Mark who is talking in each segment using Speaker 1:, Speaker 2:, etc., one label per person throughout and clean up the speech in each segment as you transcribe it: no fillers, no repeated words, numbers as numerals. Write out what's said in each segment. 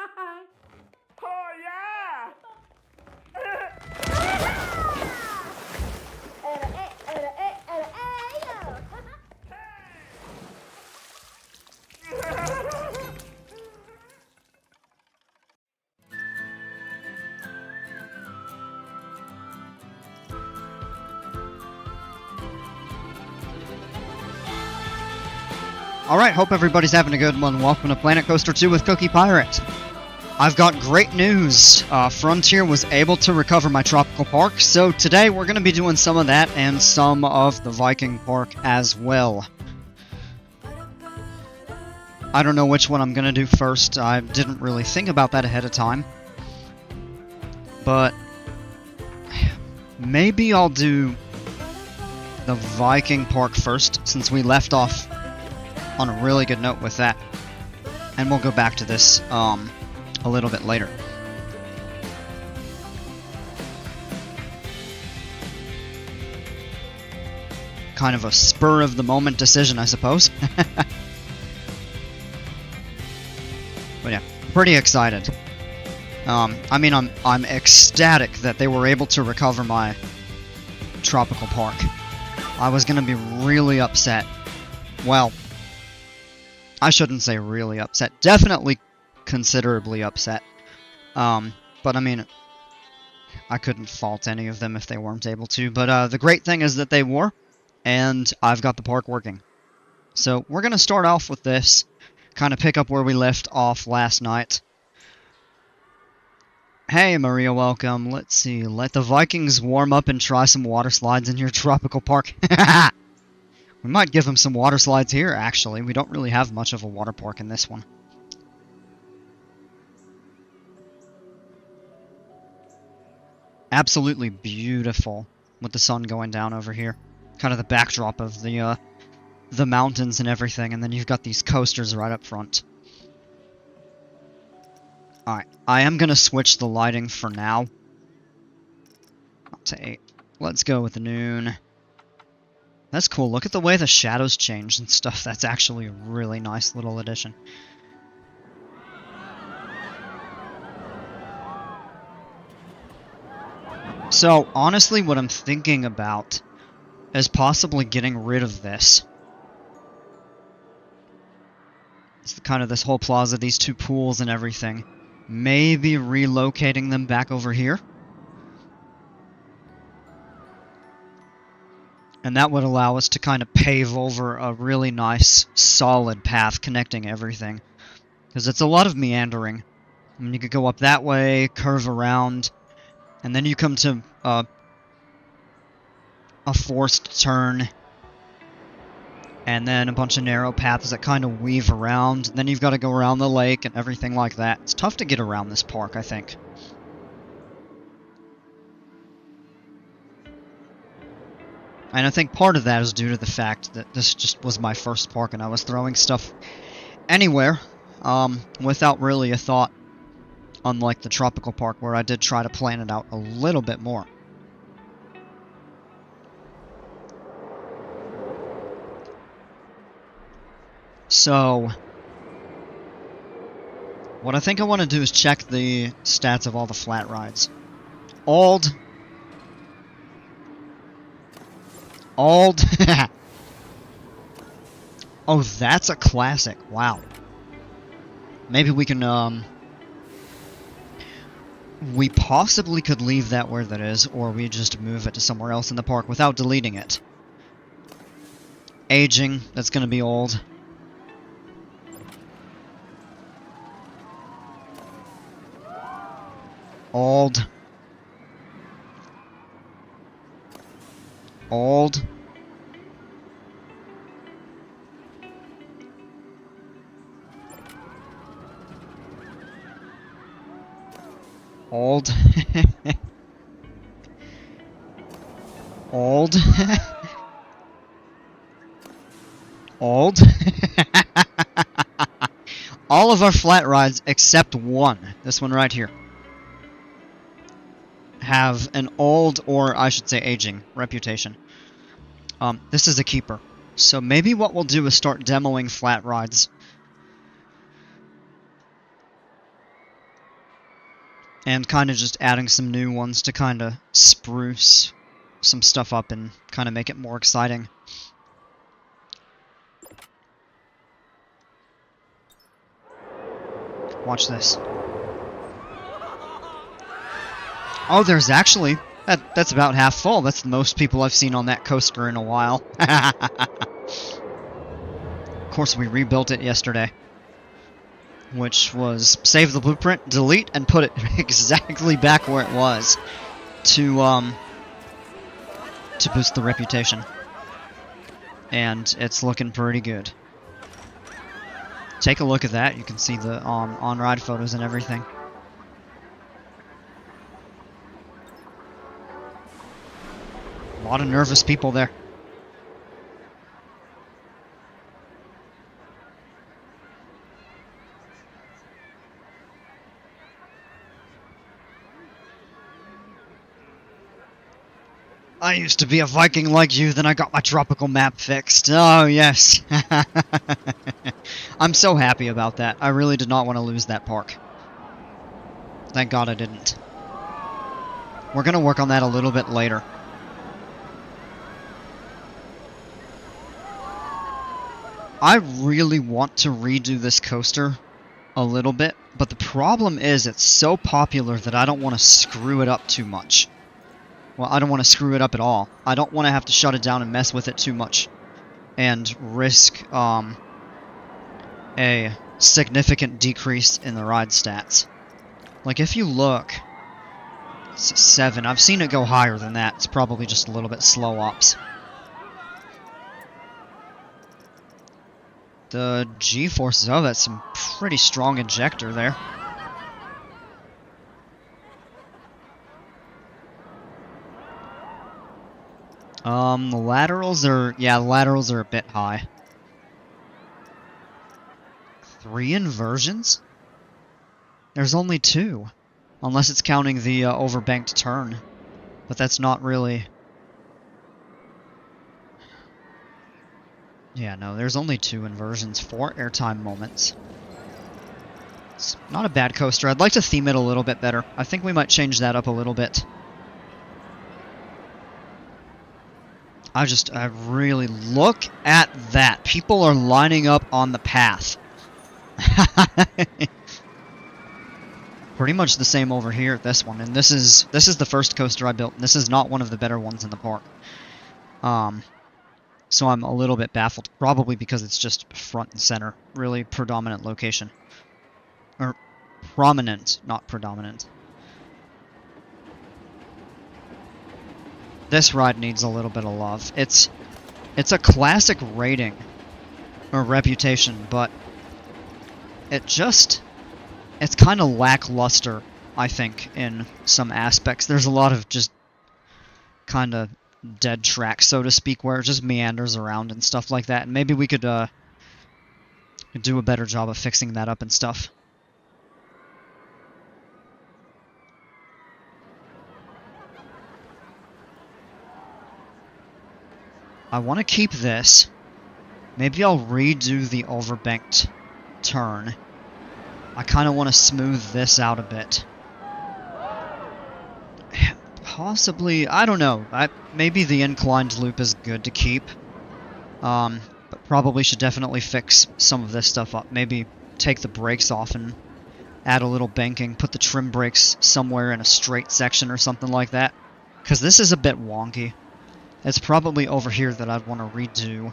Speaker 1: Oh yeah!
Speaker 2: Alright, hope everybody's having a good one. Welcome to Planet Coaster 2 with Cookie Pirate. I've got great news. Frontier was able to recover my tropical park, so today we're going to be doing some of that and some of the Viking park as well. I don't know which one I'm going to do first. I didn't really think about that ahead of time. But maybe I'll do the Viking park first, since we left off on a really good note with that. And we'll go back to this a little bit later. Kind of a spur of the moment decision, I suppose. But yeah, pretty excited. I mean, I'm ecstatic that they were able to recover my tropical park. I was gonna be really upset. Well, I shouldn't say really upset. Definitely considerably upset. But I mean, I couldn't fault any of them if they weren't able to. But the great thing is that they were, and I've got the park working. So we're going to start off with this, kind of pick up where we left off last night. Hey Maria, welcome. Let's see, let the Vikings warm up and try some water slides in your tropical park. We might give them some water slides here, actually. We don't really have much of a water park in this one. Absolutely beautiful with the sun going down over here. Kind of the backdrop of the mountains and everything, and then you've got these coasters right up front. Alright, I am going to switch the lighting for now. Up to 8. Let's go with the noon. That's cool. Look at the way the shadows change and stuff. That's actually a really nice little addition. So, honestly, what I'm thinking about is possibly getting rid of this. It's kind of this whole plaza, these two pools and everything. Maybe relocating them back over here. And that would allow us to kind of pave over a really nice, solid path connecting everything. Because it's a lot of meandering. I mean, you could go up that way, curve around, and then you come to a forced turn. And then a bunch of narrow paths that kind of weave around. And then you've got to go around the lake and everything like that. It's tough to get around this park, I think. And I think part of that is due to the fact that this just was my first park and I was throwing stuff anywhere without really a thought, unlike the tropical park where I did try to plan it out a little bit more. So, what I think I want to do is check the stats of all the flat rides. Old. Oh, that's a classic. Wow. Maybe we can, we possibly could leave that where that is, or we just move it to somewhere else in the park without deleting it. Aging, that's gonna be old. Old. Old. Old. Old. Old. All of our flat rides except one, this one right here, have an old, or I should say aging, reputation. This is a keeper. So maybe what we'll do is start demoing flat rides. And kind of just adding some new ones to kind of spruce some stuff up and kind of make it more exciting. Watch this. Oh, there's actually... That's about half full. That's the most people I've seen on that coaster in a while. Of course, we rebuilt it yesterday. Which was save the blueprint, delete, and put it exactly back where it was. To boost the reputation. And it's looking pretty good. Take a look at that. You can see the on-ride photos and everything. A lot of nervous people there. I used to be a Viking like you, then I got my tropical map fixed. Oh, yes. I'm so happy about that. I really did not want to lose that park. Thank God I didn't. We're going to work on that a little bit later. I really want to redo this coaster a little bit, but the problem is it's so popular that I don't want to screw it up too much. Well, I don't want to screw it up at all. I don't want to have to shut it down and mess with it too much. And risk a significant decrease in the ride stats. Like, if you look... It's 7. I've seen it go higher than that. It's probably just a little bit slow ops. The G-forces... Oh, that's some pretty strong ejector there. The laterals are... Yeah, the laterals are a bit high. 3 inversions? There's only 2. Unless it's counting the overbanked turn. But that's not really... Yeah, no, there's only 2 inversions, 4 airtime moments. It's not a bad coaster. I'd like to theme it a little bit better. I think we might change that up a little bit. I really look at that. People are lining up on the path. Pretty much the same over here at this one, and this is the first coaster I built. And this is not one of the better ones in the park. So I'm a little bit baffled, probably because it's just front and center, really predominant location. Or prominent, not predominant. This ride needs a little bit of love. It's a classic rating or reputation, but it's kind of lackluster, I think, in some aspects. There's a lot of just kind of dead track, so to speak, where it just meanders around and stuff like that. And maybe we could do a better job of fixing that up and stuff. I want to keep this. Maybe I'll redo the overbanked turn. I kind of want to smooth this out a bit. Possibly, I don't know. Maybe the inclined loop is good to keep. But probably should definitely fix some of this stuff up. Maybe take the brakes off and add a little banking. Put the trim brakes somewhere in a straight section or something like that. Because this is a bit wonky. It's probably over here that I'd want to redo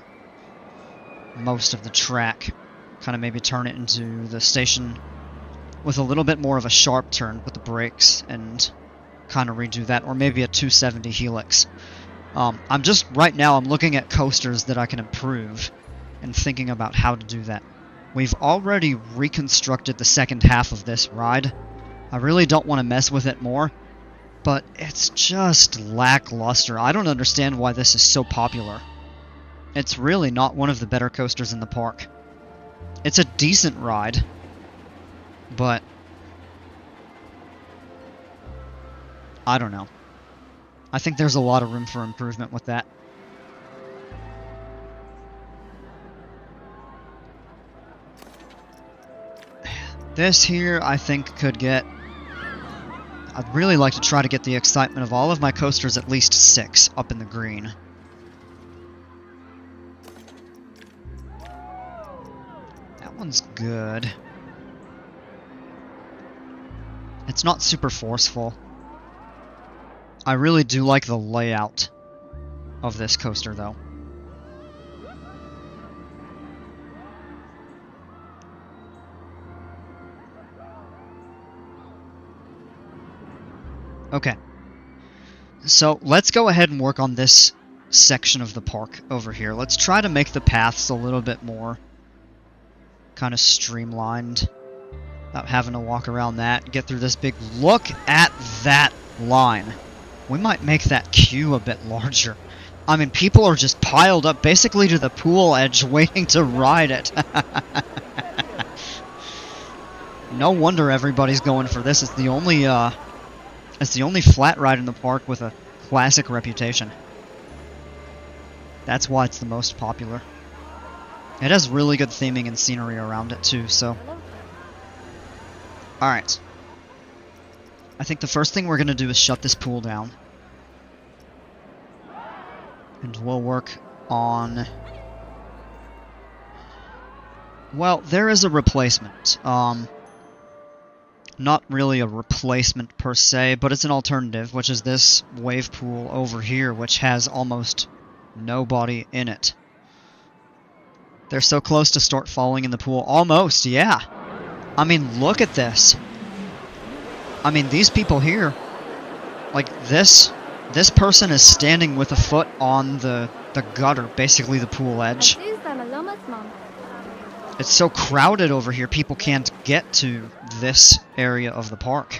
Speaker 2: most of the track. Kind of maybe turn it into the station with a little bit more of a sharp turn with the brakes and kind of redo that. Or maybe a 270 helix. Right now I'm looking at coasters that I can improve and thinking about how to do that. We've already reconstructed the second half of this ride. I really don't want to mess with it more. But it's just lackluster. I don't understand why this is so popular. It's really not one of the better coasters in the park. It's a decent ride, but I don't know. I think there's a lot of room for improvement with that. This here, I think, could get I'd really like to try to get the excitement of all of my coasters at least 6 up in the green. That one's good. It's not super forceful. I really do like the layout of this coaster, though. Okay. So let's go ahead and work on this section of the park over here. Let's try to make the paths a little bit more kind of streamlined without having to walk around that, get through this big... Look at that line. We might make that queue a bit larger. I mean, people are just piled up basically to the pool edge waiting to ride it. No wonder everybody's going for this. It's the only flat ride in the park with a classic reputation. That's why it's the most popular. It has really good theming and scenery around it too, so... Alright. I think the first thing we're going to do is shut this pool down. And we'll work on... Well, there is a replacement. Not really a replacement per se, but it's an alternative, which is this wave pool over here, which has almost nobody in it. They're so close to start falling in the pool. Almost, yeah. I mean, look at this. I mean, these people here, like this person is standing with a foot on the gutter, basically the pool edge. It's so crowded over here, people can't get to this area of the park.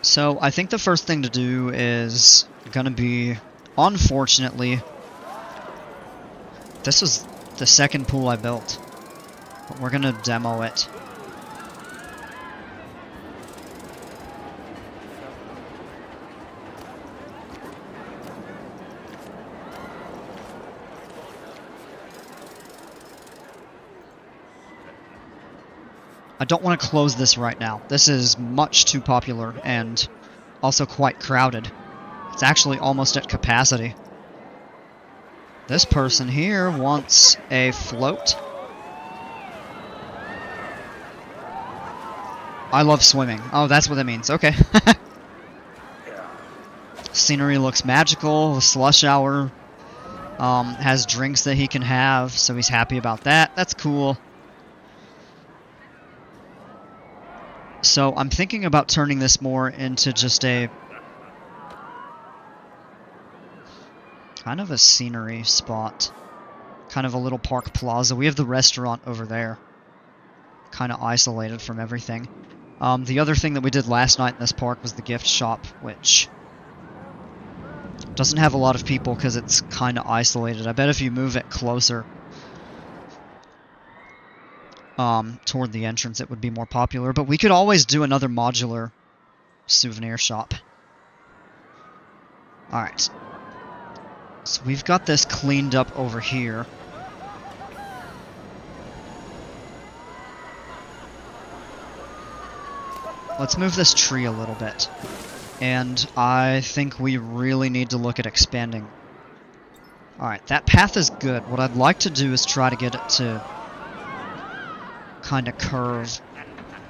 Speaker 2: So I think the first thing to do is gonna be, unfortunately, this was the second pool I built, but we're gonna demo it. I don't want to close this right now. This is much too popular and also quite crowded. It's actually almost at capacity. This person here wants a float. I love swimming. Oh, that's what that means. Okay. Scenery looks magical. The slush hour has drinks that he can have, so he's happy about that. That's cool. So I'm thinking about turning this more into just a kind of a scenery spot. Kind of a little park plaza. We have the restaurant over there. Kind of isolated from everything. The other thing that we did last night in this park was the gift shop, which doesn't have a lot of people because it's kind of isolated. I bet if you move it closer toward the entrance, it would be more popular. But we could always do another modular souvenir shop. Alright. So we've got this cleaned up over here. Let's move this tree a little bit. And I think we really need to look at expanding. Alright, that path is good. What I'd like to do is try to get it to kind of curve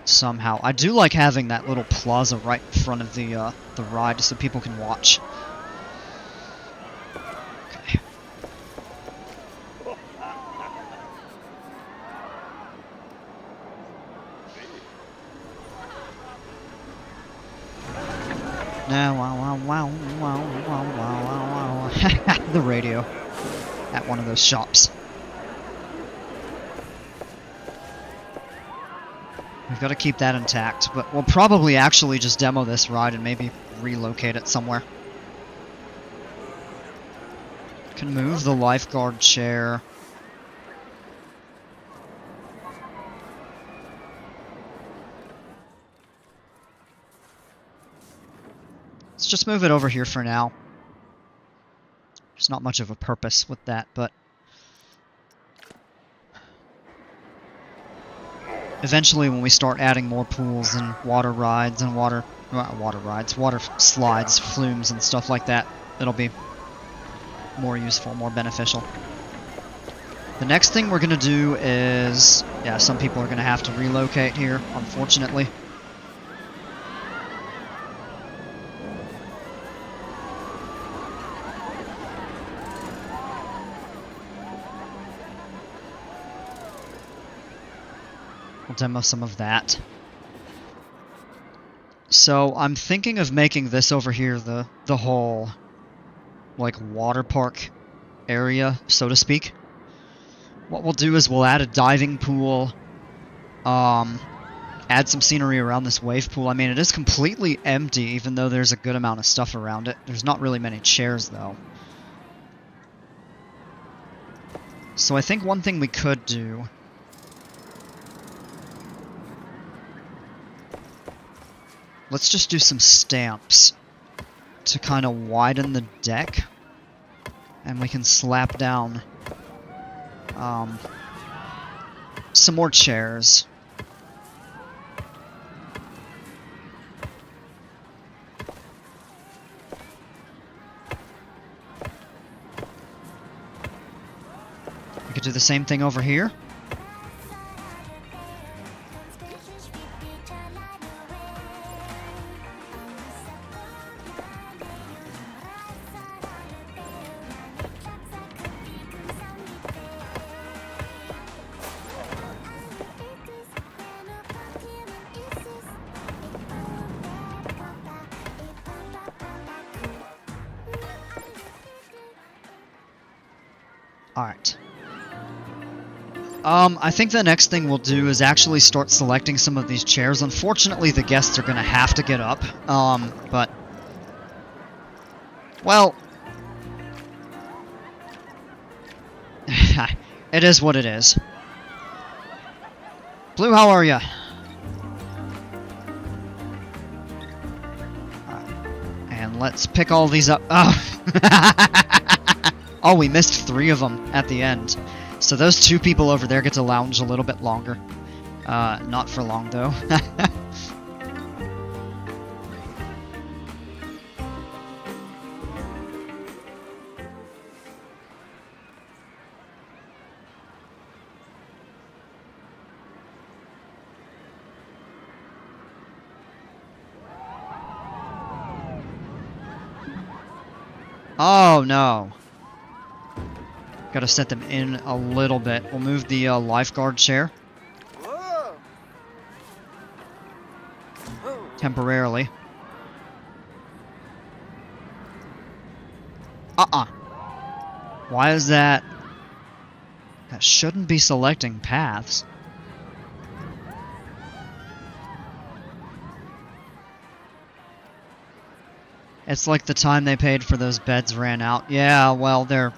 Speaker 2: somehow. I do like having that little plaza right in front of the ride so people can watch. Okay. Now, wow. The radio at one of those shops. We've got to keep that intact, but we'll probably actually just demo this ride and maybe relocate it somewhere. Can move the lifeguard chair. Let's just move it over here for now. There's not much of a purpose with that, but eventually when we start adding more pools and water rides and water slides, flumes and stuff like that, it'll be more useful, more beneficial. The next thing we're going to do is, yeah, some people are going to have to relocate here, unfortunately. We'll demo some of that. So I'm thinking of making this over here the whole, like, water park area, so to speak. What we'll do is we'll add a diving pool, add some scenery around this wave pool. I mean, it is completely empty, even though there's a good amount of stuff around it. There's not really many chairs, though. So I think one thing we could do... let's just do some stamps to kind of widen the deck. And we can slap down some more chairs. We could do the same thing over here. Alright. I think the next thing we'll do is actually start selecting some of these chairs. Unfortunately, the guests are gonna have to get up, but... well... it is what it is. Blue, how are ya? And let's pick all these up. Oh! Oh, we missed 3 of them at the end. So those 2 people over there get to lounge a little bit longer. Not for long, though. Oh, no. Gotta set them in a little bit. We'll move the lifeguard chair. Temporarily. Why is that? That shouldn't be selecting paths. It's like the time they paid for those beds ran out. Yeah, well, they're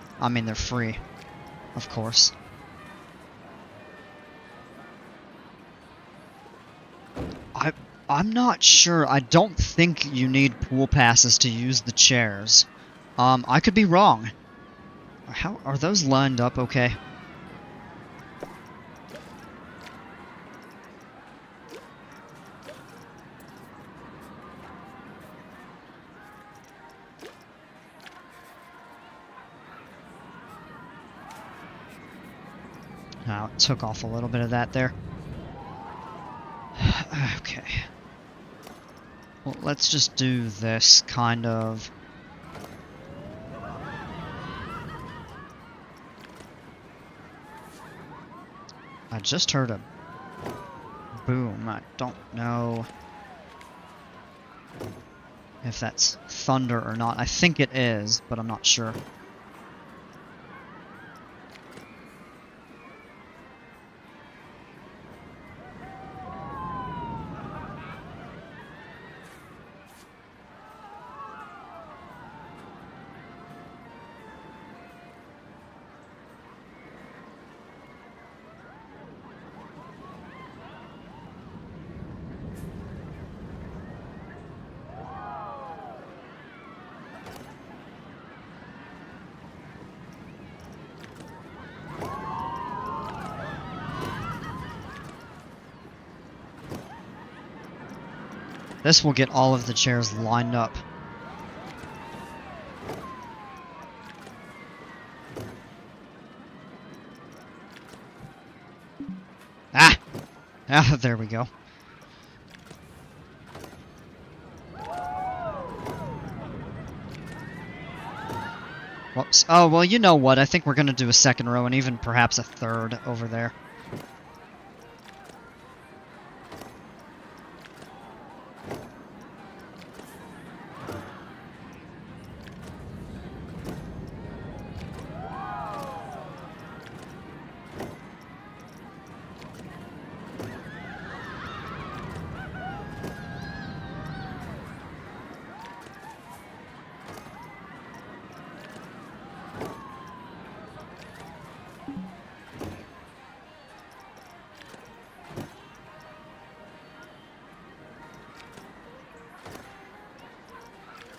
Speaker 2: free. Of course. I'm not sure. I don't think you need pool passes to use the chairs. I could be wrong. How are those lined up okay? Oh, it took off a little bit of that there. Okay. Well, let's just do this kind of... I just heard a boom. I don't know if that's thunder or not. I think it is, but I'm not sure. This will get all of the chairs lined up. Ah! Ah, there we go. Whoops. Oh, well, you know what? I think we're going to do a second row and even perhaps a third over there.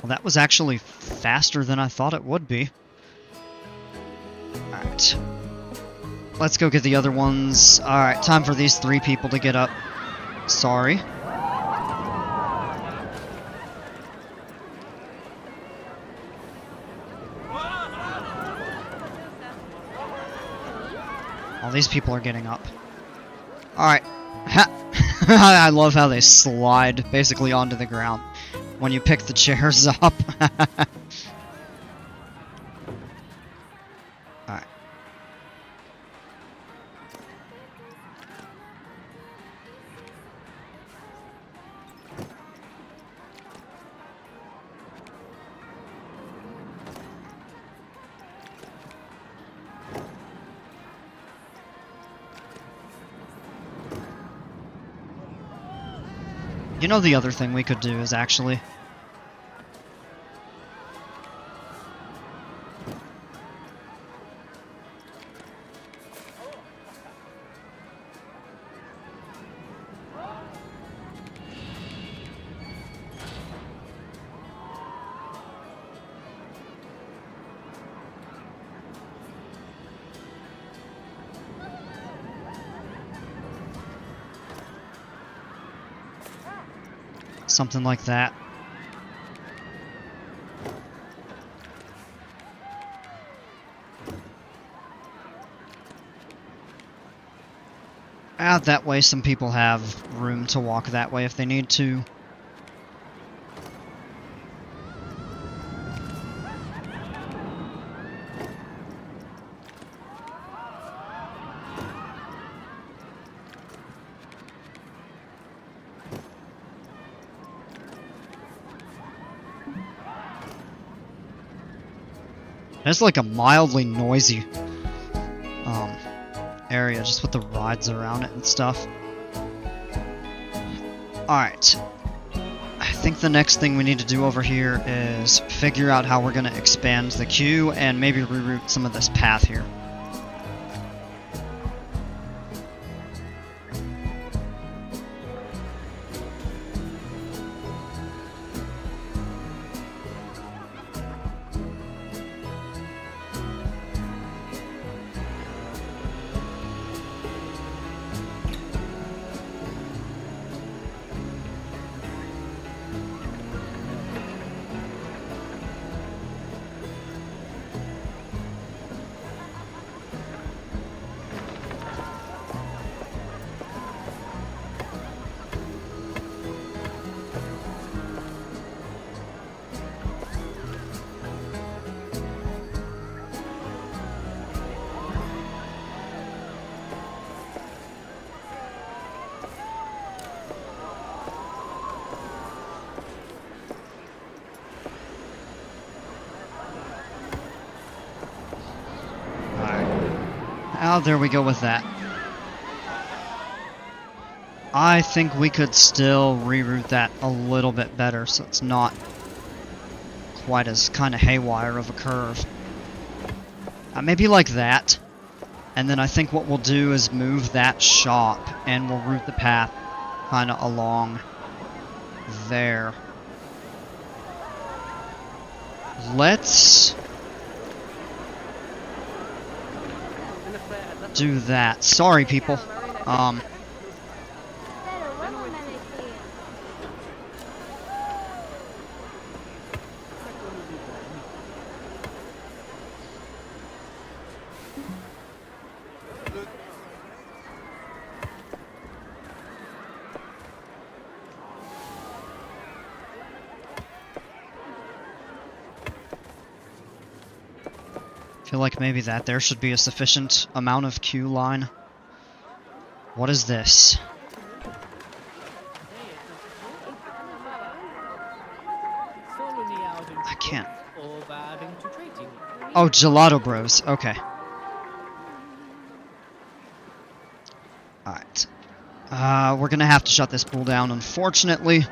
Speaker 2: Well, that was actually faster than I thought it would be. Alright. Let's go get the other ones. Alright, time for these 3 people to get up. Sorry. All these people are getting up. Alright. I love how they slide basically onto the ground when you pick the chairs up. Alright. You know, the other thing we could do is actually... something like that. That way some people have room to walk that way if they need to. It's like a mildly noisy area, just with the rides around it and stuff. Alright. I think the next thing we need to do over here is figure out how we're going to expand the queue and maybe reroute some of this path here. Oh, there we go with that. I think we could still reroute that a little bit better so it's not quite as kind of haywire of a curve. Maybe like that. And then I think what we'll do is move that shop and we'll route the path kind of along there. Let's do that. Sorry, people. feel like maybe that there should be a sufficient amount of queue line. What is this? I can't. Oh, Gelato Bros. Okay. Alright. We're gonna have to shut this pool down, unfortunately.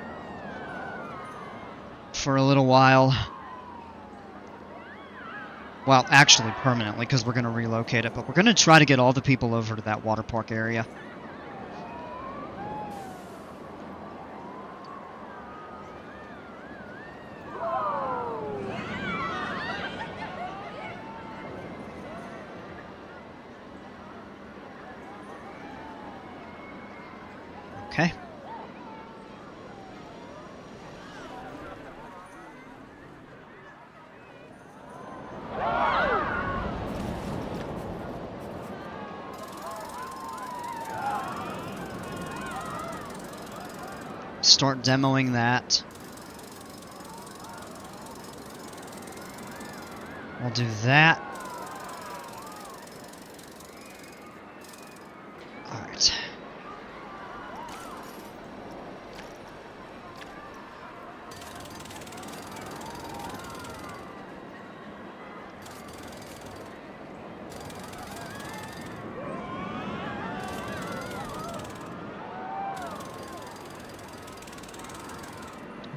Speaker 2: For a little while. Well, actually permanently, because we're gonna relocate it, but we're gonna try to get all the people over to that water park area. Okay. Start demoing that. We'll do that. Alright.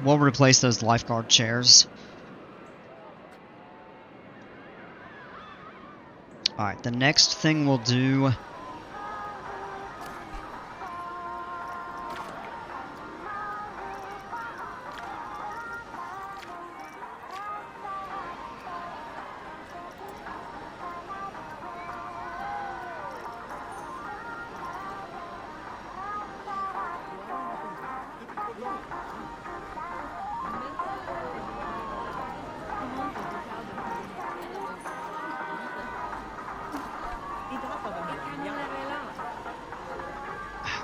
Speaker 2: We'll replace those lifeguard chairs. Alright, the next thing we'll do...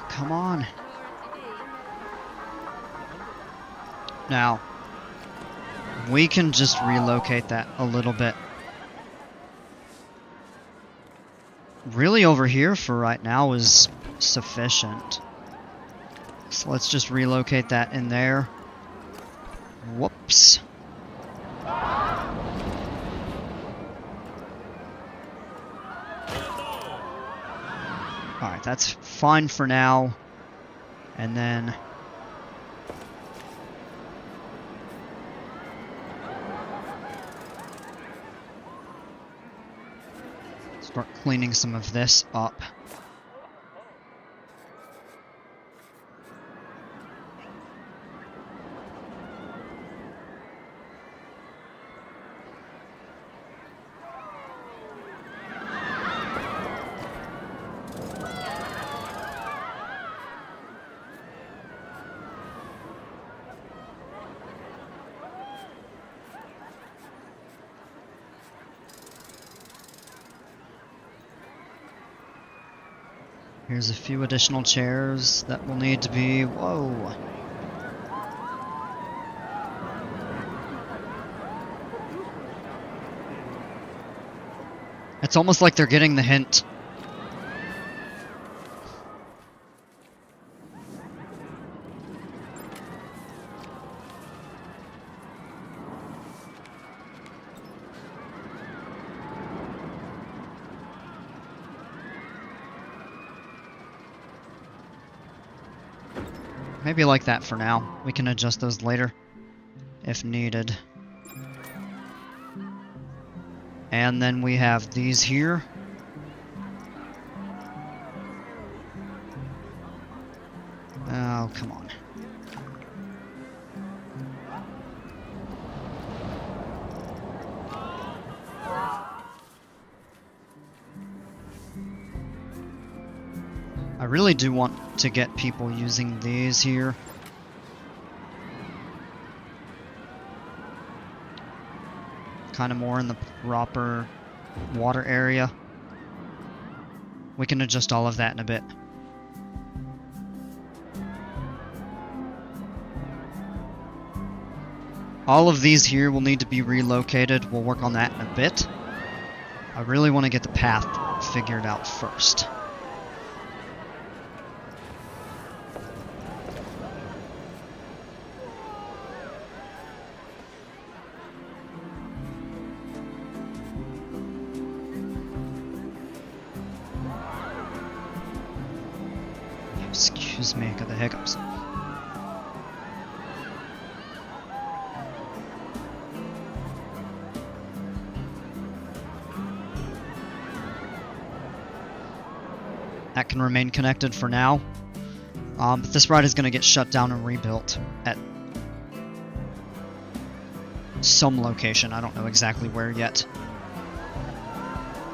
Speaker 2: Come on. Now, we can just relocate that a little bit. Really over here for right now is sufficient. So let's just relocate that in there. Whoops. Alright, that's fine for now. And then... start cleaning some of this up. Here's a few additional chairs that will need to be... Whoa! It's almost like they're getting the hint. Maybe like that for now. We can adjust those later, if needed. And then we have these here. Oh, come on. I really do want to get people using these here. Kind of more in the proper water area. We can adjust all of that in a bit. All of these here will need to be relocated. We'll work on that in a bit. I really want to get the path figured out first. Excuse me, got the hiccups. That can remain connected for now. But this ride is going to get shut down and rebuilt at some location. I don't know exactly where yet.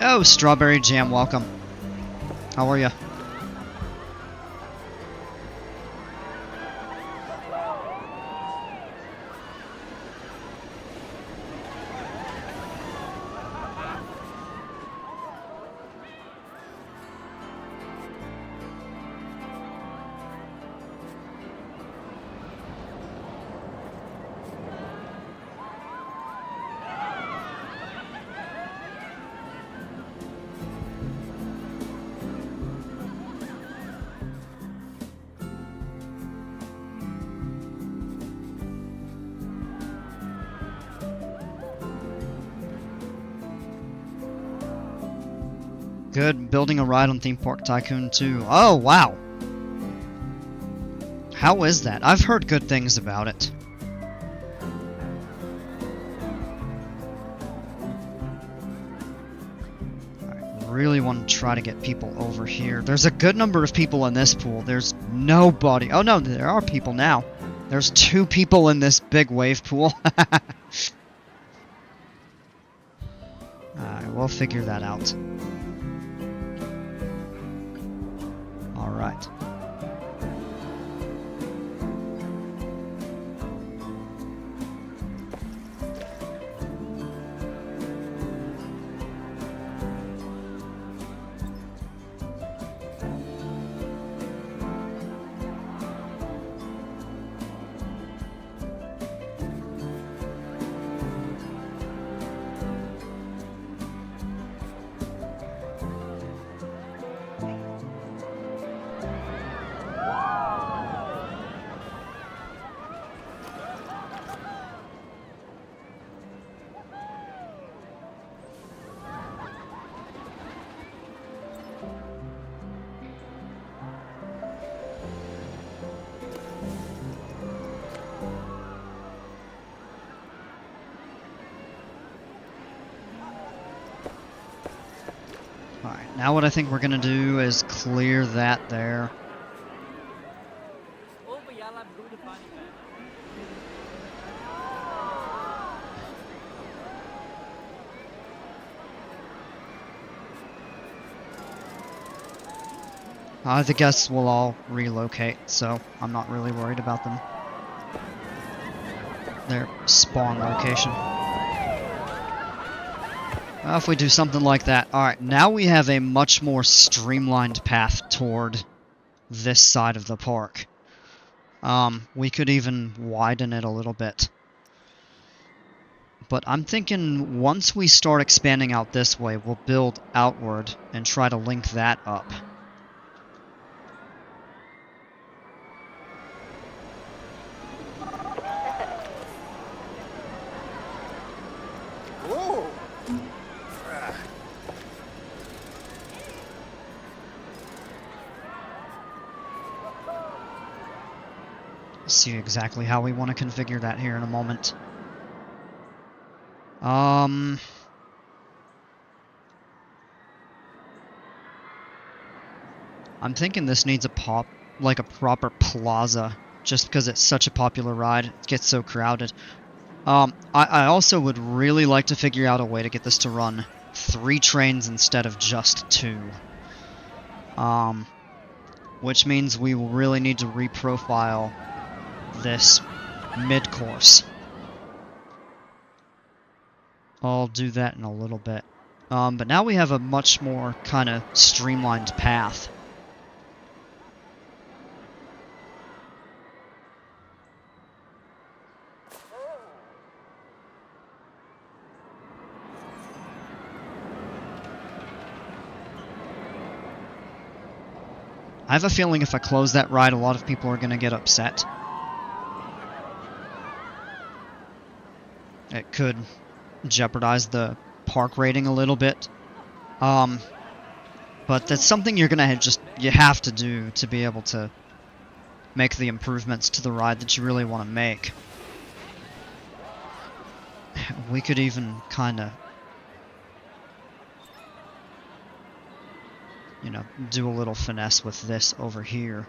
Speaker 2: Oh, Strawberry Jam, welcome. How are you? Good, building a ride on Theme Park Tycoon 2. Oh, wow! How is that? I've heard good things about it. I really want to try to get people over here. There's a good number of people in this pool. There's nobody. Oh no, there are people now. There's 2 people in this big wave pool. Alright, we'll figure that out. Alright. Alright, now what I think we're gonna do is clear that there. The guests will all relocate, so I'm not really worried about them. Their spawn location. If we do something like that. Alright, now we have a much more streamlined path toward this side of the park. We could even widen it a little bit. But I'm thinking once we start expanding out this way, we'll build outward and try to link that up. See exactly how we want to configure that here in a moment. I'm thinking this needs a proper plaza, just because it's such a popular ride. It gets so crowded. I also would really like to figure out a way to get this to run 3 trains instead of just 2. Which means we will really need to reprofile this mid-course. I'll do that in a little bit. But now we have a much more kind of streamlined path. I have a feeling if I close that ride, a lot of people are going to get upset. It could jeopardize the park rating a little bit. But that's something you're going to you have to do to be able to make the improvements to the ride that you really want to make. We could even kind of, you know, do a little finesse with this over here.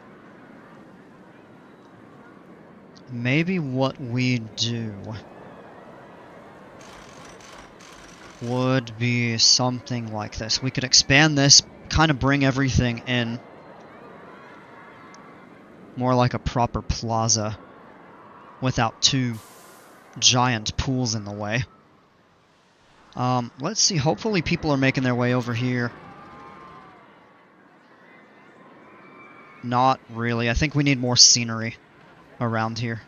Speaker 2: Maybe what we do would be something like this. We could expand this, kind of bring everything in more like a proper plaza without two giant pools in the way. Let's see, hopefully people are making their way over here. Not really. I think we need more scenery around here.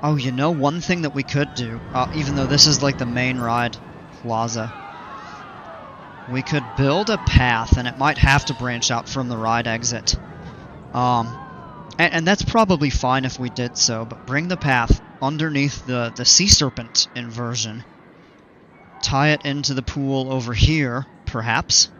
Speaker 2: Oh, you know, one thing that we could do, even though this is like the main ride plaza, we could build a path, and it might have to branch out from the ride exit. And that's probably fine if we did so, but bring the path underneath the sea serpent inversion. Tie it into the pool over here, perhaps.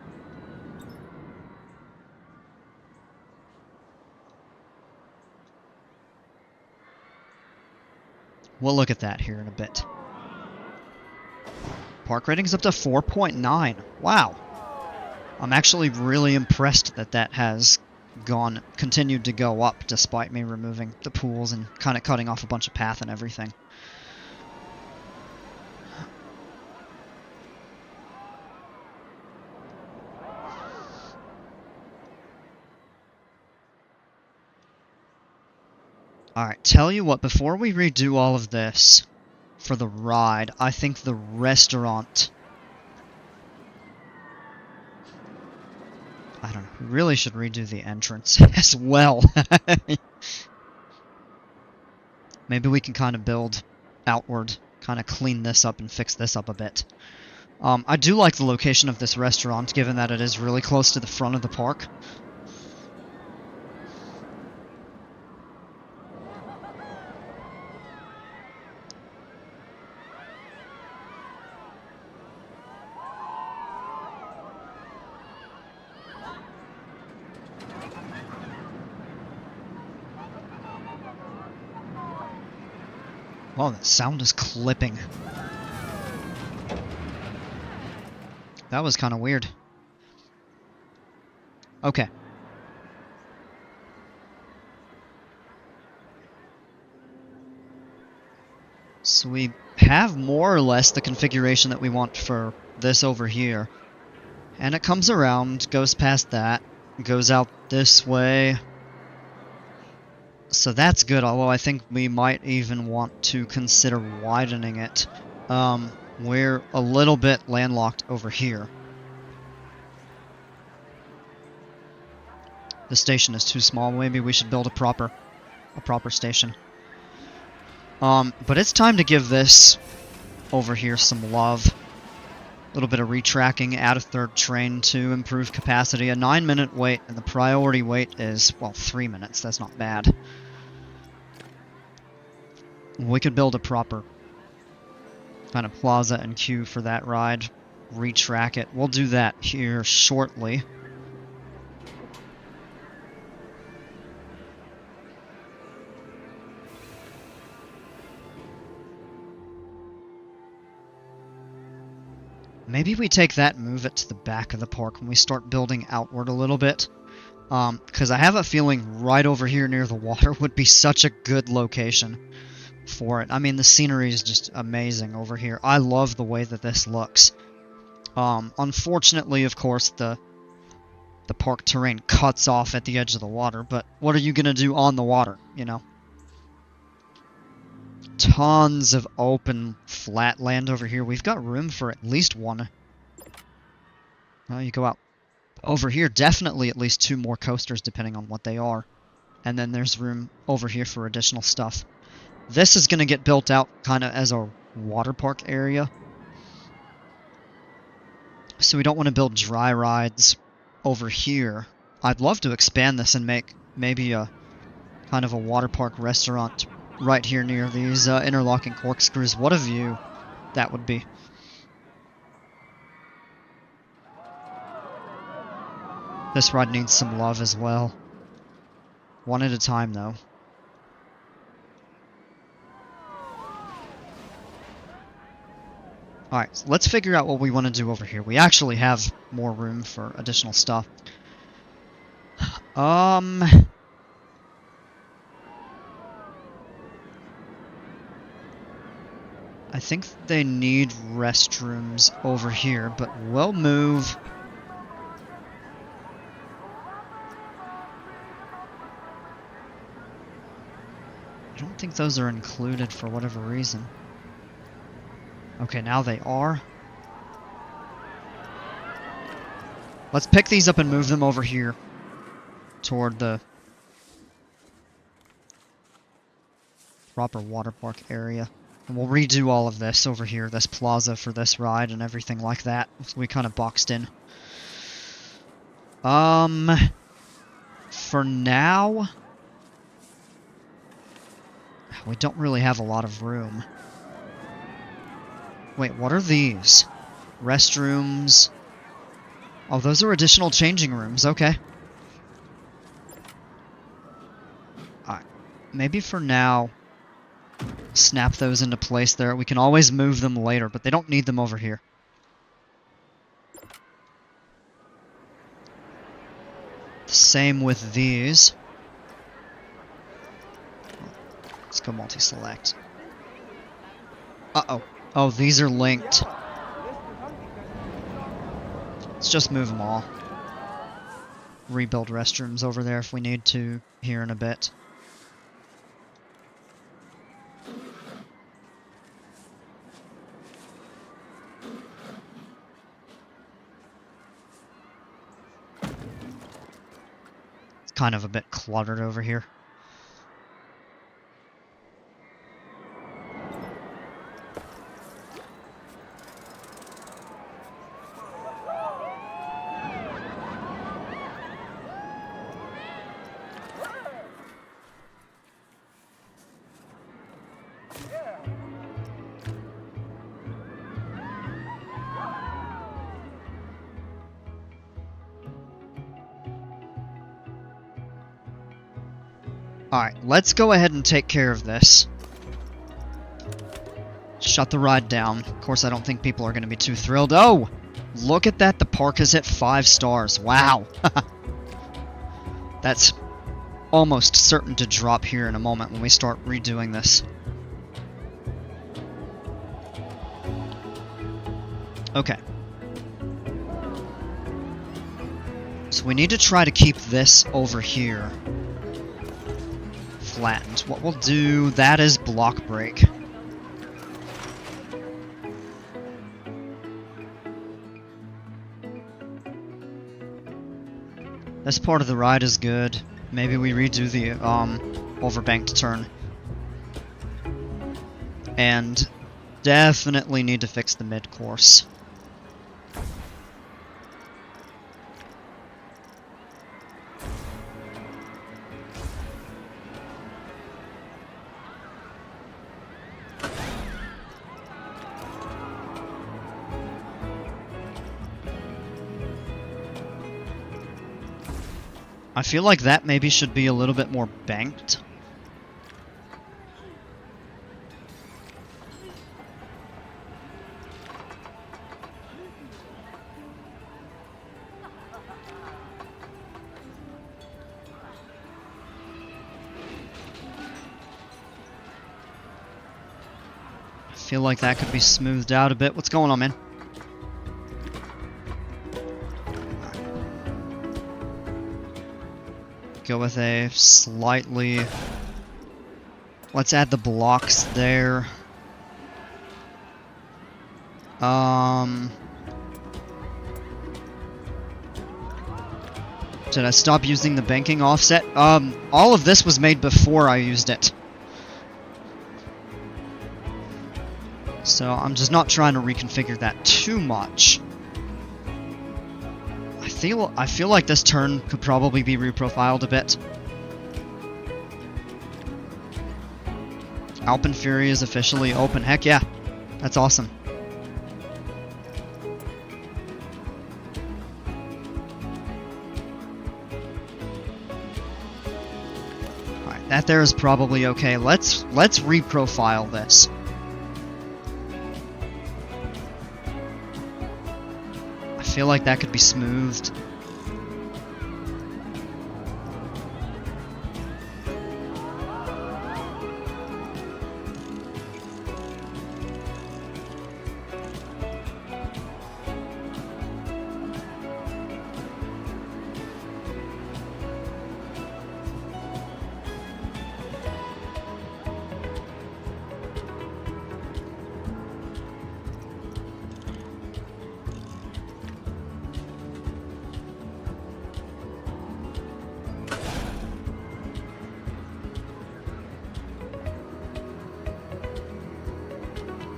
Speaker 2: We'll look at that here in a bit. Park rating's up to 4.9. Wow. I'm actually really impressed that that has continued to go up despite me removing the pools and kind of cutting off a bunch of path and everything. Alright, tell you what, before we redo all of this for the ride, I think the restaurant... I don't know, we really should redo the entrance as well. Maybe we can kind of build outward, kind of clean this up and fix this up a bit. I do like the location of this restaurant, given that it is really close to the front of the park. Oh, that sound is clipping. That was kind of weird. Okay. So we have more or less the configuration that we want for this over here. And it comes around, goes past that, goes out this way. So that's good, although I think we might even want to consider widening it. We're a little bit landlocked over here. The station is too small. Maybe we should build a proper station. But it's time to give this over here some love. A little bit of retracking, add a third train to improve capacity. A 9-minute wait, and the priority wait is, well, 3 minutes. That's not bad. We could build a proper kind of plaza and queue for that ride. Retrack it. We'll do that here shortly. Maybe we take that and move it to the back of the park when we start building outward a little bit. Because I have a feeling right over here near the water would be such a good location for it. I mean, the scenery is just amazing over here. I love the way that this looks. Unfortunately, of course, the park terrain cuts off at the edge of the water, but what are you going to do on the water, you know? Tons of open, flat land over here. We've got room for at least one. Well, you go out over here, definitely at least 2 more coasters, depending on what they are. And then there's room over here for additional stuff. This is going to get built out kind of as a water park area. So we don't want to build dry rides over here. I'd love to expand this and make maybe a kind of a water park restaurant right here near these interlocking corkscrews. What a view that would be. This ride needs some love as well. One at a time, though. Alright, so let's figure out what we want to do over here. We actually have more room for additional stuff. I think they need restrooms over here, but we'll move. I don't think those are included for whatever reason. Okay, now they are. Let's pick these up and move them over here toward the proper water park area. And we'll redo all of this over here, this plaza for this ride and everything like that. So we kind of boxed in. For now, we don't really have a lot of room. Wait, what are these? Restrooms. Oh, those are additional changing rooms. Okay. Alright. Maybe for now, snap those into place there. We can always move them later, but they don't need them over here. Same with these. Let's go multi-select. Uh-oh. Oh, these are linked. Let's just move them all. Rebuild restrooms over there if we need to here in a bit. It's kind of a bit cluttered over here. Alright, let's go ahead and take care of this. Shut the ride down. Of course, I don't think people are going to be too thrilled. Oh! Look at that, the park has hit 5 stars. Wow! That's almost certain to drop here in a moment when we start redoing this. Okay. So we need to try to keep this over here flattened. What we'll do, that is block break. This part of the ride is good. Maybe we redo the overbanked turn. And definitely need to fix the mid-course. I feel like that maybe should be a little bit more banked. I feel like that could be smoothed out a bit. What's going on, man? Go with a slightly... Let's add the blocks there. Did I stop using the banking offset? All of this was made before I used it. So I'm just not trying to reconfigure that too much. I feel like this turn could probably be reprofiled a bit. Alpen Fury is officially open. Heck yeah. That's awesome. Alright, that there is probably okay. Let's reprofile this. I feel like that could be smoothed.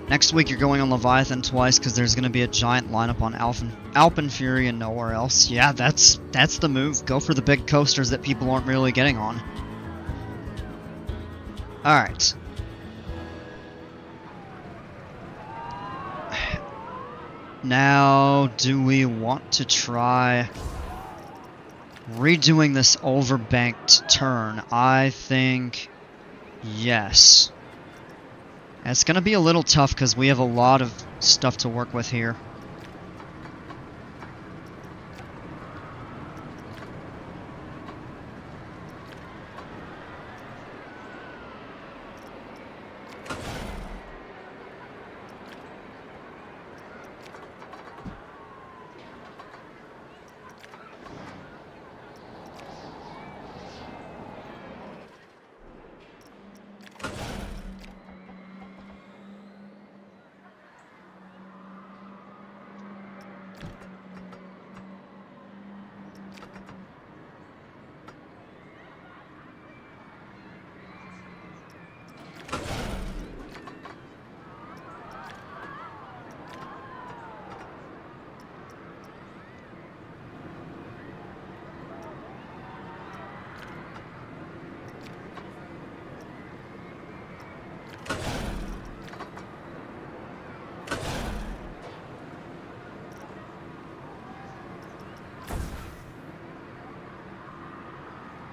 Speaker 2: Next week you're going on Leviathan twice because there's going to be a giant lineup on Alpen Fury and nowhere else. Yeah, that's the move. Go for the big coasters that people aren't really getting on. Alright. Now, do we want to try redoing this overbanked turn? I think yes. It's going to be a little tough because we have a lot of stuff to work with here.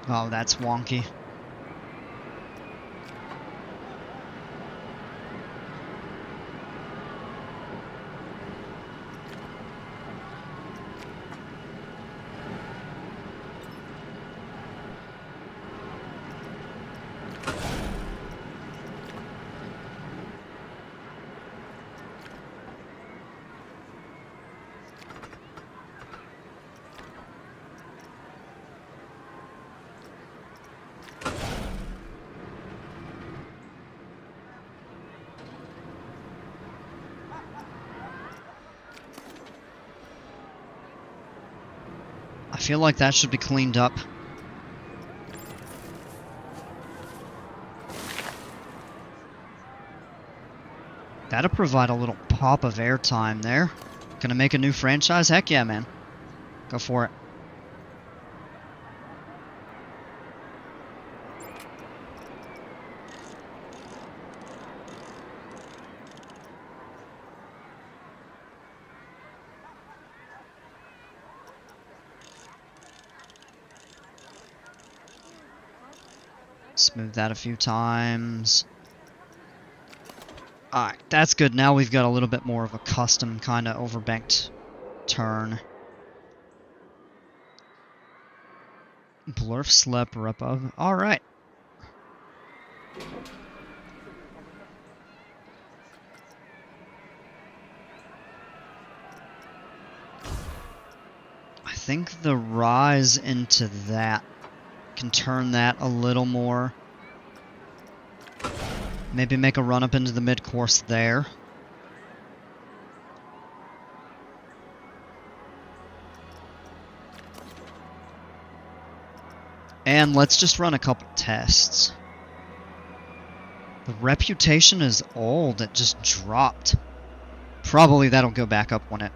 Speaker 2: Oh, that's wonky. I feel like that should be cleaned up. That'll provide a little pop of airtime there. Gonna make a new franchise? Heck yeah, man. Go for it. Smooth that a few times. Alright, that's good. Now we've got a little bit more of a custom kind of overbanked turn. Blurf Slep Repo. Alright. I think the rise into that can turn that a little more. Maybe make a run up into the mid-course there. And let's just run a couple tests. The reputation is old, it just dropped. Probably that'll go back up when it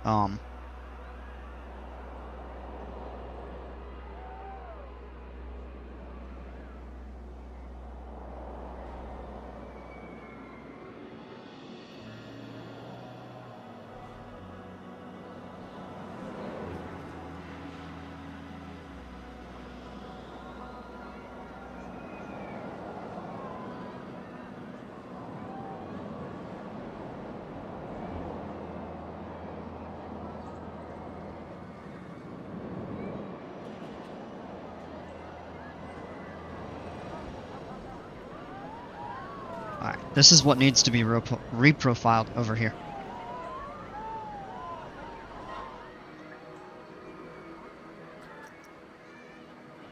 Speaker 2: This is what needs to be reprofiled over here.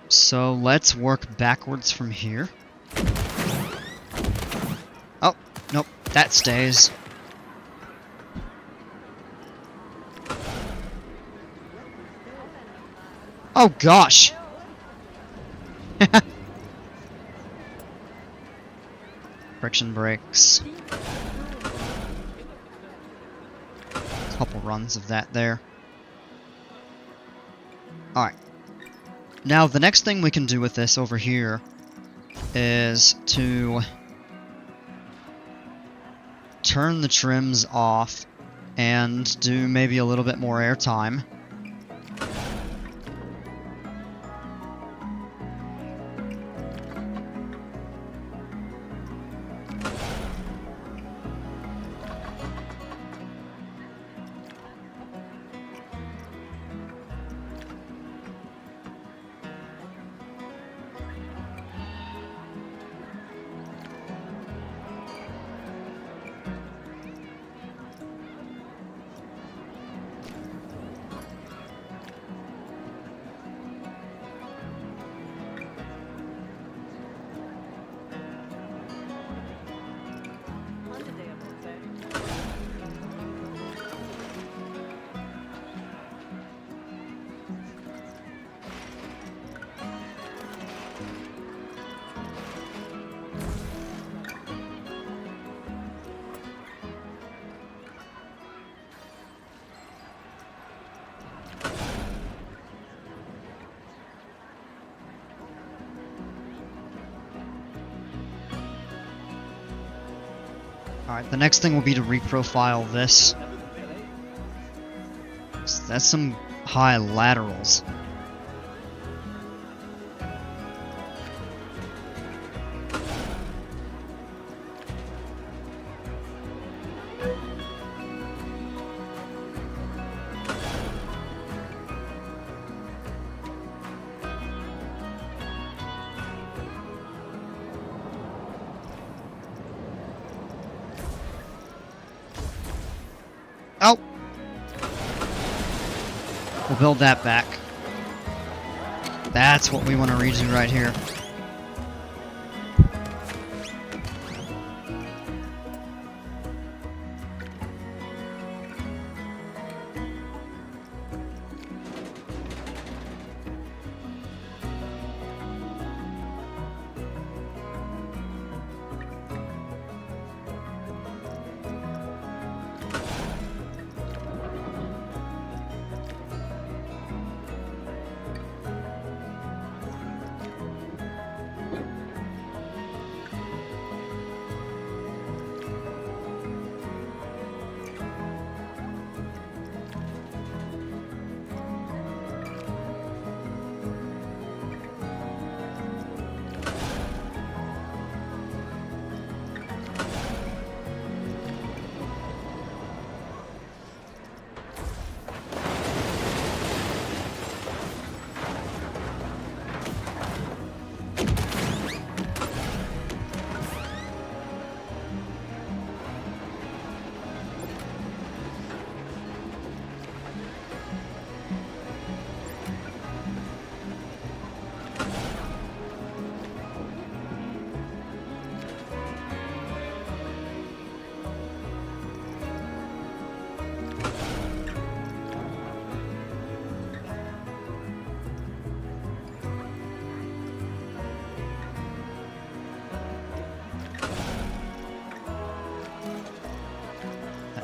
Speaker 2: So let's work backwards from here. Oh, nope, that stays. Oh gosh! Friction brakes. Couple runs of that there. Alright. Now, the next thing we can do with this over here is to turn the trims off and do maybe a little bit more airtime. Alright, the next thing will be to reprofile this. So that's some high laterals. Oh! We'll build that back. That's what we want to redo right here.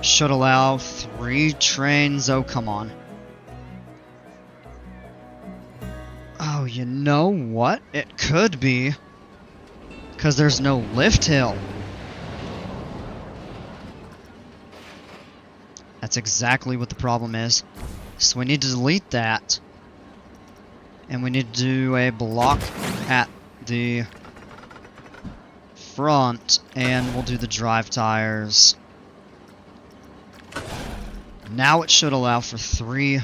Speaker 2: Should allow 3 trains. Oh, come on. Oh, you know what? It could be. Because there's no lift hill. That's exactly what the problem is. So we need to delete that. And we need to do a block at the front. And we'll do the drive tires. Now it should allow for 3.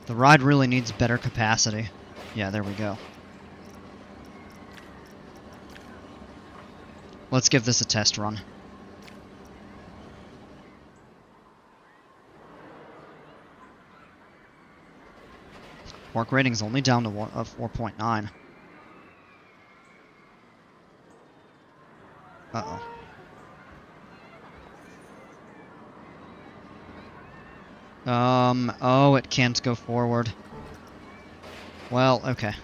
Speaker 2: The ride really needs better capacity. Yeah, there we go. Let's give this a test run. Torque rating's only down to 4.9. Uh-oh. Oh, it can't go forward. Well, okay.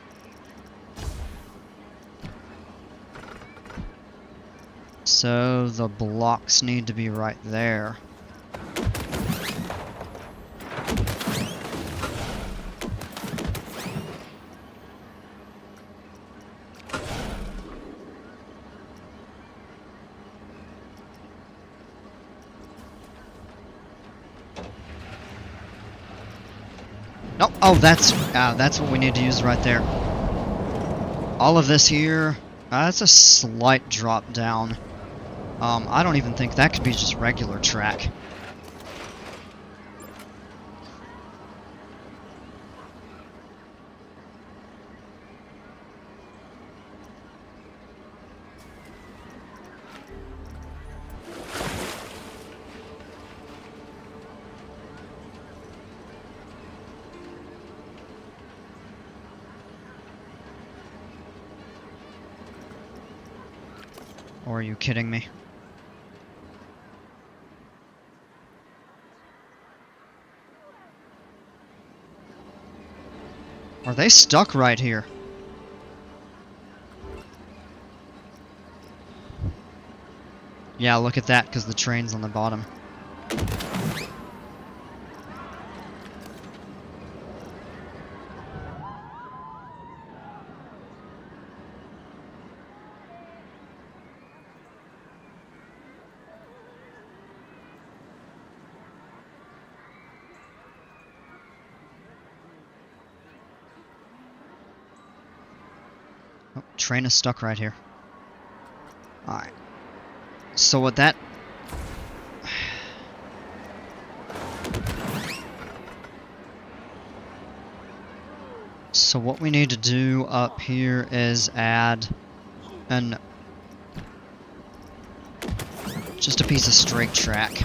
Speaker 2: So the blocks need to be right there. No, oh, that's what we need to use right there. All of this here, that's a slight drop down. I don't even think that could be just regular track. Or are you kidding me? Are they stuck right here? Yeah, look at that, because the train's on the bottom. Oh, train is stuck right here. Alright. So what that... So what we need to do up here is add just a piece of straight track.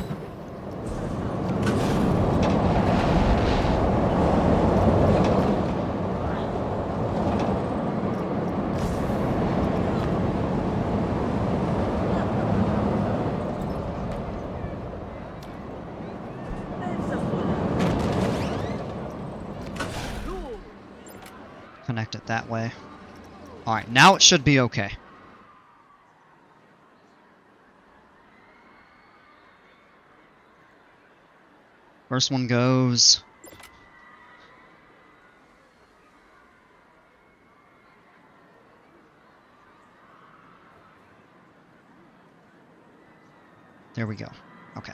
Speaker 2: Connect it that way. Alright, now it should be okay. First one goes. There we go. Okay.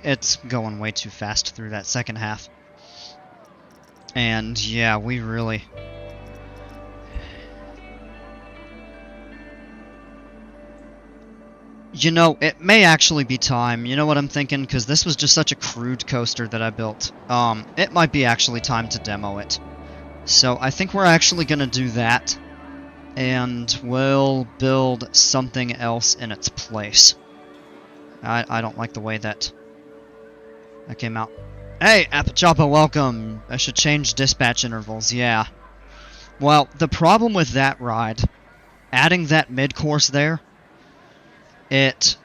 Speaker 2: It's going way too fast through that second half. And yeah, we really... You know, it may actually be time. You know what I'm thinking? Because this was just such a crude coaster that I built. It might be actually time to demo it. So I think we're actually going to do that. And we'll build something else in its place. I don't like the way that came out. Hey, Apachapa, welcome! I should change dispatch intervals, yeah. Well, the problem with that ride, adding that mid-course there, it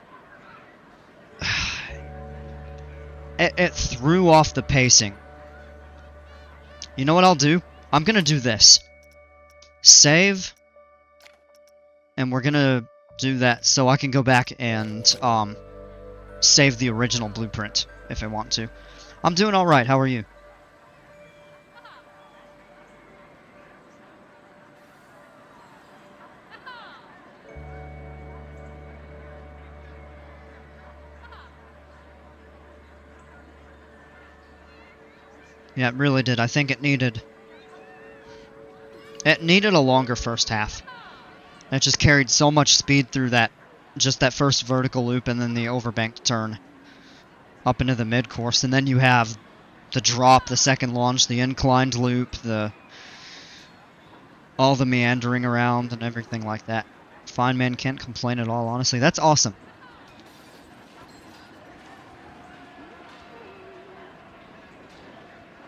Speaker 2: threw off the pacing. You know what I'll do? I'm gonna do this. Save, and we're gonna do that so I can go back and save the original blueprint if I want to. I'm doing alright, how are you? Yeah, it really did. I think it needed a longer first half. It just carried so much speed through that first vertical loop and then the overbanked turn up into the mid-course, and then you have the drop, the second launch, the inclined loop, all the meandering around and everything like that. Fine man, can't complain at all, honestly. That's awesome.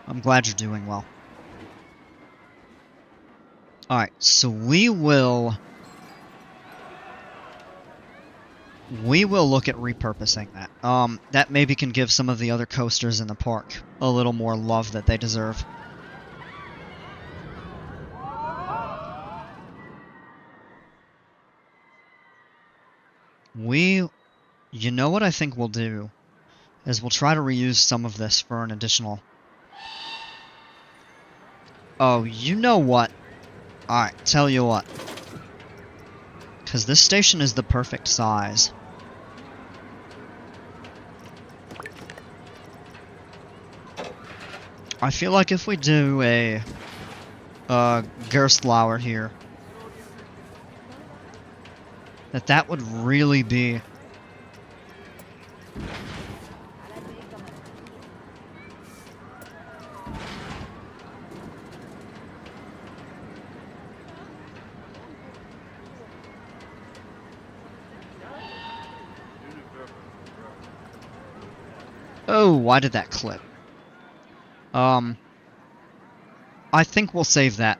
Speaker 2: I'm glad you're doing well. Alright, so we will look at repurposing that. That maybe can give some of the other coasters in the park a little more love that they deserve. You know what I think we'll do is we'll try to reuse some of this for an additional... Oh, you know what? Alright, tell you what. Because this station is the perfect size. I feel like if we do a Gerstlauer here, that would really be... Oh, why did that clip? I think we'll save that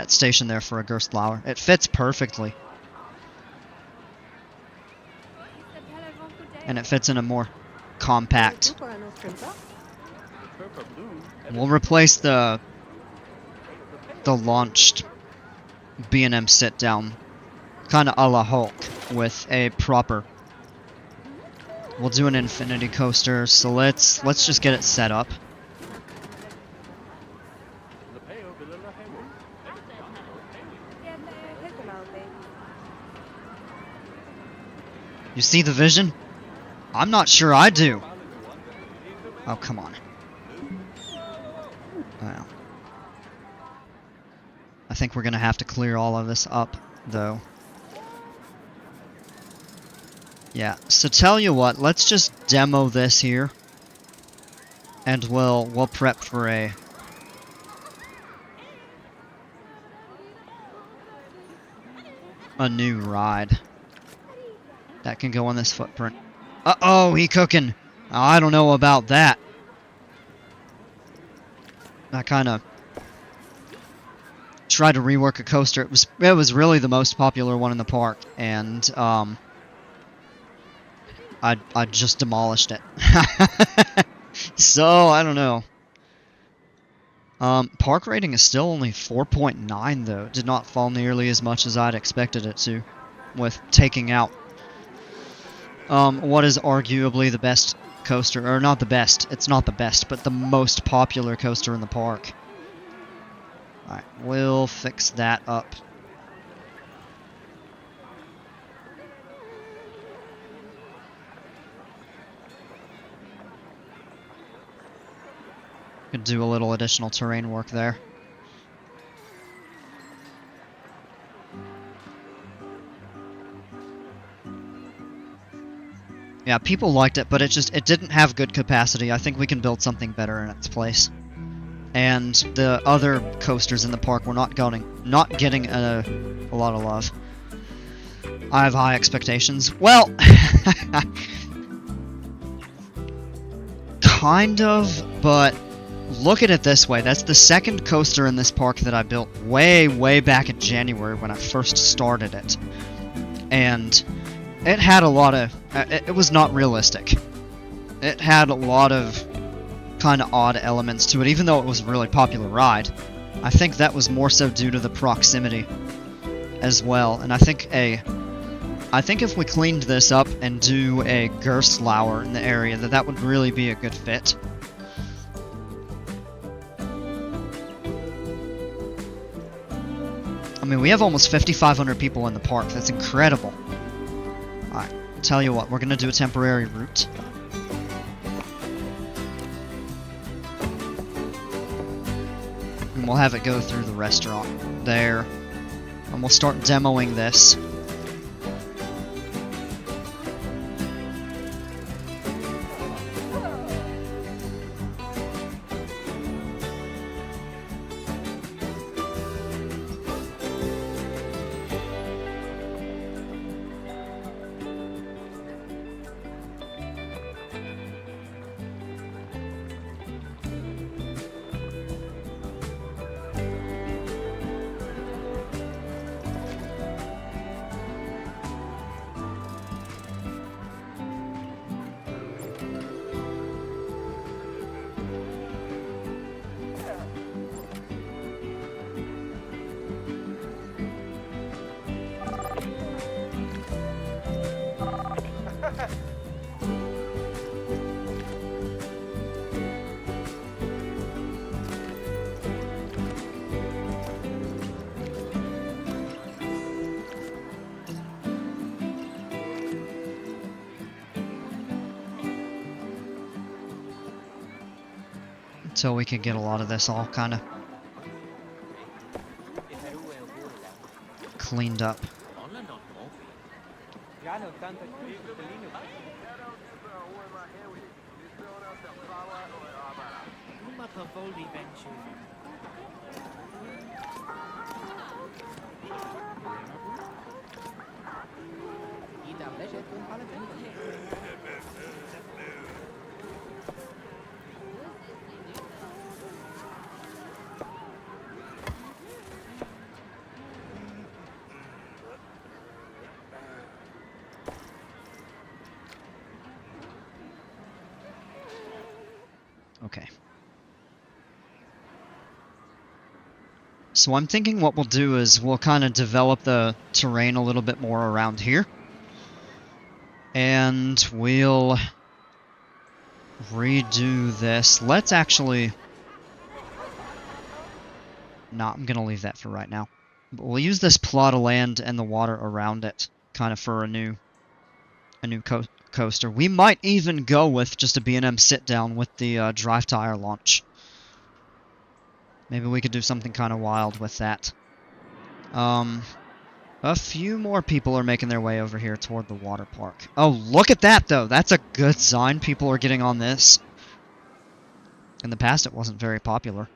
Speaker 2: station there for a Gerstlauer. It fits perfectly. And it fits in a more compact. We'll replace the launched B&M sit-down, kind of a la Hulk, with a proper... We'll do an infinity coaster, so let's just get it set up. You see the vision? I'm not sure I do. Oh, come on. Well, I think we're gonna have to clear all of this up, though. Yeah, so tell you what, let's just demo this here. And we'll prep for a new ride that can go on this footprint. Uh-oh, he cooking. I don't know about that. I kind of tried to rework a coaster. It was really the most popular one in the park, and I just demolished it. So, I don't know. Park rating is still only 4.9 though. Did not fall nearly as much as I'd expected it to, with taking out what is arguably the best coaster, or not the best, it's not the best, but the most popular coaster in the park. Alright, we'll fix that up. Could do a little additional terrain work there. Yeah, people liked it, but it didn't have good capacity. I think we can build something better in its place. and the other coasters in the park were not getting a lot of love. I have high expectations. Well, kind of, but look at it this way. That's the second coaster in this park that I built way back in January when I first started it. And it had a lot of... it was not realistic. It had a lot of kind of odd elements to it, even though it was a really popular ride. I think that was more so due to the proximity as well. And I think if we cleaned this up and do a Gerstlauer in the area, that would really be a good fit. I mean, we have almost 5,500 people in the park. That's incredible. Alright, tell you what, we're gonna do a temporary route. And we'll have it go through the restaurant there. And we'll start demoing this. Until we can get a lot of this all kind of cleaned up. Okay. So I'm thinking what we'll do is we'll kind of develop the terrain a little bit more around here. And we'll redo this. Let's actually... No, I'm going to leave that for right now. But we'll use this plot of land and the water around it kind of for a new coaster. We might even go with just a B&M sit-down with the drive tire launch. Maybe we could do something kind of wild with that. A few more people are making their way over here toward the water park. Oh, look at that, though! That's a good sign. People are getting on this. In the past, it wasn't very popular.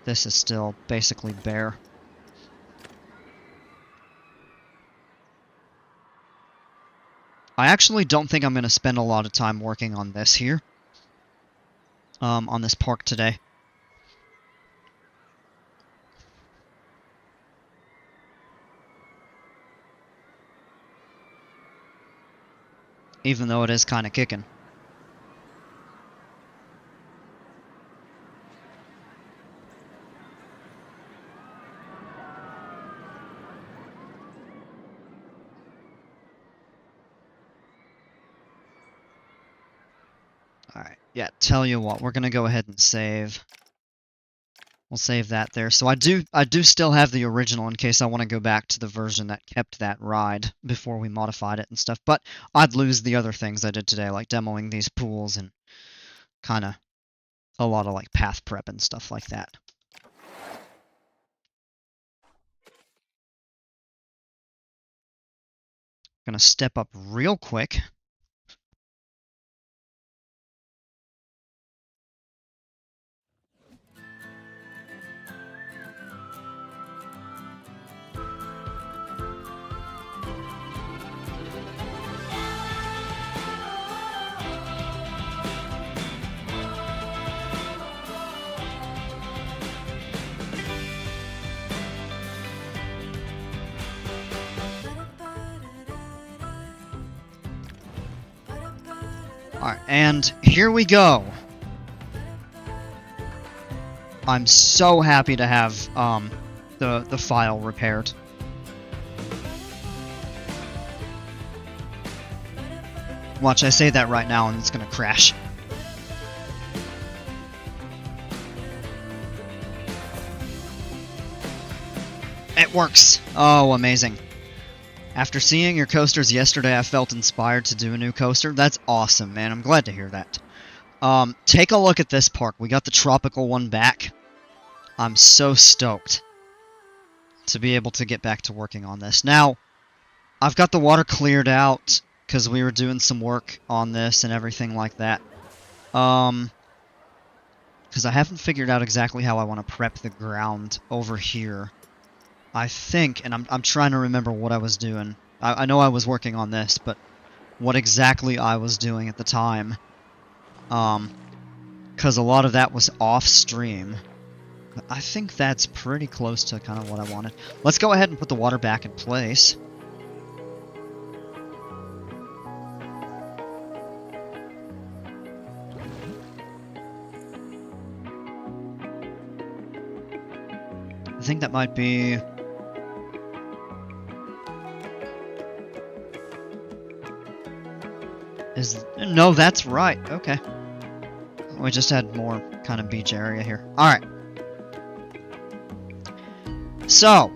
Speaker 2: This is still basically bare. I actually don't think I'm going to spend a lot of time working on this here. On this park today. Even though it is kind of kicking. Alright, yeah, tell you what, we're gonna go ahead and save. We'll save that there. So I do still have the original in case I want to go back to the version that kept that ride before we modified it and stuff. But I'd lose the other things I did today, like demoing these pools and kind of a lot of like path prep and stuff like that. Gonna step up real quick. Alright, and here we go. I'm so happy to have the file repaired. Watch, I say that right now and it's gonna crash. It works! Oh, amazing. After seeing your coasters yesterday, I felt inspired to do a new coaster. That's awesome, man. I'm glad to hear that. Take a look at this park. We got the tropical one back. I'm so stoked to be able to get back to working on this. Now, I've got the water cleared out because we were doing some work on this and everything like that. Because I haven't figured out exactly how I want to prep the ground over here. I think, and I'm trying to remember what I was doing. I know I was working on this, but what exactly I was doing at the time. Because a lot of that was off-stream. But I think that's pretty close to kind of what I wanted. Let's go ahead and put the water back in place. I think that might be... No, that's right. Okay. We just had more kind of beach area here. Alright. So.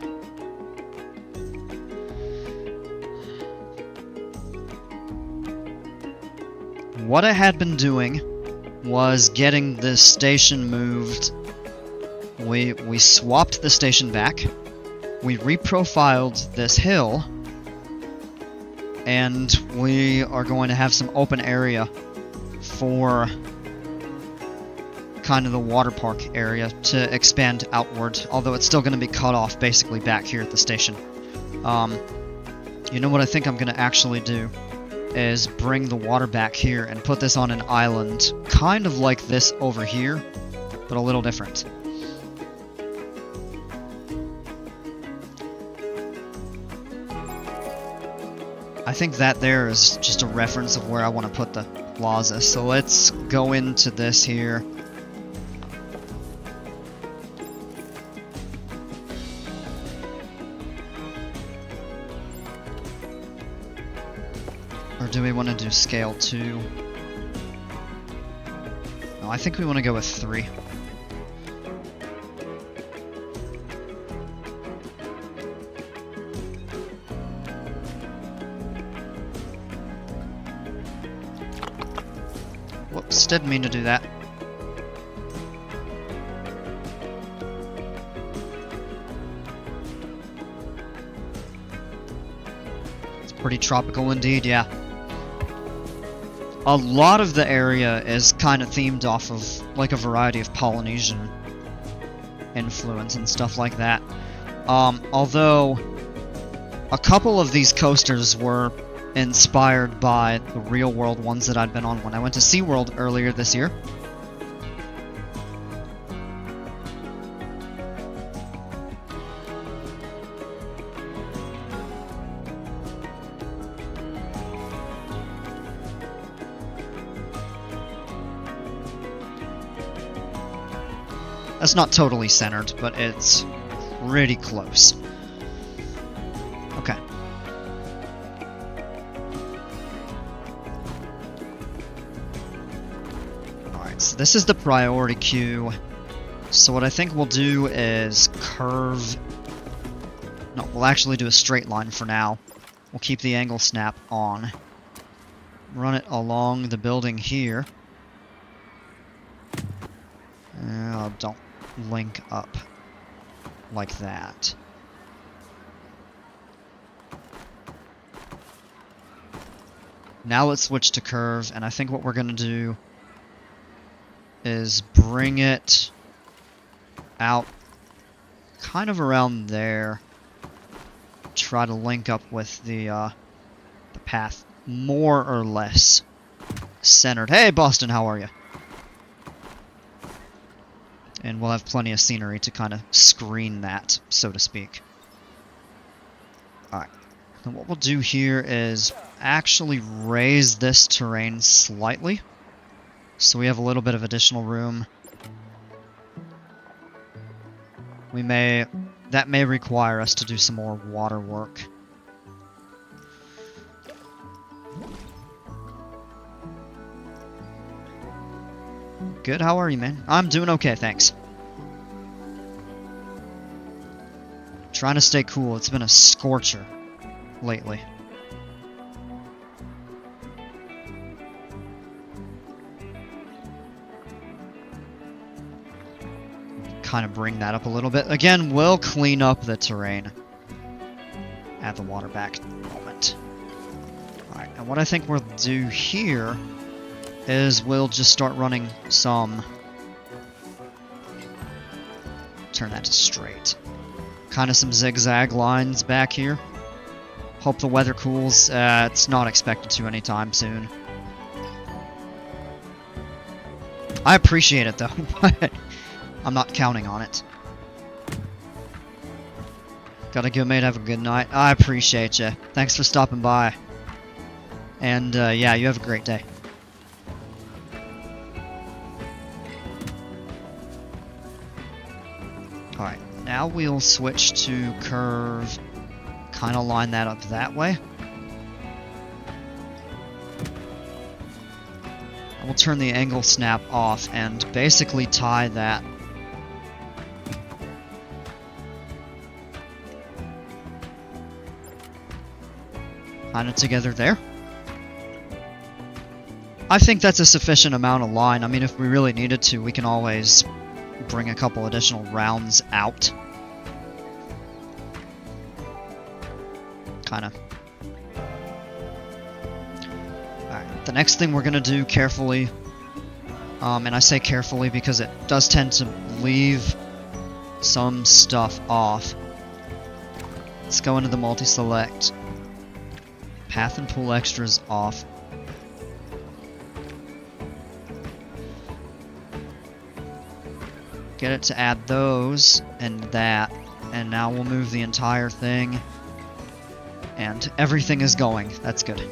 Speaker 2: What I had been doing was getting this station moved. We swapped the station back. We reprofiled this hill. And we are going to have some open area for kind of the water park area to expand outward, although it's still going to be cut off basically back here at the station. You know what I think I'm going to actually do is bring the water back here and put this on an island, kind of like this over here, but a little different. I think that there is just a reference of where I want to put the plaza. So let's go into this here. Or do we want to do scale 2? No, I think we want to go with 3. Whoops, didn't mean to do that. It's pretty tropical indeed, yeah. A lot of the area is kind of themed off of like a variety of Polynesian influence and stuff like that. Although a couple of these coasters were inspired by the real world ones that I'd been on when I went to SeaWorld earlier this year. That's not totally centered, but it's pretty close. Okay. Alright, so this is the priority queue. So what I think we'll do is curve... No, we'll actually do a straight line for now. We'll keep the angle snap on. Run it along the building here. Don't link up like that. Now let's switch to curve, and I think what we're going to do is bring it out kind of around there. Try to link up with the path more or less centered. Hey Boston, how are you? And we'll have plenty of scenery to kind of screen that, so to speak. Alright. And what we'll do here is actually raise this terrain slightly, so we have a little bit of additional room. That may require us to do some more water work. Good, how are you, man? I'm doing okay, thanks. Trying to stay cool, it's been a scorcher lately. Kind of bring that up a little bit. Again, we'll clean up the terrain. Add the water back in a moment. Alright, and what I think we'll do here is we'll just start running some... Turn that to straight. Kind of some zigzag lines back here. Hope the weather cools. It's not expected to anytime soon. I appreciate it though, but I'm not counting on it. Gotta go, mate. Have a good night. I appreciate you. Thanks for stopping by. And yeah, you have a great day. Alright, now we'll switch to curve. Kind of line that up that way. We'll turn the angle snap off and basically tie that kind of together there. I think that's a sufficient amount of line. I mean, if we really needed to, we can always bring a couple additional rounds out. Kind of. Alright, the next thing we're going to do carefully, and I say carefully because it does tend to leave some stuff off. Let's go into the multi-select. Path and pull extras off. Get it to add those and that, and now we'll move the entire thing. And everything is going. That's good.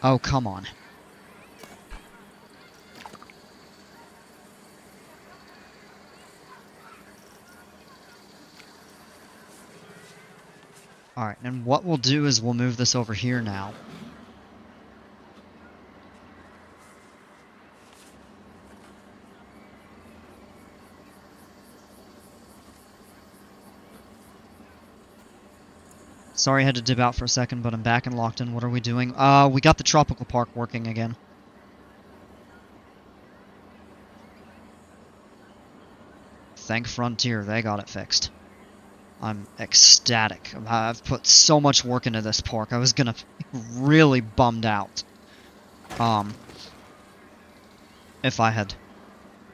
Speaker 2: Oh, come on. Alright, and what we'll do is we'll move this over here now. Sorry I had to dip out for a second, but I'm back and locked in. What are we doing? We got the tropical park working again. Thank Frontier, they got it fixed. I'm ecstatic. I've put so much work into this park. I was gonna be really bummed out. If I had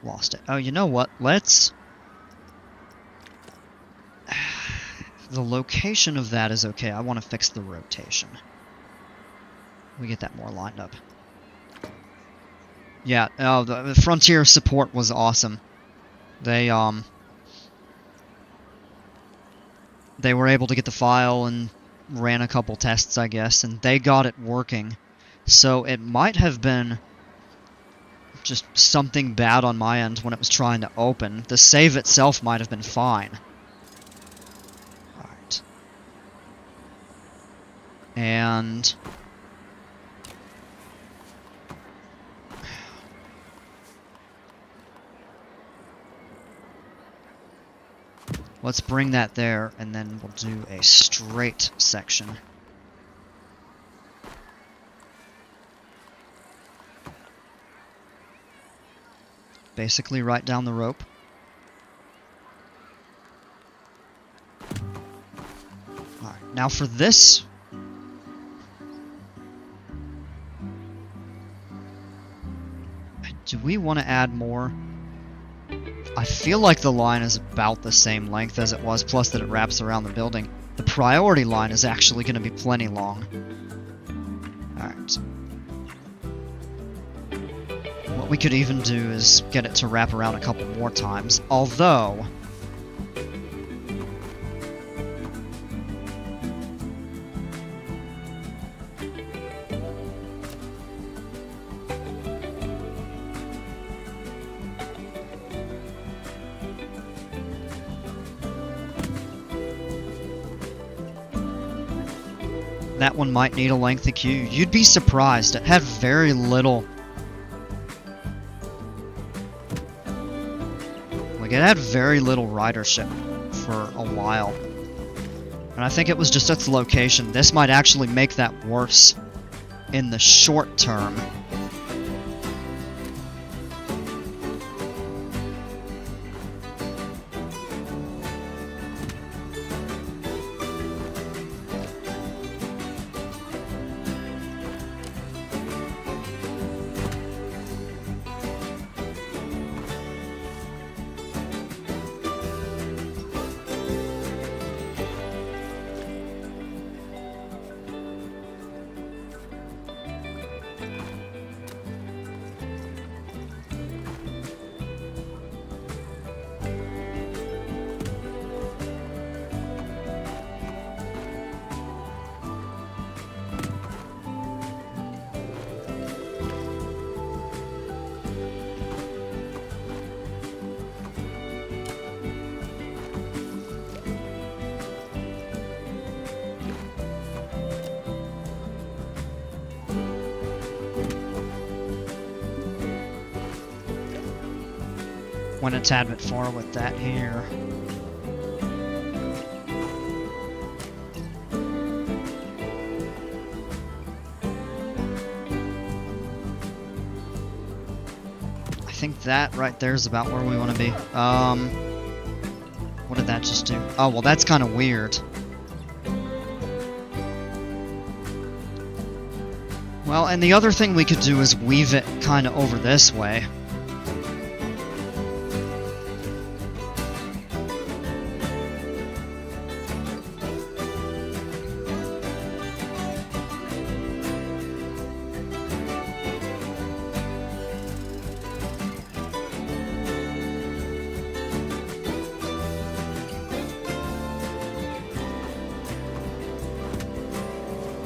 Speaker 2: lost it. Oh, you know what? Let's... The location of that is okay. I want to fix the rotation. We get that more lined up. Yeah, the Frontier support was awesome. They were able to get the file and ran a couple tests, I guess, and they got it working. So it might have been just something bad on my end when it was trying to open. The save itself might have been fine. Alright. And... let's bring that there, and then we'll do a straight section. basically right down the rope. Alright, now for this... Do we want to add more? I feel like the line is about the same length as it was, plus that it wraps around the building. The priority line is actually going to be plenty long. Alright. What we could even do is get it to wrap around a couple more times, although... that one might need a lengthy queue. You'd be surprised. It had very little... Like, it had very little ridership for a while. And I think it was just its location. This might actually make that worse in the short term. Went a tad bit far with that here. I think that right there is about where we want to be. What did that just do? Oh, well, that's kind of weird. Well, and the other thing we could do is weave it kind of over this way.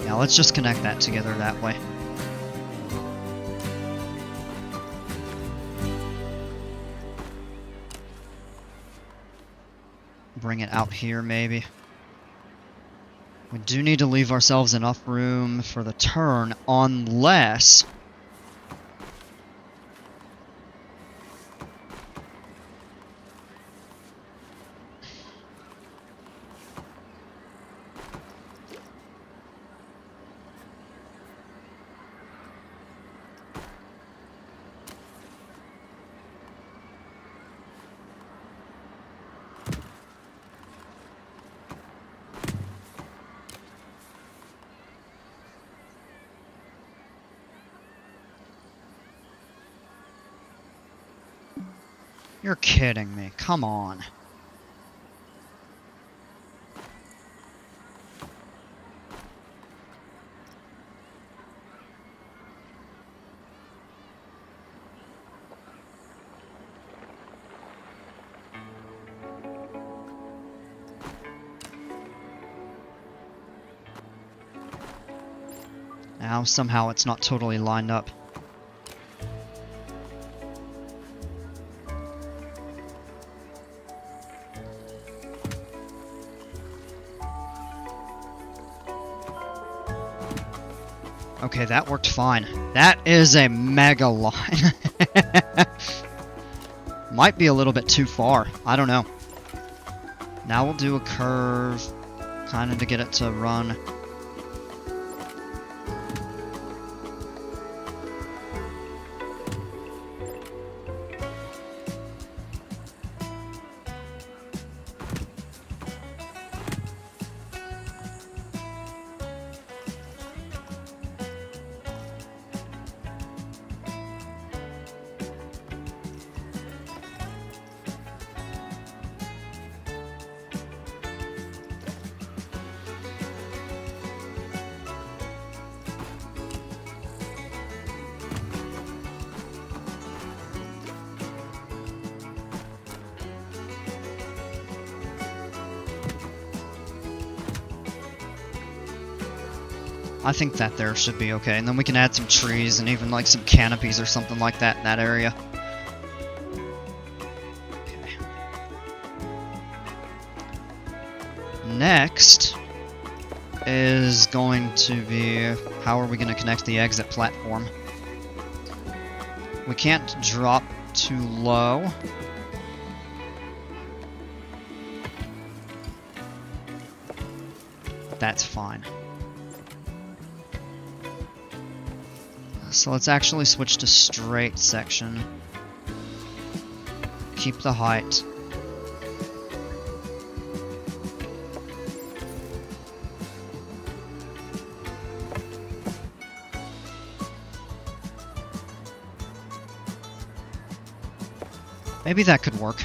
Speaker 2: Now let's just connect that together that way. Bring it out here, maybe. We do need to leave ourselves enough room for the turn, unless... You're kidding me. Come on. Now, somehow it's not totally lined up. Okay, that worked fine. That is a mega line. Might be a little bit too far. I don't know. Now we'll do a curve, kind of to get it to run. I think that there should be okay. And then we can add some trees and even like some canopies or something like that in that area. Okay. Next is going to be, how are we going to connect the exit platform? We can't drop too low. That's fine. So let's actually switch to straight section. Keep the height. Maybe that could work.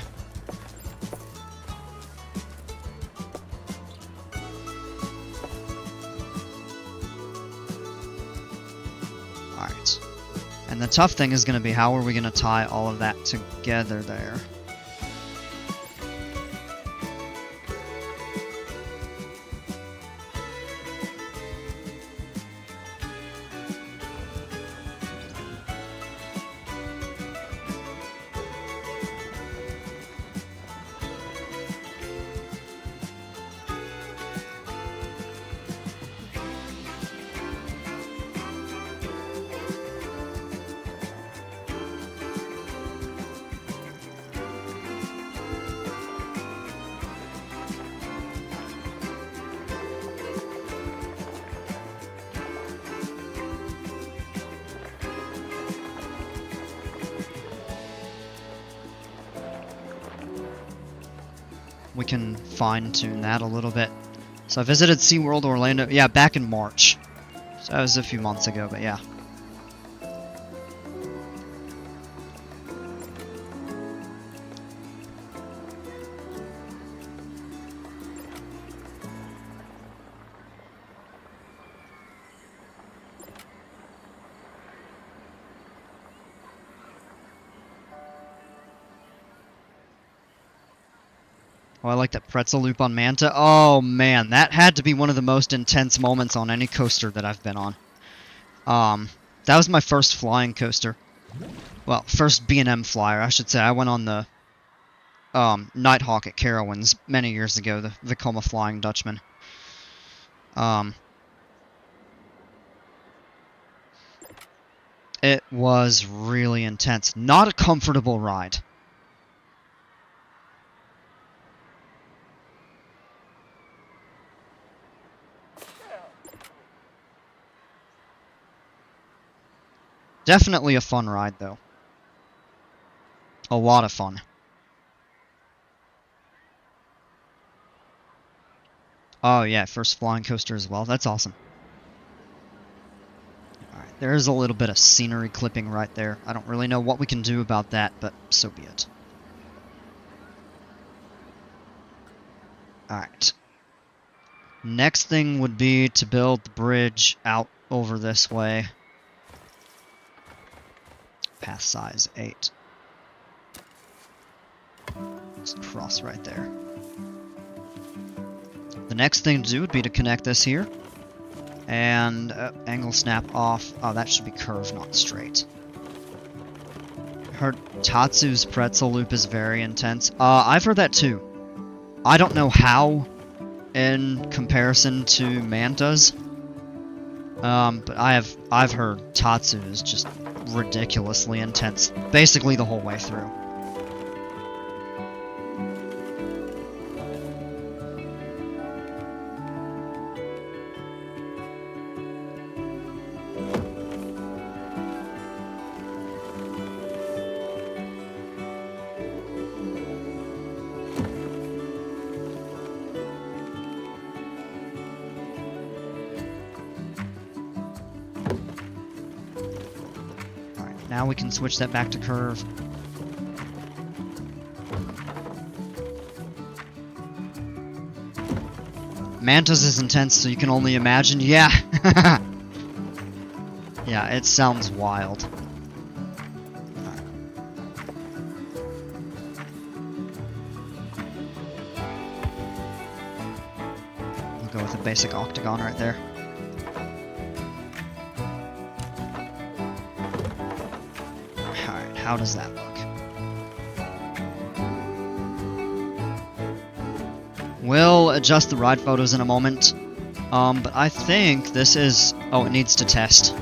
Speaker 2: Alright. And the tough thing is going to be how are we going to tie all of that together there? We can fine-tune that a little bit. So I visited SeaWorld Orlando, yeah, back in March. So that was a few months ago, but yeah. Oh, I like that pretzel loop on Manta. Oh man, that had to be one of the most intense moments on any coaster that I've been on. That was my first flying coaster. Well, first B&M flyer, I should say. I went on the Nighthawk at Carowinds many years ago, the Vekoma Flying Dutchman. It was really intense. Not a comfortable ride. Definitely a fun ride, though. A lot of fun. Oh yeah, first flying coaster as well. That's awesome. Alright, there's a little bit of scenery clipping right there. I don't really know what we can do about that, but so be it. Alright. Next thing would be to build the bridge out over this way. Path size 8. Just cross right there. The next thing to do would be to connect this here. And angle snap off. Oh, that should be curved, not straight. Heard Tatsu's pretzel loop is very intense. I've heard that too. I don't know how in comparison to Manta's. But I've heard Tatsu is just ridiculously intense, basically the whole way through. Now we can switch that back to curve. Manta's is intense, so you can only imagine. Yeah! Yeah, it sounds wild. We'll go with a basic octagon right there. how does that look? We'll adjust the ride photos in a moment. But I think this is... Oh, it needs to test.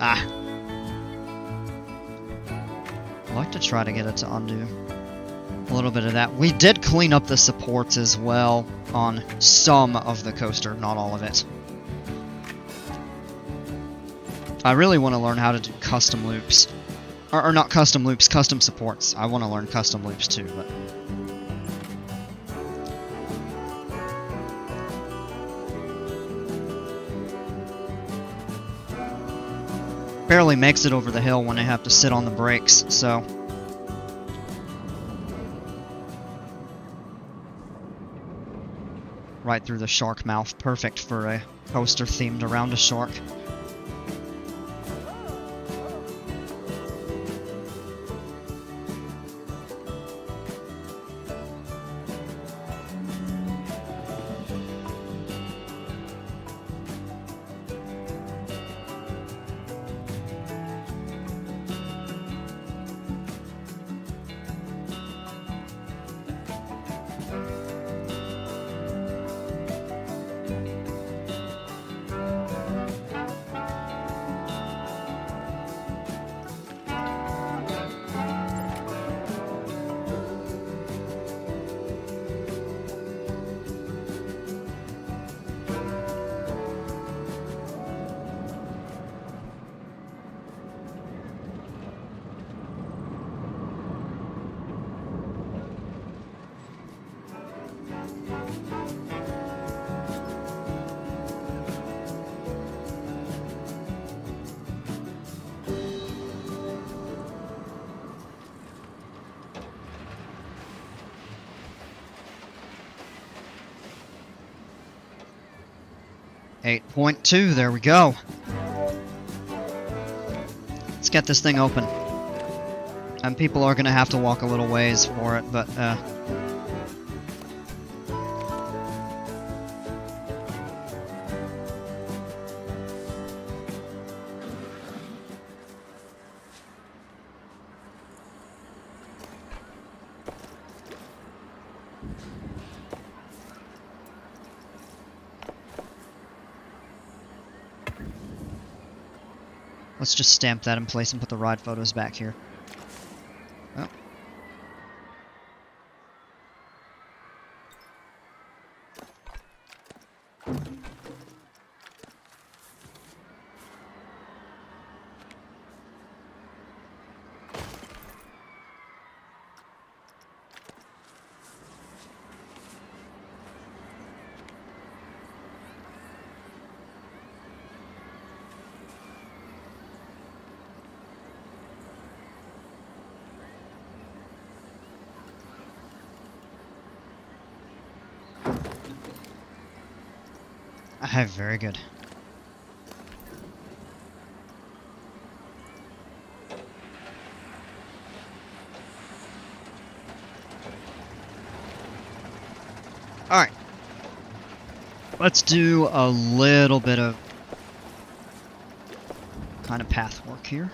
Speaker 2: Ah. I'd like to try to get it to undo a little bit of that. We did clean up the supports as well on some of the coaster, not all of it. I really want to learn how to do custom loops. Or not custom loops, custom supports. I want to learn custom loops too, but... barely makes it over the hill when they have to sit on the brakes, so... right through the shark mouth. Perfect for a coaster themed around a shark. .2, there we go. Let's get this thing open. And people are gonna have to walk a little ways for it, but let's just stamp that in place and put the ride photos back here. Oh. Very good. Alright. Let's do a little bit of kind of path work here.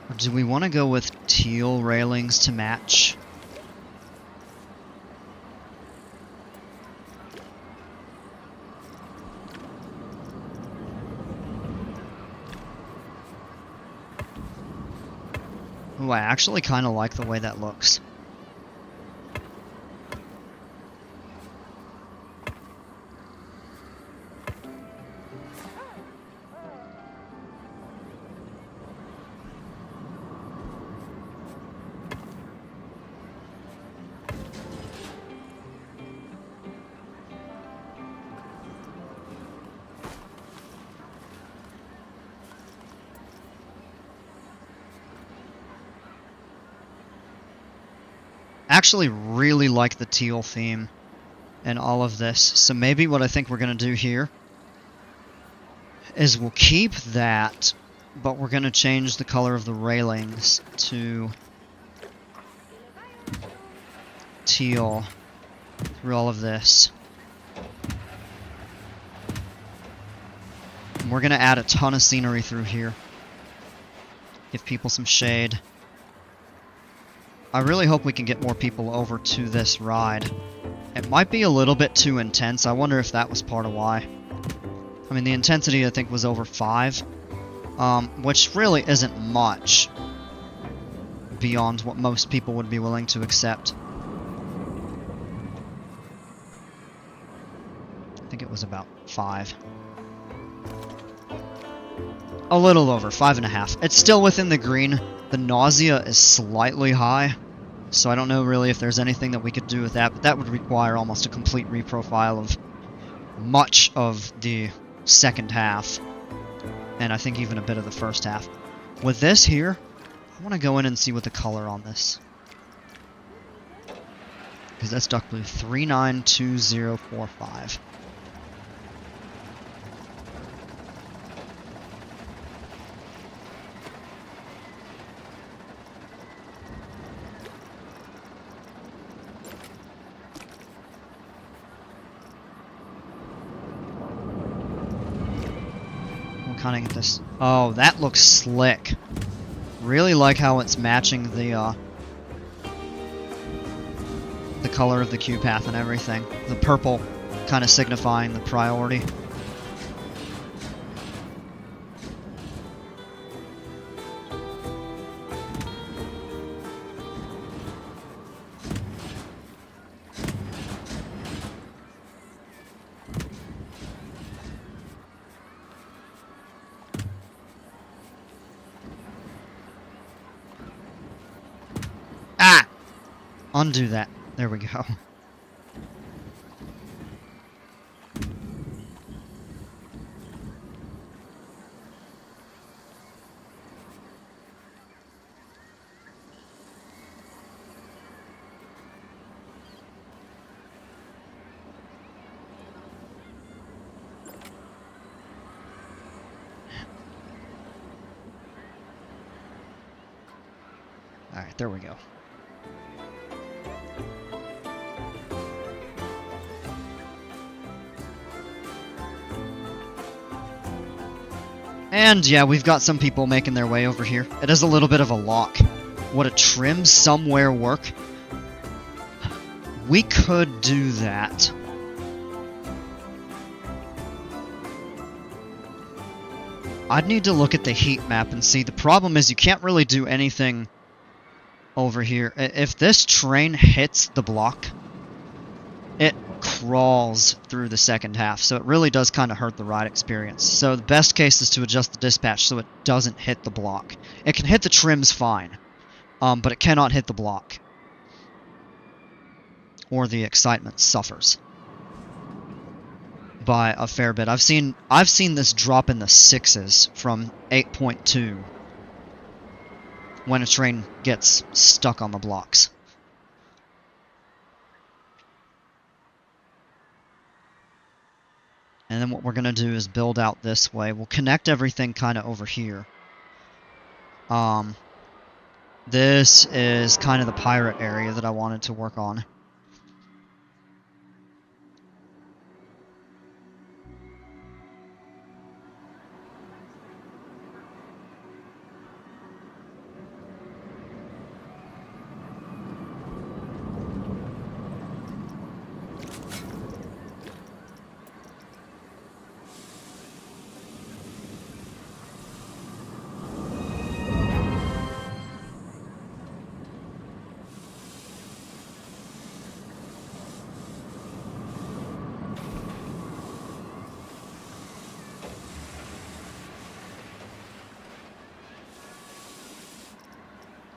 Speaker 2: Or do we want to go with teal railings to match? Ooh, I actually kind of like the way that looks. Actually really like the teal theme in all of this, so maybe what I think we're going to do here is we'll keep that, but we're going to change the color of the railings to teal through all of this. And we're going to add a ton of scenery through here. Give people some shade. I really hope we can get more people over to this ride. It might be a little bit too intense. I wonder if that was part of why. I mean, the intensity, I think, was over 5. Which really isn't much beyond what most people would be willing to accept. I think it was about 5. A little over, 5.5. It's still within the green. The nausea is slightly high, so I don't know really if there's anything that we could do with that, but that would require almost a complete reprofile of much of the second half, and I think even a bit of the first half. With this here, I want to go in and see what the color on this, because that's duck blue 392045. Kind of get this. Oh, that looks slick. Really like how it's matching the color of the queue path and everything. The purple kind of signifying the priority. Undo that. There we go. Alright, there we go. And yeah, we've got some people making their way over here. It is a little bit of a lock. Would a trim somewhere work? We could do that. I'd need to look at the heat map and see. The problem is you can't really do anything over here. If this train hits the block, it crawls through the second half, so it really does kind of hurt the ride experience. So the best case is to adjust the dispatch so it doesn't hit the block. It can hit the trims fine, but it cannot hit the block, or the excitement suffers by a fair bit. I've seen this drop in the 6s from 8.2 when a train gets stuck on the blocks. And then what we're going to do is build out this way. We'll connect everything kind of over here. This is kind of the pirate area that I wanted to work on.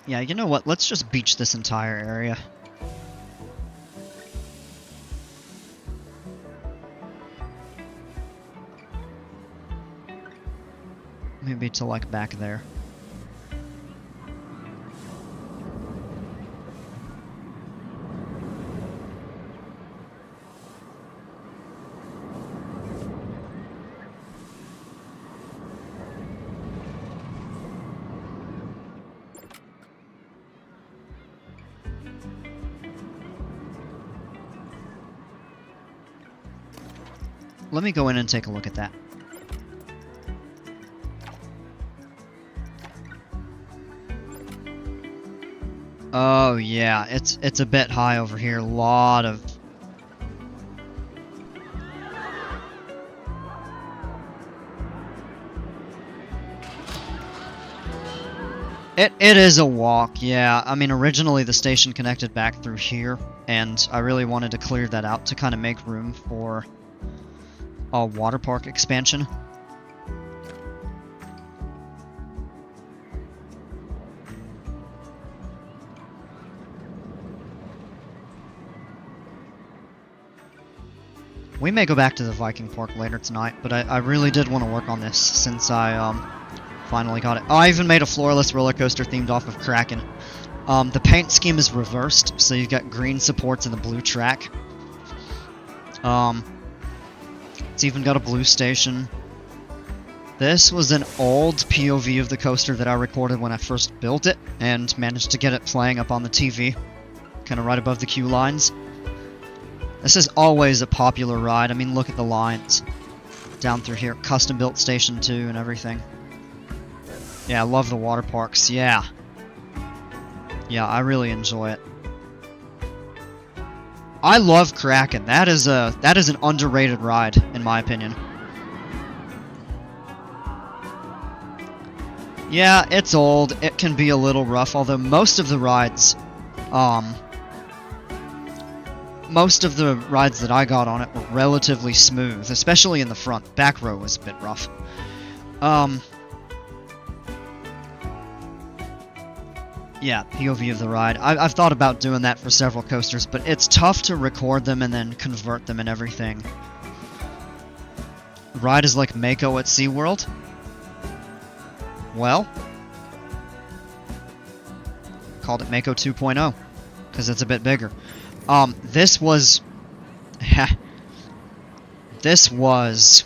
Speaker 2: Yeah, you know what? Let's just beach this entire area. Maybe to like back there. Let me go in and take a look at that. Oh yeah, it's a bit high over here. Lot of... It is a walk, yeah. I mean, originally the station connected back through here, and I really wanted to clear that out to kind of make room for a water park expansion. We may go back to the Viking Park later tonight, but I really did want to work on this since I finally got it. Oh, I even made a floorless roller coaster themed off of Kraken. The paint scheme is reversed, so you've got green supports and the blue track. It's even got a blue station. This was an old POV of the coaster that I recorded when I first built it, and managed to get it playing up on the TV, kind of right above the queue lines. This is always a popular ride. I mean, look at the lines down through here. Custom built station 2 and everything. Yeah, I love the water parks. Yeah. Yeah, I really enjoy it. I love Kraken. That is an underrated ride, in my opinion. Yeah, it's old. It can be a little rough, although most of the rides that I got on it were relatively smooth, especially in the front. Back row was a bit rough. Yeah, POV of the ride. I've thought about doing that for several coasters, but it's tough to record them and then convert them and everything. The ride is like Mako at SeaWorld. Well, called it Mako 2.0, because it's a bit bigger. This was... this was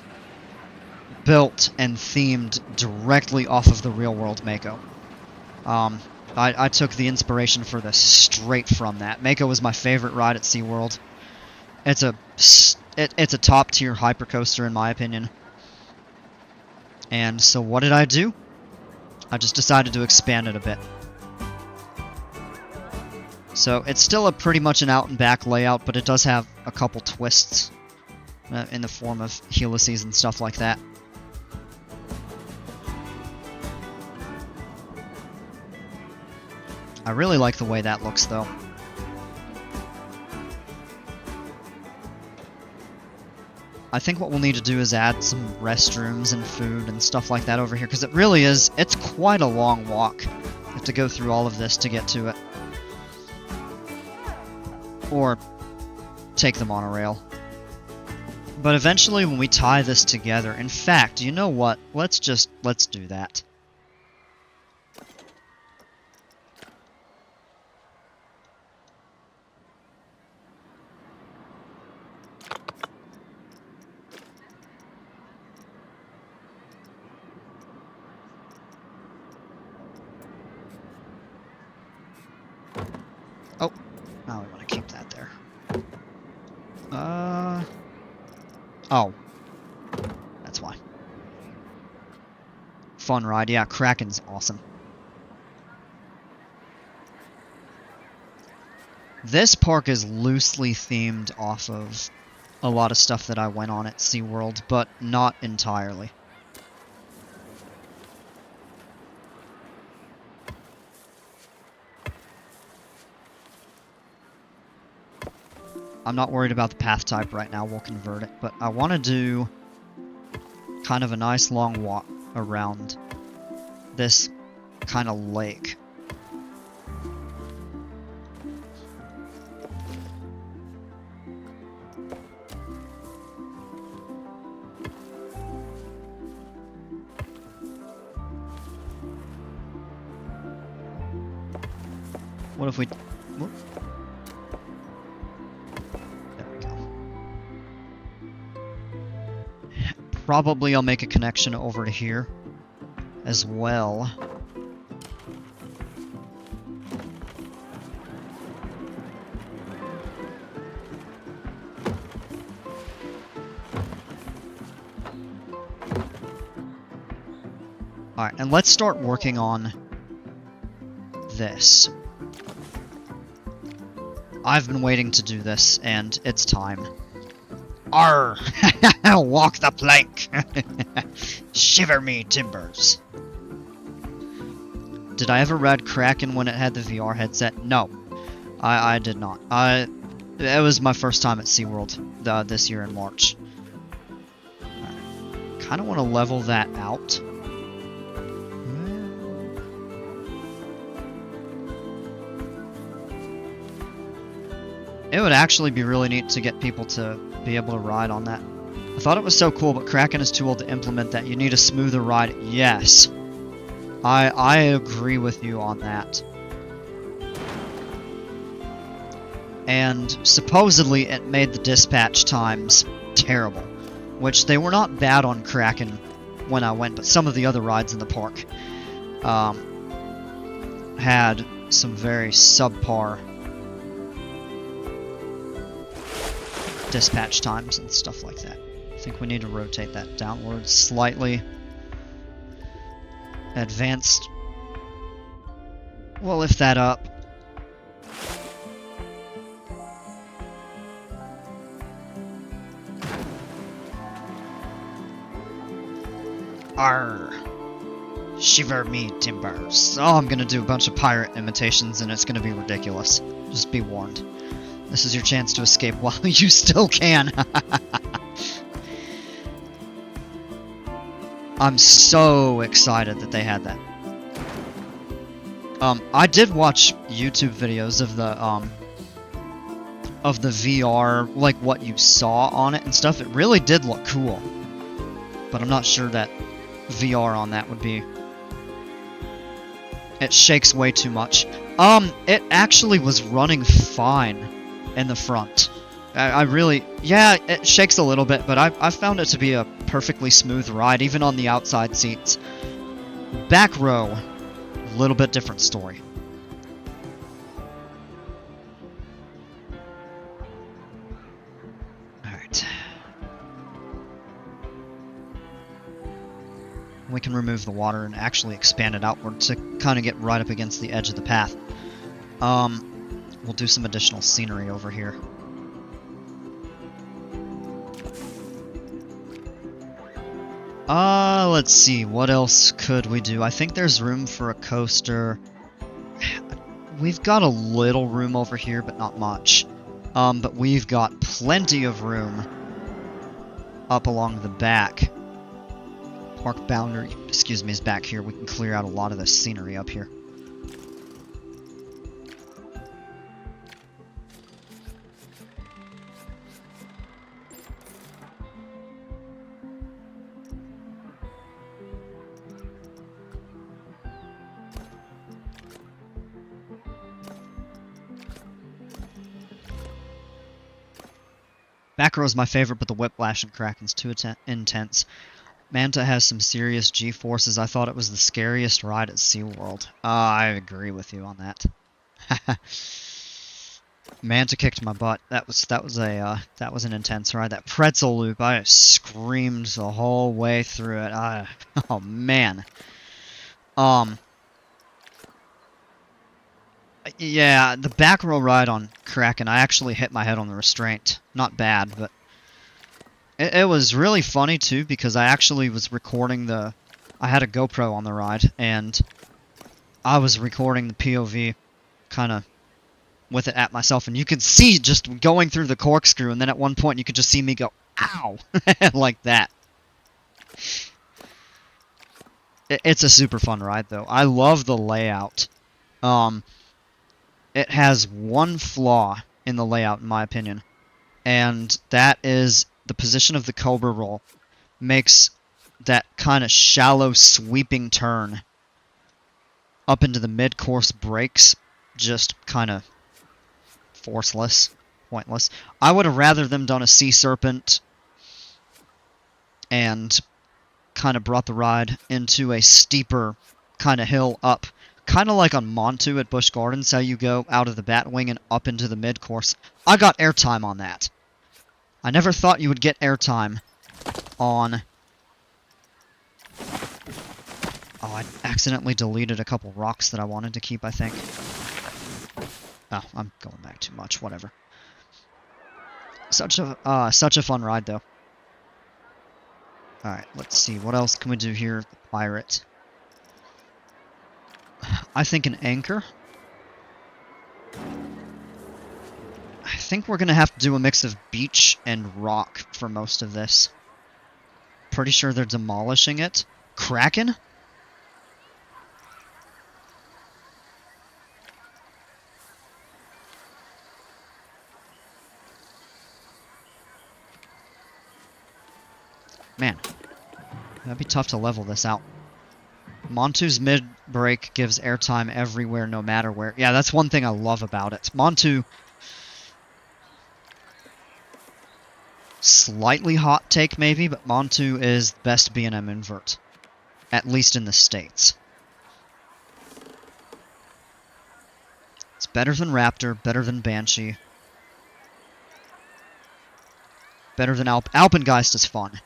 Speaker 2: built and themed directly off of the real-world Mako. I took the inspiration for this straight from that. Mako was my favorite ride at SeaWorld. It's a top-tier hypercoaster in my opinion. And so what did I do? I just decided to expand it a bit. So it's still pretty much an out-and-back layout, but it does have a couple twists in the form of helices and stuff like that. I really like the way that looks, though. I think what we'll need to do is add some restrooms and food and stuff like that over here, because it really is, it's quite a long walk. You have to go through all of this to get to it. Or take the monorail. But eventually when we tie this together, in fact, you know what? Let's do that. Oh, now we want to keep that there. Oh. That's why. Fun ride. Yeah, Kraken's awesome. This park is loosely themed off of a lot of stuff that I went on at SeaWorld, but not entirely. I'm not worried about the path type right now, we'll convert it, but I want to do kind of a nice long walk around this kind of lake. What if we... Whoop. Probably I'll make a connection over to here as well. Alright, and let's start working on this. I've been waiting to do this, and it's time. Arr! Walk the plank! Shiver me timbers! Did I ever ride Kraken when it had the VR headset? No. I did not. It was my first time at SeaWorld this year in March. Kind of want to level that out. It would actually be really neat to get people to be able to ride on that. I thought it was so cool, but Kraken is too old to implement that. You need a smoother ride. Yes. I agree with you on that. And supposedly it made the dispatch times terrible, which they were not bad on Kraken when I went, but some of the other rides in the park had some very subpar dispatch times and stuff like that. I think we need to rotate that downwards slightly. Advanced. We'll lift that up. Arr! Shiver me timbers. Oh, I'm gonna do a bunch of pirate imitations and it's gonna be ridiculous. Just be warned. This is your chance to escape while you still can. I'm so excited that they had that. I did watch YouTube videos of the VR, like what you saw on it and stuff. It really did look cool. But I'm not sure that VR on that would be... It shakes way too much. It actually was running fine in the front. I really... Yeah, it shakes a little bit, but I found it to be a perfectly smooth ride, even on the outside seats. Back row, a little bit different story. Alright. We can remove the water and actually expand it outward to kind of get right up against the edge of the path. We'll do some additional scenery over here. Let's see, what else could we do? I think there's room for a coaster. We've got a little room over here, but not much. But we've got plenty of room up along the back. Park boundary, excuse me, is back here. We can clear out a lot of this scenery up here. Back row is my favorite, but the whiplash and Kraken's too intense. Manta has some serious G-forces. I thought it was the scariest ride at SeaWorld. I agree with you on that. Manta kicked my butt. That was an intense ride. That pretzel loop, I screamed the whole way through it. Oh man. Yeah, the back row ride on Kraken, I actually hit my head on the restraint. Not bad, but it was really funny too, because I actually was recording I had a GoPro on the ride, and I was recording the POV kind of with it at myself, and you could see just going through the corkscrew, and then at one point you could just see me go, ow, like that. It's a super fun ride though. I love the layout. It has one flaw in the layout, in my opinion, and that is the position of the Cobra roll makes that kind of shallow sweeping turn up into the mid-course brakes just kind of forceless, pointless. I would have rather them done a Sea Serpent and kind of brought the ride into a steeper kind of hill up. Kind of like on Montu at Busch Gardens, how you go out of the Batwing and up into the mid-course. I got airtime on that. I never thought you would get airtime on... Oh, I accidentally deleted a couple rocks that I wanted to keep, I think. Oh, I'm going back too much. Whatever. Such a fun ride, though. Alright, let's see. What else can we do here? The pirate. I think an anchor. I think we're gonna have to do a mix of beach and rock for most of this. Pretty sure they're demolishing it. Kraken? Man, that'd be tough to level this out. Montu's mid-break gives airtime everywhere, no matter where. Yeah, that's one thing I love about it. Montu... Slightly hot take, maybe, but Montu is best B&M invert. At least in the States. It's better than Raptor, better than Banshee. Better than Alpengeist is fun.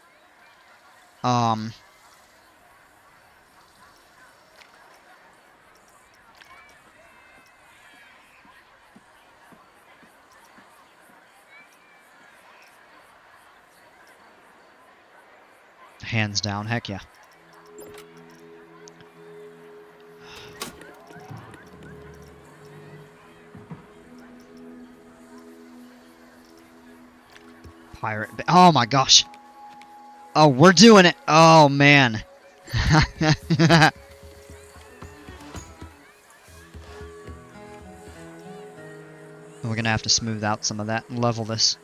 Speaker 2: Hands down, heck yeah. Pirate. Oh my gosh. Oh, we're doing it. Oh man. We're gonna have to smooth out some of that and level this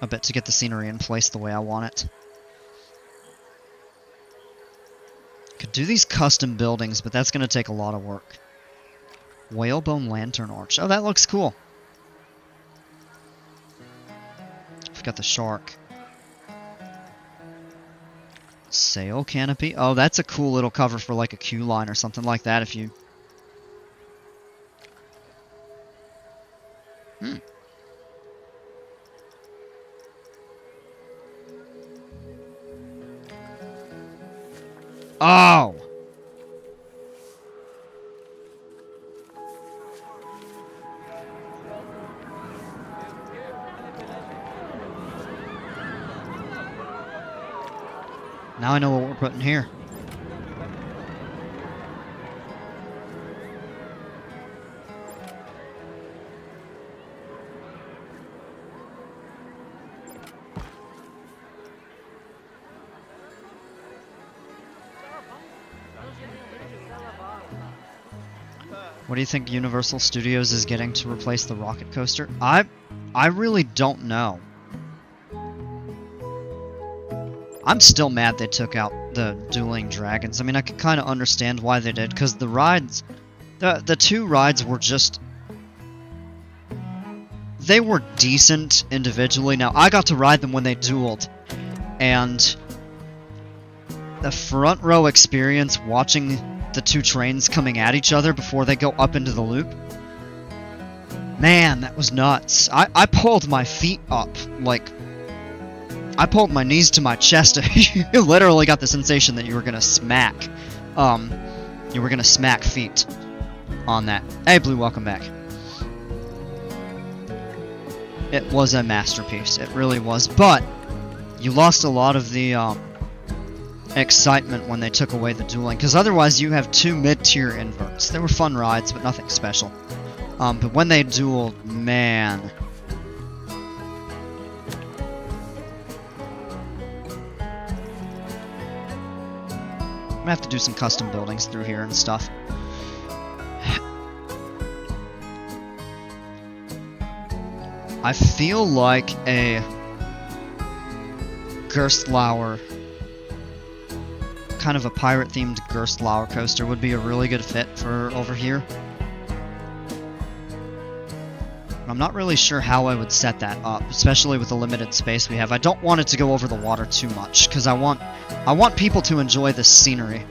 Speaker 2: a bit to get the scenery in place the way I want it. Could do these custom buildings, but that's gonna take a lot of work. Whalebone Lantern Arch. Oh, that looks cool. We've got the shark. Sail canopy. Oh, that's a cool little cover for like a queue line or something like that if you... Oh! Now I know what we're putting here. What do you think Universal Studios is getting to replace the rocket coaster? I really don't know. I'm still mad they took out the dueling dragons. I mean, I could kind of understand why they did, because the rides, the two rides were just, they were decent individually. Now, I got to ride them when they dueled, and the front row experience watching the two trains coming at each other before they go up into the loop, man, that was nuts. I pulled my feet up, like, I pulled my knees to my chest. You literally got the sensation that you were gonna smack, feet on that. Hey, Blue, welcome back. It was a masterpiece. It really was. But you lost a lot of the excitement when they took away the dueling, because otherwise you have two mid-tier inverts. They were fun rides, but nothing special. But when they dueled, man. I'm gonna have to do some custom buildings through here and stuff. I feel like a Gerstlauer, kind of a pirate-themed Gerstlauer coaster would be a really good fit for over here. I'm not really sure how I would set that up, especially with the limited space we have. I don't want it to go over the water too much, because I want people to enjoy this scenery.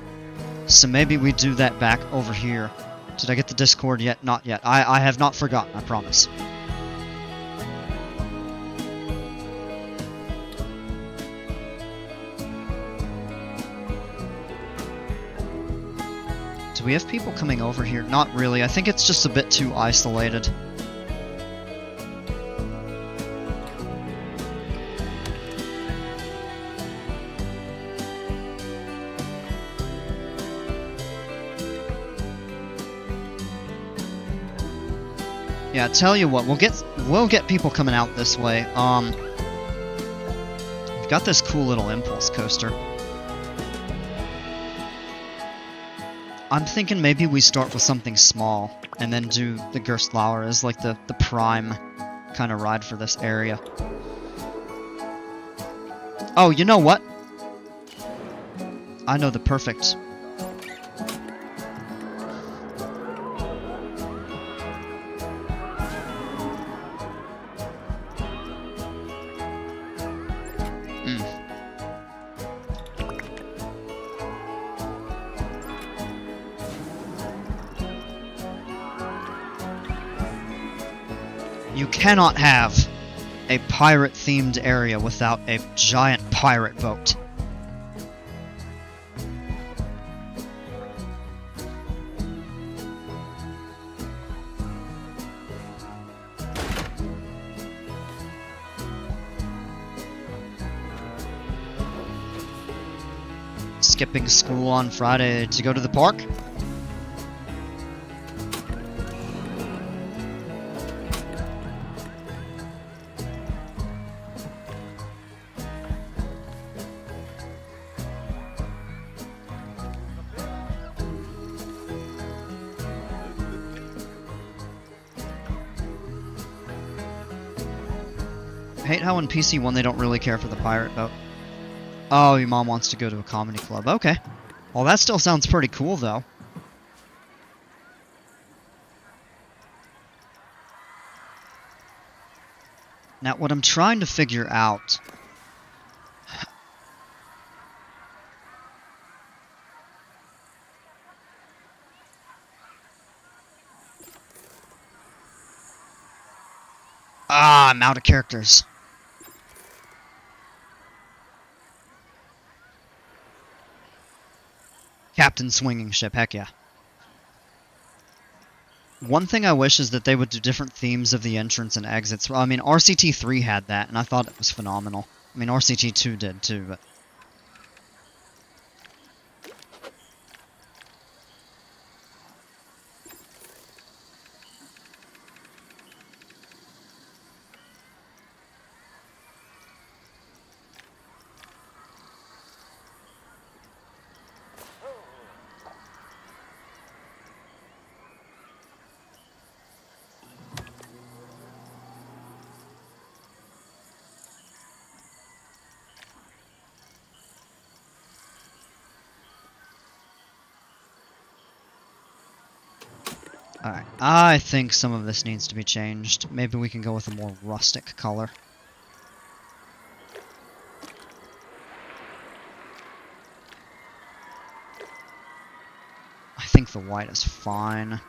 Speaker 2: So maybe we do that back over here. Did I get the Discord yet? Not yet. I have not forgotten, I promise. Do we have people coming over here? Not really. I think it's just a bit too isolated. Yeah, tell you what, we'll get people coming out this way. We've got this cool little impulse coaster. I'm thinking maybe we start with something small and then do the Gerstlauer as like the prime kind of ride for this area. Oh, you know what? I know the perfect. You cannot have a pirate-themed area without a giant pirate boat. Skipping school on Friday to go to the park? I hate how in PC1 they don't really care for the pirate boat. Oh, your mom wants to go to a comedy club. Okay. Well, that still sounds pretty cool, though. Now, what I'm trying to figure out... Ah, I'm out of characters. Captain Swinging Ship, heck yeah. One thing I wish is that they would do different themes of the entrance and exits. Well, I mean, RCT3 had that, and I thought it was phenomenal. I mean, RCT2 did too, but... Alright, I think some of this needs to be changed. Maybe we can go with a more rustic color. I think the white is fine.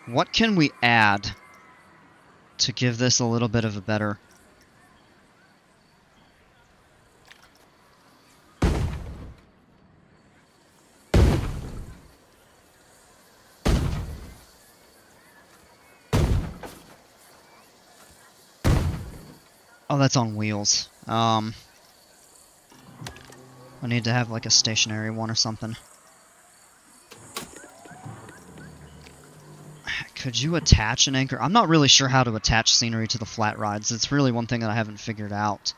Speaker 2: What can we add to give this a little bit of a better... Oh, that's on wheels. I need to have like a stationary one or something. Could you attach an anchor? I'm not really sure how to attach scenery to the flat rides. It's really one thing that I haven't figured out.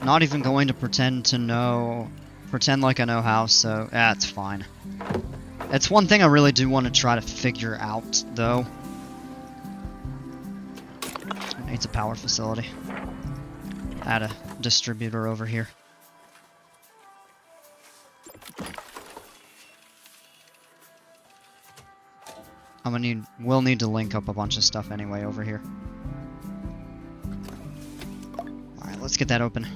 Speaker 2: Not even going to pretend like I know how, so yeah, it's fine. It's one thing I really do want to try to figure out, though. It needs a power facility. Add a distributor over here. We'll need to link up a bunch of stuff anyway over here. Alright, let's get that open.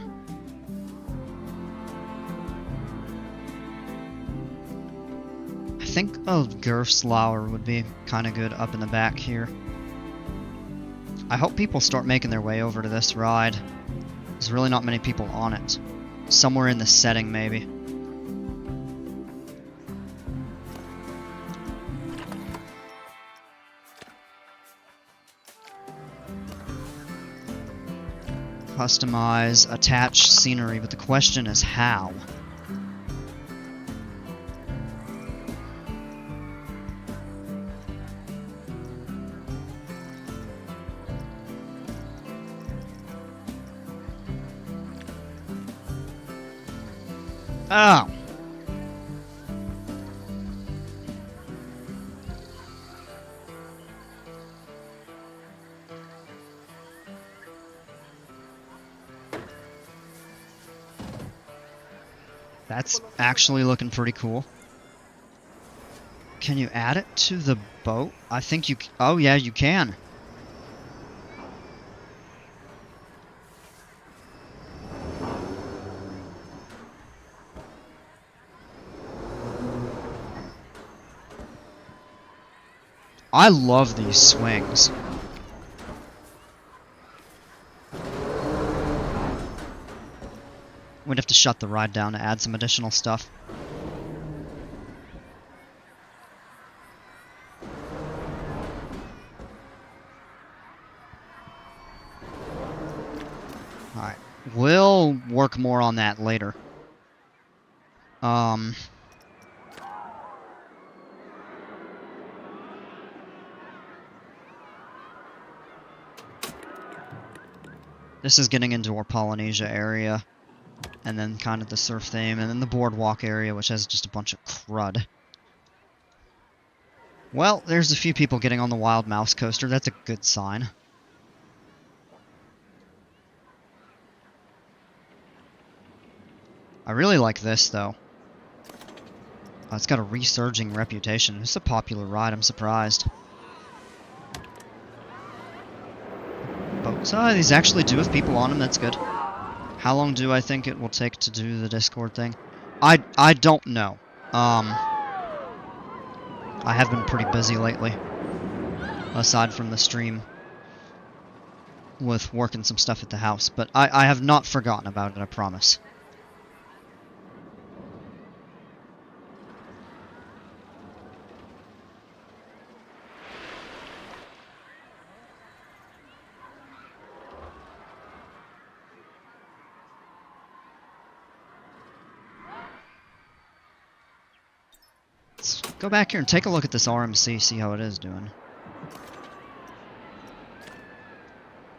Speaker 2: I think a Gerslauer would be kind of good up in the back here. I hope people start making their way over to this ride. There's really not many people on it. Somewhere in the setting, maybe. Customize, attach scenery, but the question is how? Oh. That's actually looking pretty cool. Can you add it to the boat? I think you... Oh, yeah, you can. I love these swings. We'd have to shut the ride down to add some additional stuff. Alright. We'll work more on that later. This is getting into our Polynesia area. And then kind of the surf theme, and then the boardwalk area, which has just a bunch of crud. Well, there's a few people getting on the Wild Mouse coaster. That's a good sign. I really like this, though. It's got a resurging reputation. It's a popular ride, I'm surprised. But these actually do have people on them, that's good. How long do I think it will take to do the Discord thing? I don't know. I have been pretty busy lately. Aside from the stream. With working some stuff at the house. But I have not forgotten about it, I promise. Go back here and take a look at this RMC, see how it is doing.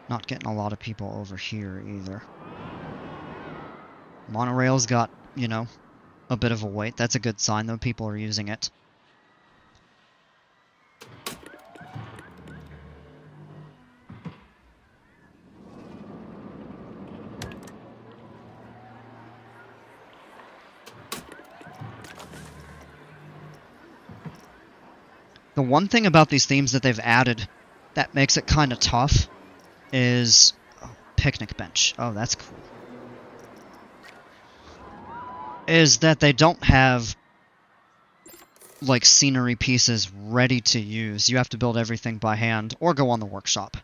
Speaker 2: Not getting a lot of people over here either. Monorail's got, you know, a bit of a wait. That's a good sign, though. People are using it. The one thing about these themes that they've added that makes it kind of tough is... Oh, picnic bench. Oh, that's cool. Is that they don't have, like, scenery pieces ready to use. You have to build everything by hand or go on the workshop.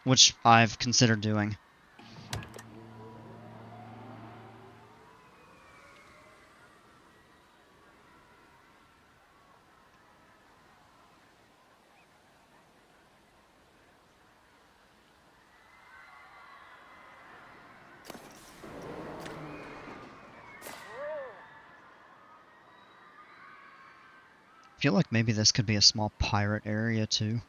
Speaker 2: Which I've considered doing. I feel like maybe this could be a small pirate area too.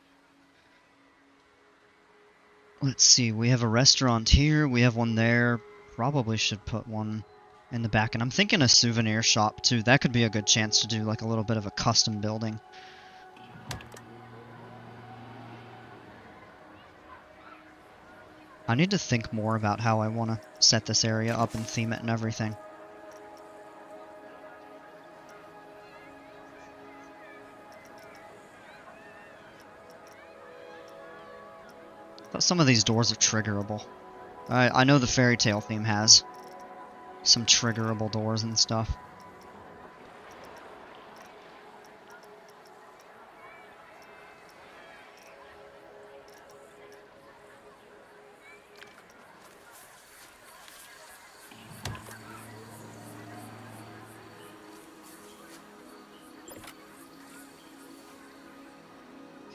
Speaker 2: Let's see, we have a restaurant here, we have one there. Probably should put one in the back. And I'm thinking a souvenir shop, too. That could be a good chance to do, like, a little bit of a custom building. I need to think more about how I want to set this area up and theme it and everything. But some of these doors are triggerable. I know the fairy tale theme has some triggerable doors and stuff.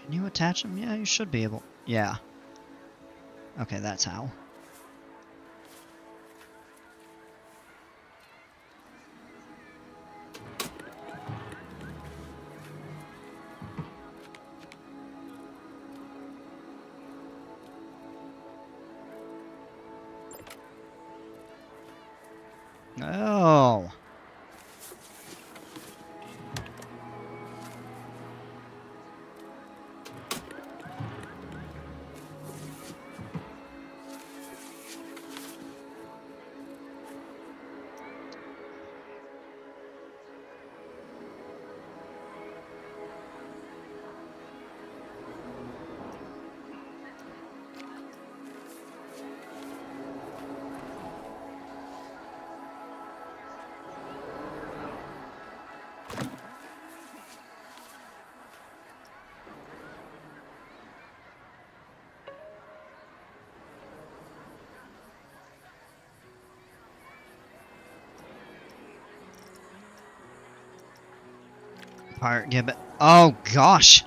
Speaker 2: Can you attach them? Yeah, you should be able. Yeah. Okay, that's how. Oh. Pirate Gibbet. Oh, gosh.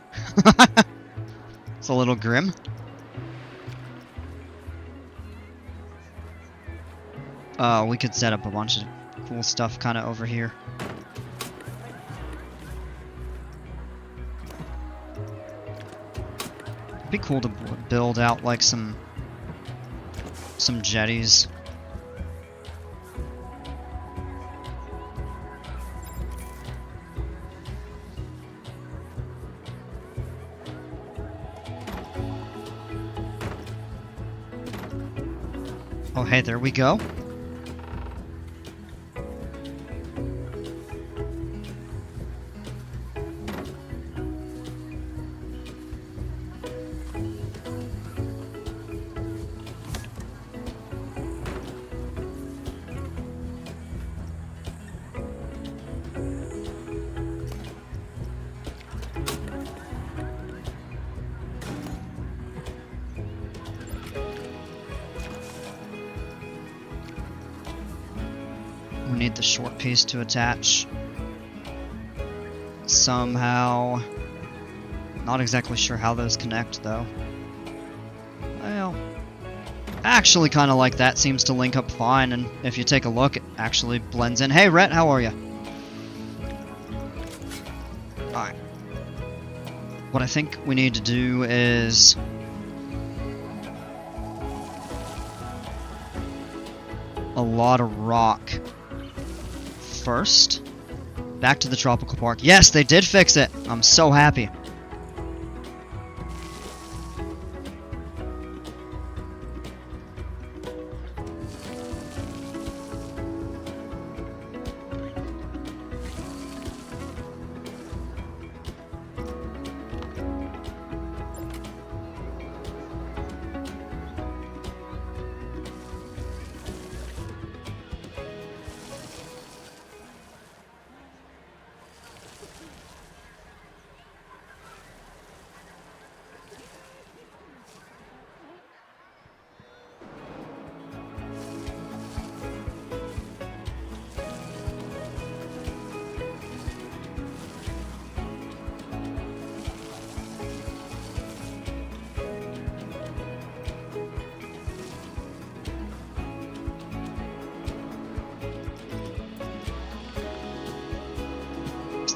Speaker 2: It's a little grim. We could set up a bunch of cool stuff kind of over here. It'd be cool to build out like some jetties. Oh, hey, there we go. We need the short piece to attach somehow. Not exactly sure how those connect though. Well, actually kind of like that seems to link up fine, and if you take a look it actually blends in. Hey Rhett, how are you? Alright. What I think we need to do is a lot of rock first. Back to the tropical park. Yes, they did fix it. I'm so happy.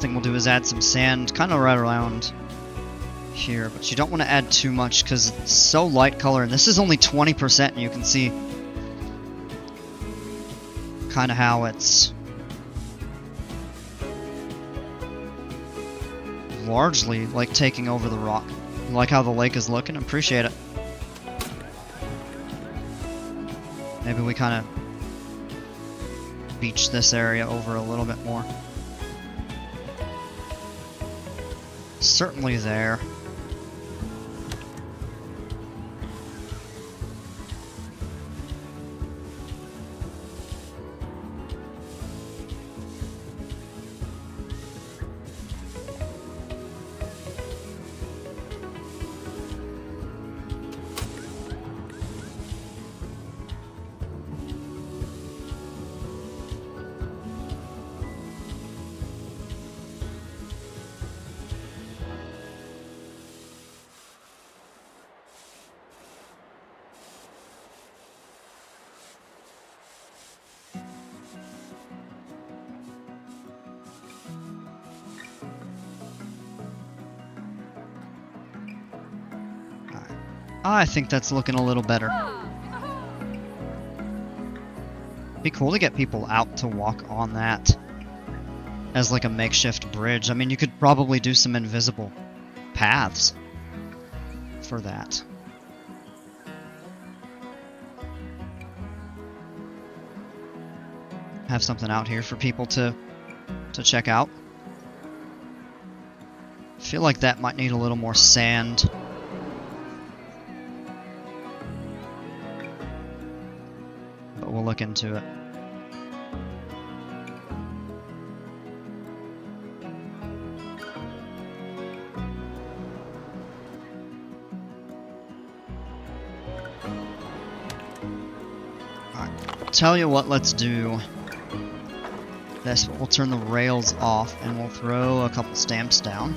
Speaker 2: Thing we'll do is add some sand kind of right around here, but you don't want to add too much because it's so light color, and this is only 20%, and you can see kind of how it's largely like taking over the rock. Like how the lake is looking. Appreciate it. Maybe we kind of beach this area over a little bit more. Certainly there. I think that's looking a little better. Be cool to get people out to walk on that as like a makeshift bridge. I mean, you could probably do some invisible paths for that. Have something out here for people to check out. I feel like that might need a little more sand. But we'll look into it. Alright, tell you what, let's do this. We'll turn the rails off and we'll throw a couple stamps down.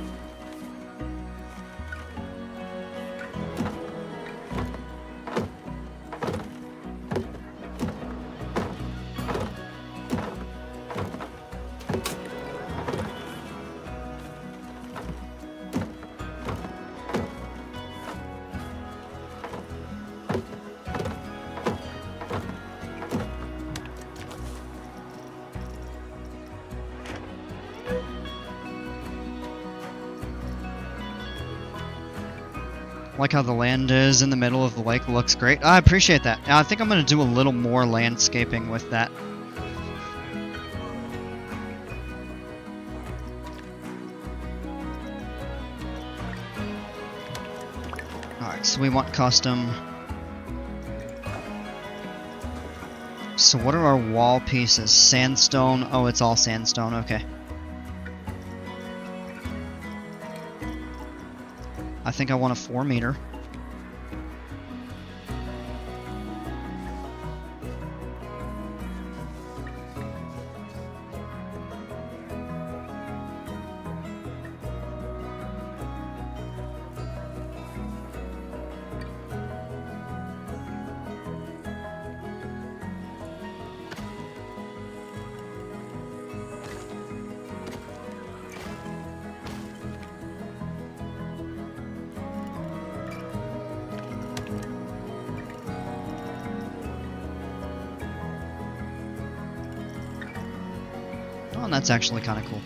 Speaker 2: Like how the land is in the middle of the lake, looks great. I appreciate that. I think I'm going to do a little more landscaping with that. Alright, so we want custom. So what are our wall pieces? Sandstone? Oh, it's all sandstone, okay. I think I want a 4 meter. Oh, that's actually kind of cool.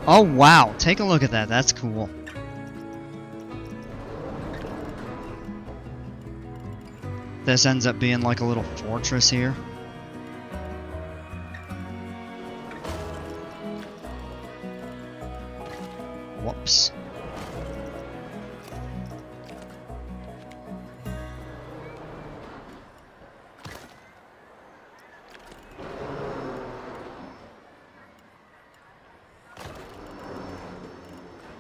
Speaker 2: Oh wow, take a look at that, that's cool. This ends up being like a little fortress here. Whoops.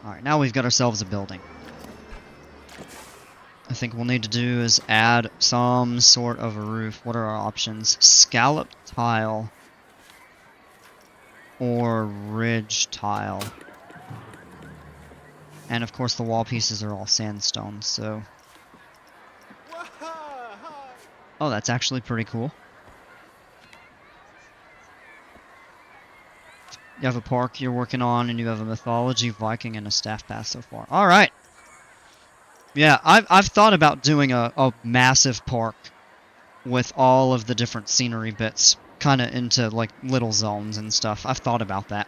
Speaker 2: Alright, now we've got ourselves a building. I think we'll need to do is add some sort of a roof. What are our options? Scalloped tile. or ridge tile. And of course the wall pieces are all sandstone, so... Oh, that's actually pretty cool. You have a park you're working on, and you have a mythology, Viking, and a staff path so far. Alright! Yeah, I've thought about doing a massive park with all of the different scenery bits kind of into, like, little zones and stuff. I've thought about that.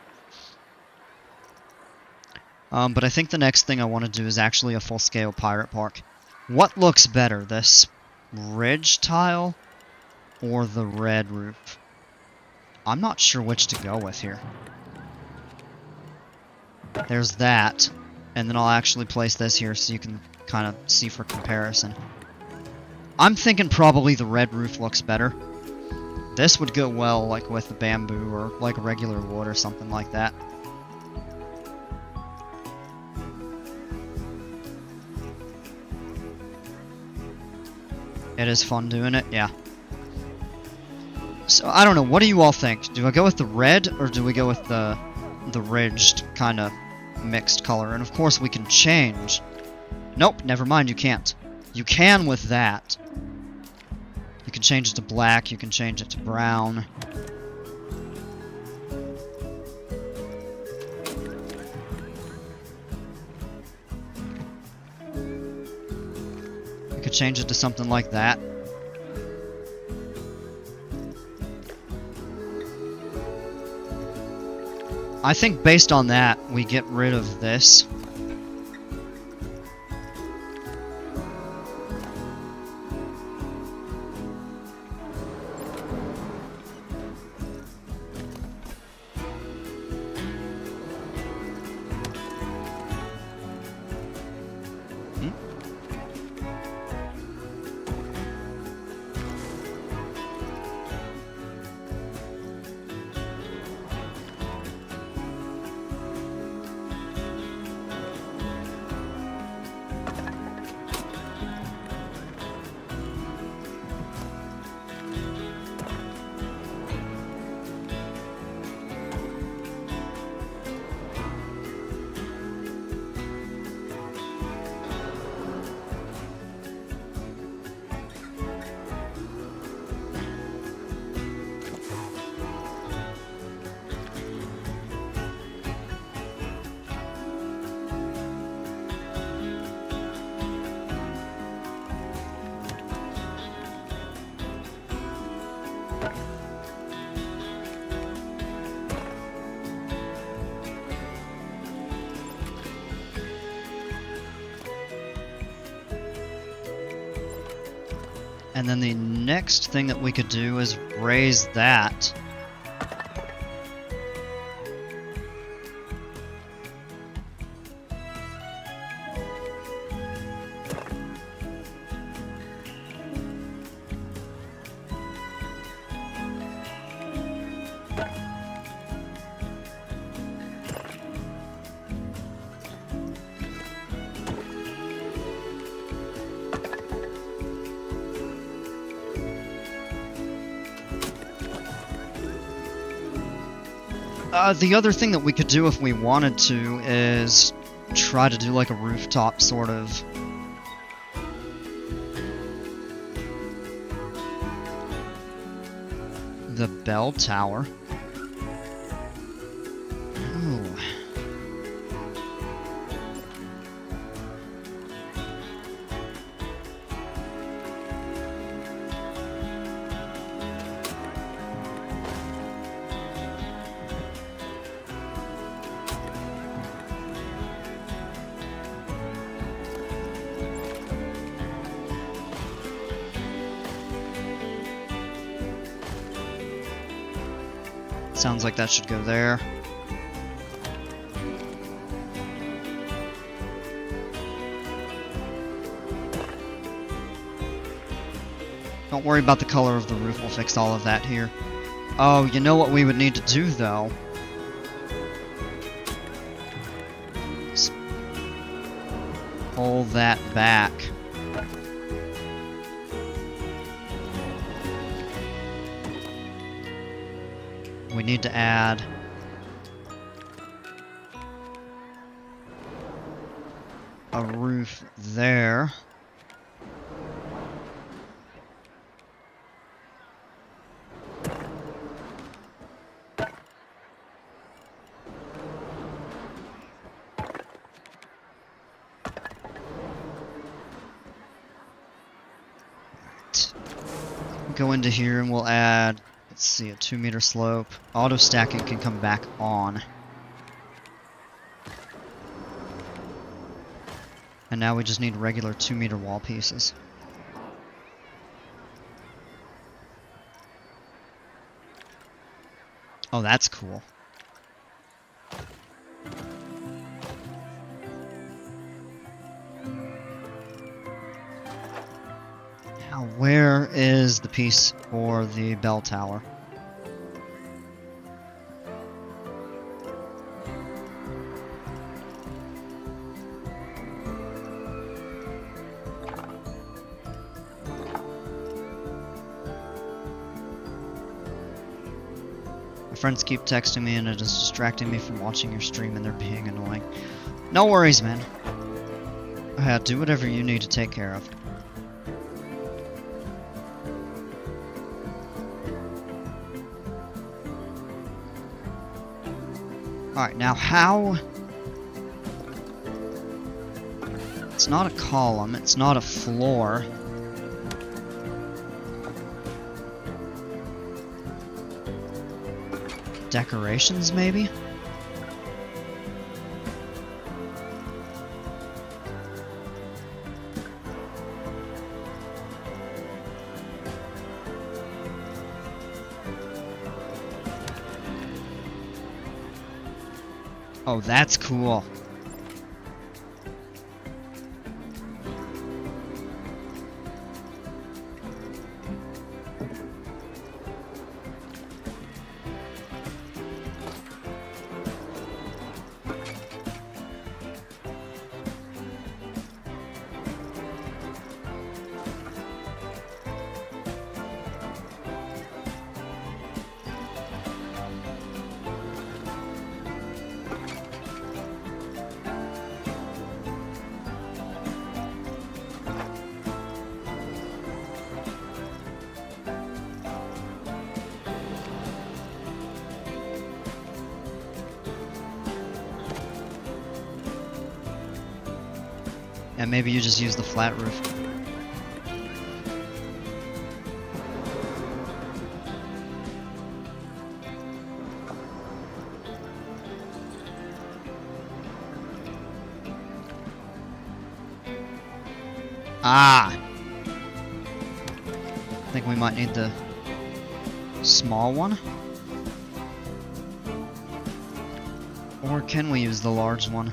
Speaker 2: But I think the next thing I want to do is actually a full-scale pirate park. What looks better, this ridge tile or the red roof? I'm not sure which to go with here. There's that, and then I'll actually place this here so you can kind of see for comparison. I'm thinking probably the red roof looks better. This would go well, like, with the bamboo or, like, regular wood or something like that. It is fun doing it, yeah. So, I don't know, what do you all think? Do I go with the red, or do we go with the ridged kind of mixed color? And of course we can change. Nope, never mind, you can't. You can with that. You can change it to black, you can change it to brown. You could change it to something like that. I think based on that, we get rid of this. And then the next thing that we could do is raise that. The other thing that we could do if we wanted to is try to do like a rooftop sort of. The bell tower. Ooh. Sounds like that should go there. Don't worry about the color of the roof, we'll fix all of that here. Oh, you know what we would need to do, though? Let's pull that back. We need to add a roof there. Go into here and we'll add, let's see, a 2-meter slope. Auto stacking can come back on. And now we just need regular 2-meter wall pieces. Oh, that's cool. Now, where is the piece for the bell tower? My friends keep texting me and it is distracting me from watching your stream and they're being annoying. No worries, man. Do whatever you need to take care of. Alright, now how... It's not a column, it's not a floor. Decorations, maybe? Oh, that's cool. And maybe you just use the flat roof. Ah! I think we might need the small one. Or can we use the large one?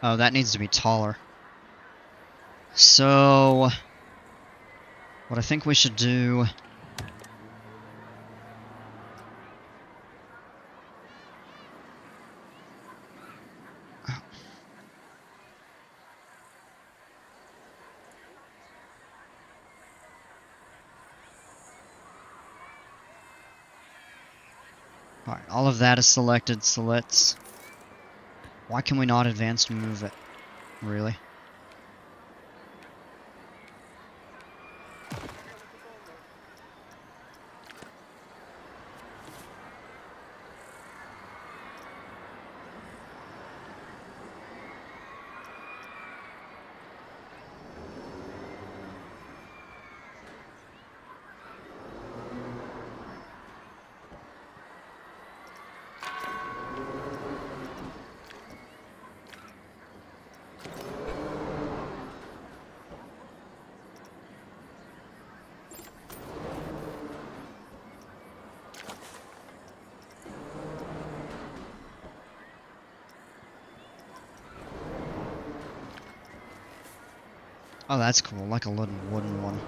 Speaker 2: Oh, that needs to be taller. So, what I think we should do... Alright, all of that is selected, so let's... Why can we not advance to move it? Really? Oh, that's cool, like a little wooden one.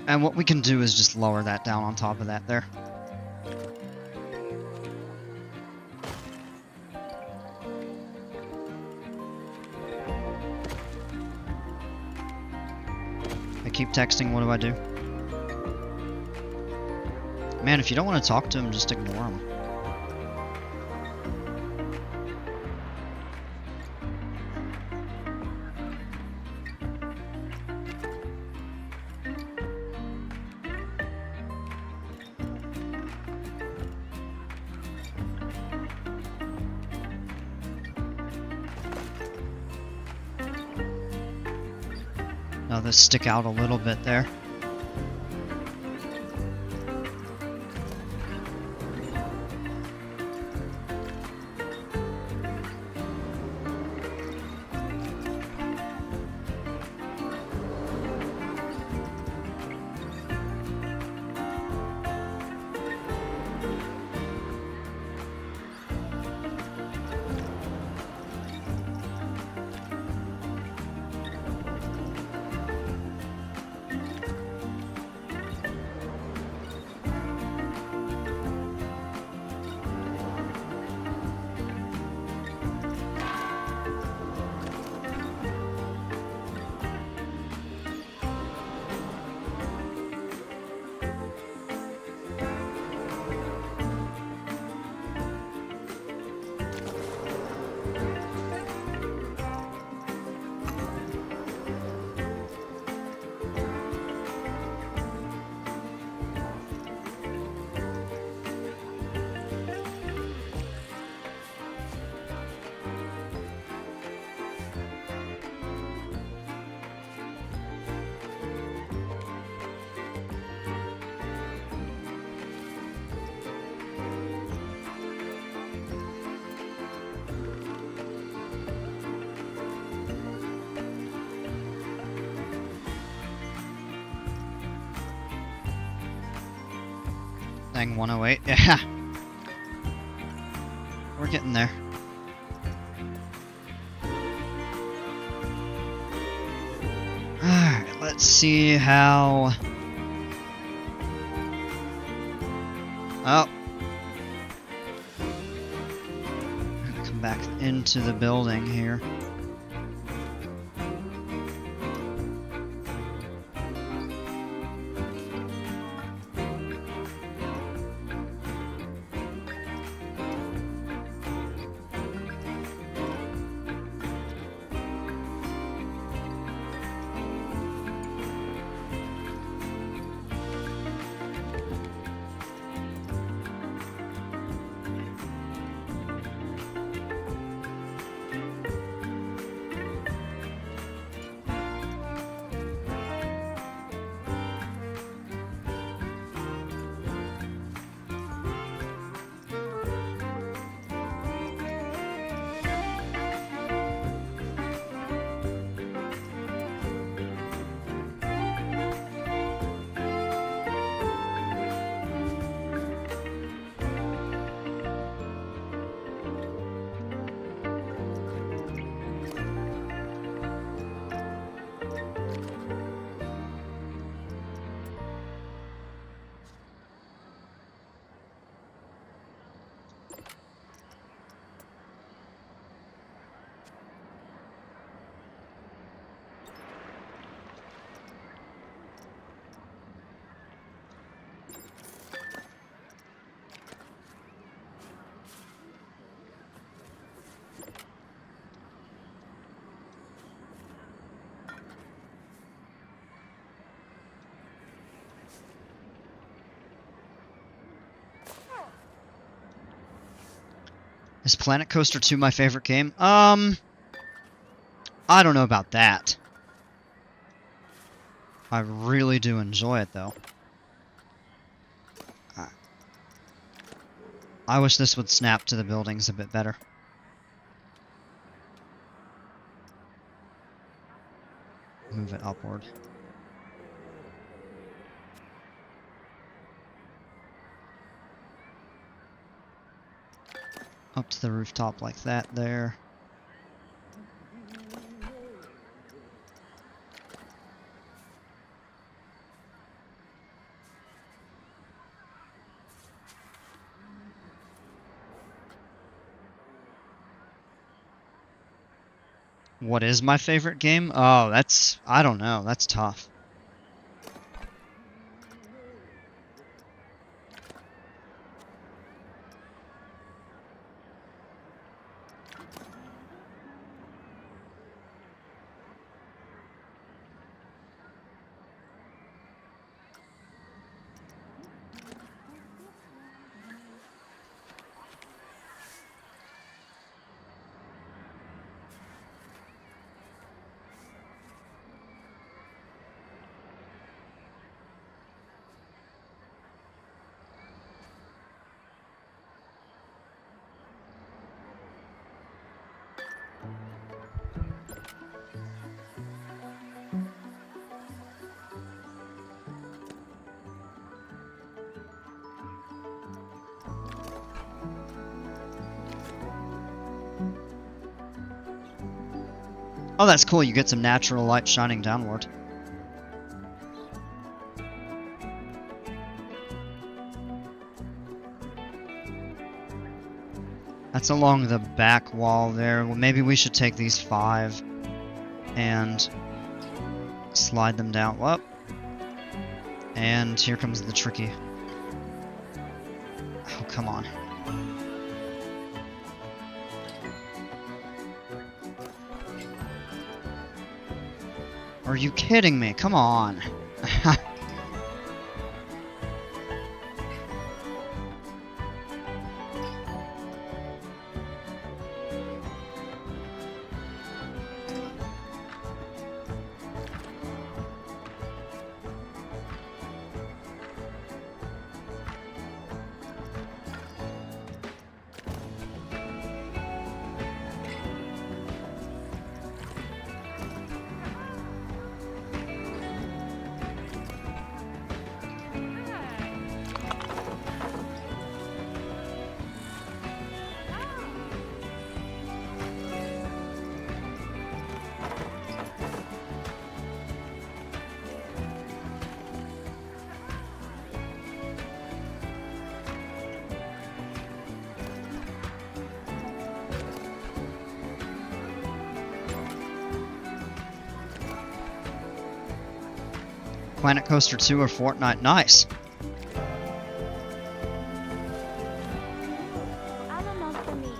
Speaker 2: And what we can do is just lower that down on top of that there. I keep texting, what do I do? Man, if you don't want to talk to him, just ignore him. Now this stick out a little bit there. Dang, 108, yeah. We're getting there. Alright, let's see how... Oh. I'm gonna come back into the building here. Is Planet Coaster 2 my favorite game? I don't know about that. I really do enjoy it, though. I wish this would snap to the buildings a bit better. Move it upward. Up to the rooftop like that there. What is my favorite game? Oh, I don't know. That's tough. Oh, that's cool. You get some natural light shining downward. That's along the back wall there. Well, maybe we should take these 5 and slide them down. Whoop. And here comes the tricky. Oh, come on. Are you kidding me? Come on. Planet Coaster 2 or Fortnite. Nice.
Speaker 1: I don't know for me.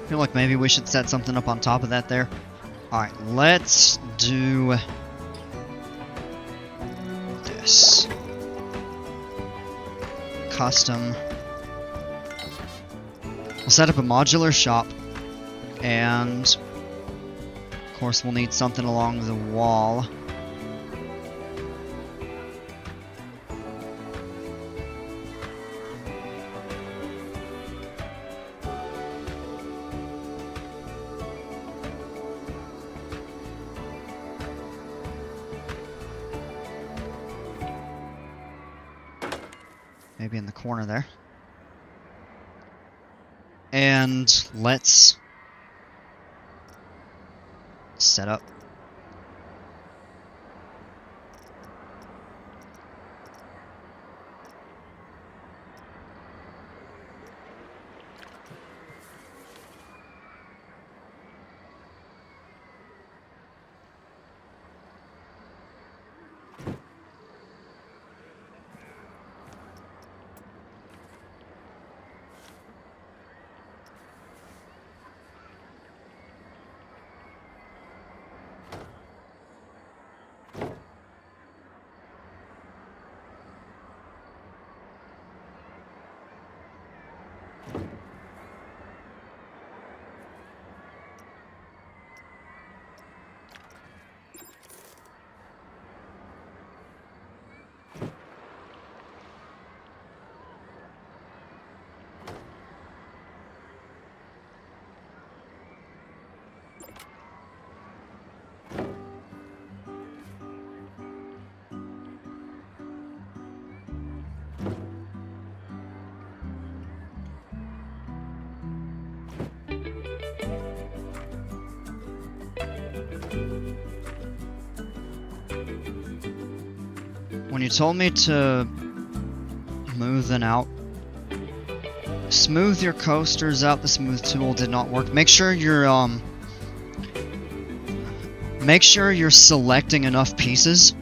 Speaker 2: I feel like maybe we should set something up on top of that there. Alright, let's do this. Custom. We'll set up a modular shop, and of course we'll need something along the wall. Maybe in the corner there. And let's set up. When you told me to move them out, smooth your coasters out, the smooth tool did not work. Make sure you're selecting enough pieces,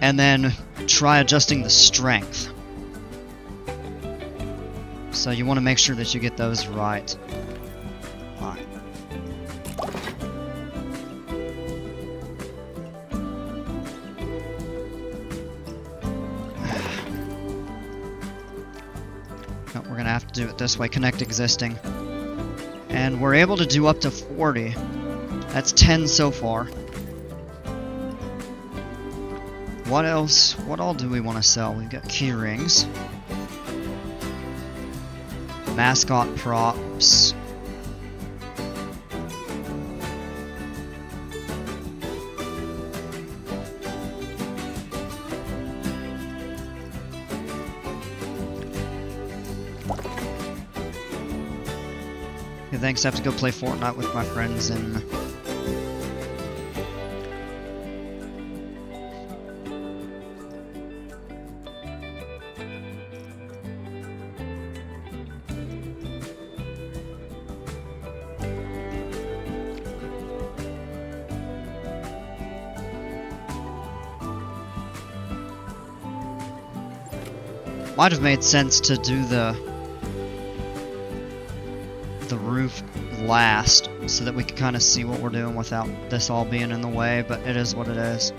Speaker 2: and then try adjusting the strength. So you want to make sure that you get those right. Alright. No, we're gonna have to do it this way. Connect existing. And we're able to do up to 40. That's 10 so far. What else? What all do we want to sell? We've got key rings. Mascot props. Okay, thanks. I have to go play Fortnite with my friends and might have made sense to do the roof last so that we could kind of see what we're doing without this all being in the way, but it is what it is.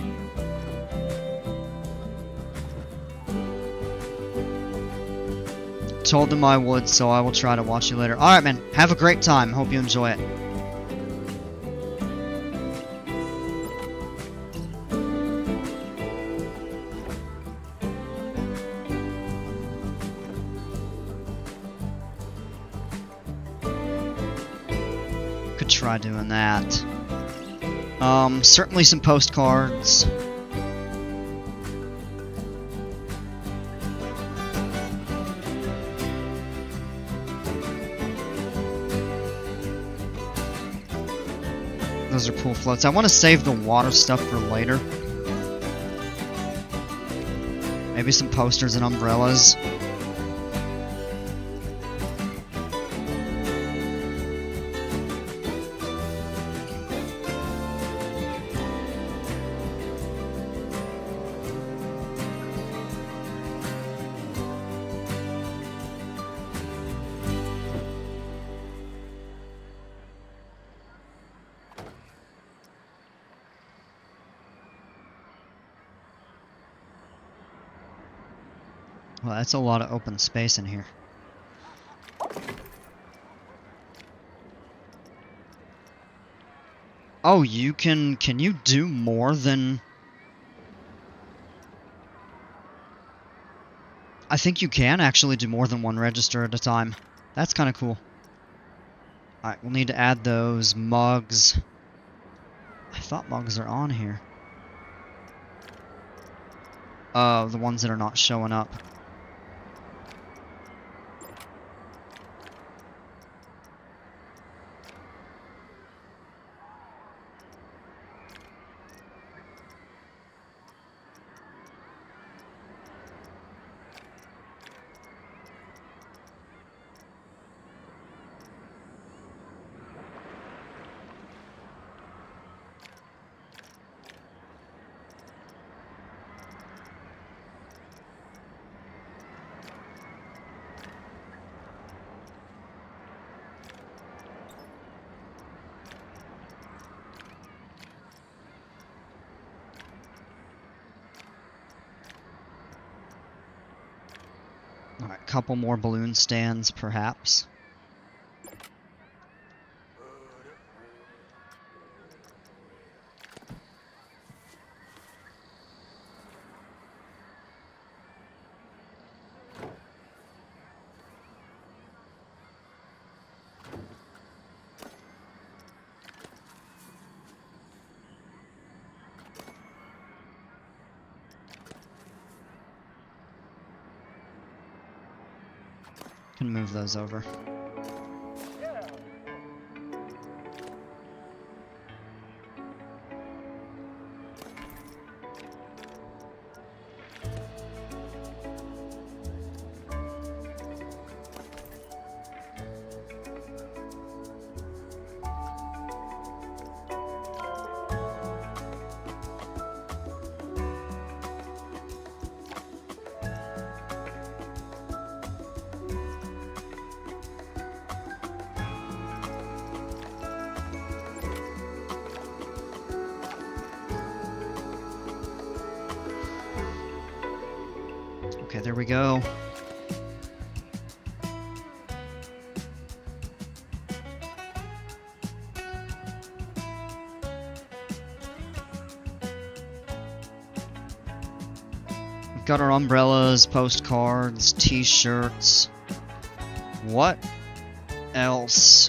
Speaker 2: Told them I would, so I will try to watch you later. Alright, man. Have a great time. Hope you enjoy it. Could try doing that. Certainly some postcards. Those are pool floats. I want to save the water stuff for later. Maybe some posters and umbrellas. Well, that's a lot of open space in here. Oh, can you do more than... I think you can actually do more than one register at a time. That's kind of cool. Alright, we'll need to add those mugs. I thought mugs are on here. The ones that are not showing up. couple more balloon stands, perhaps. Can move those over. Okay, there we go. We've got our umbrellas, postcards, t-shirts. What else?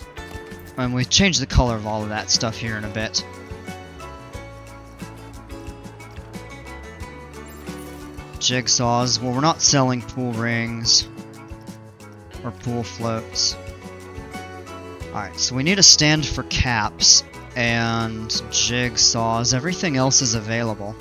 Speaker 2: And we've changed the color of all of that stuff here in a bit. Jigsaws. Well, we're not selling pool rings or pool floats. Alright, so we need a stand for caps and jigsaws. Everything else is available.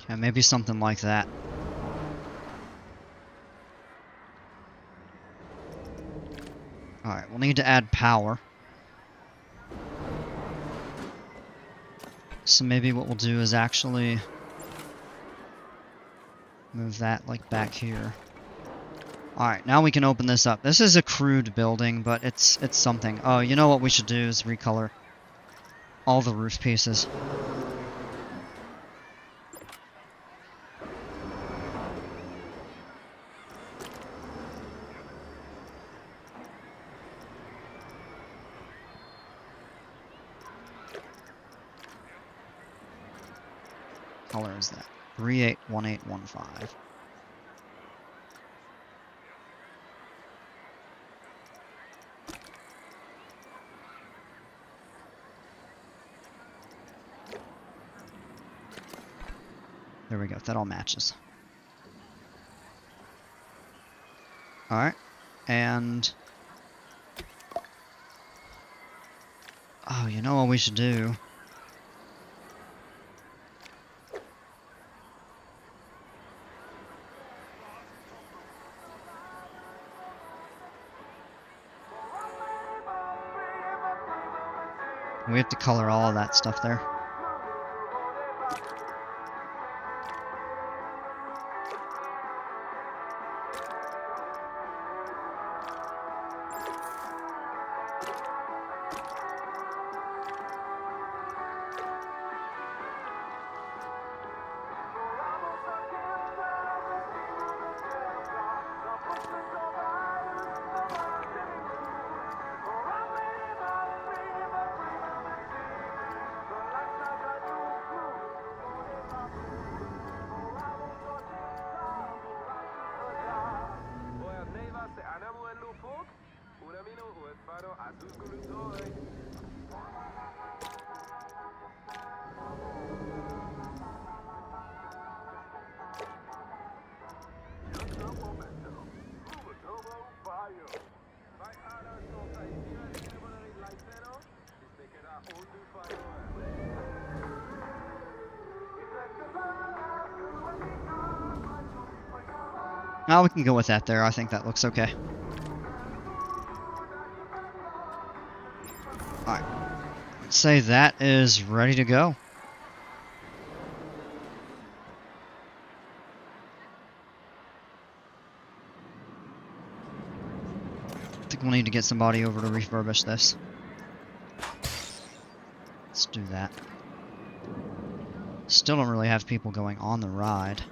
Speaker 2: Yeah, maybe something like that. Alright, we'll need to add power. So maybe what we'll do is actually move that like back here. Alright, now we can open this up. This is a crude building, but it's something. Oh, you know what we should do is recolor all the roof pieces. color is that? 381815. There we go. That all matches. Alright. And... oh, you know what we should do? We have to color all of that stuff there. Now we can go with that there. I think that looks okay. Alright. Let's say that is ready to go. I think we'll need to get somebody over to refurbish this. Let's do that. Still don't really have people going on the ride.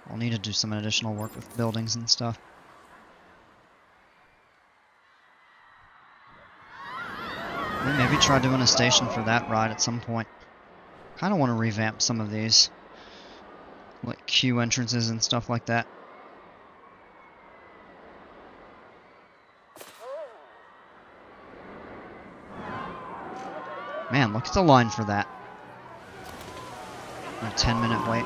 Speaker 2: We'll need to do some additional work with buildings and stuff. Maybe try doing a station for that ride at some point. Kind of want to revamp some of these, like queue entrances and stuff like that. Man, look at the line for that. A 10-minute wait.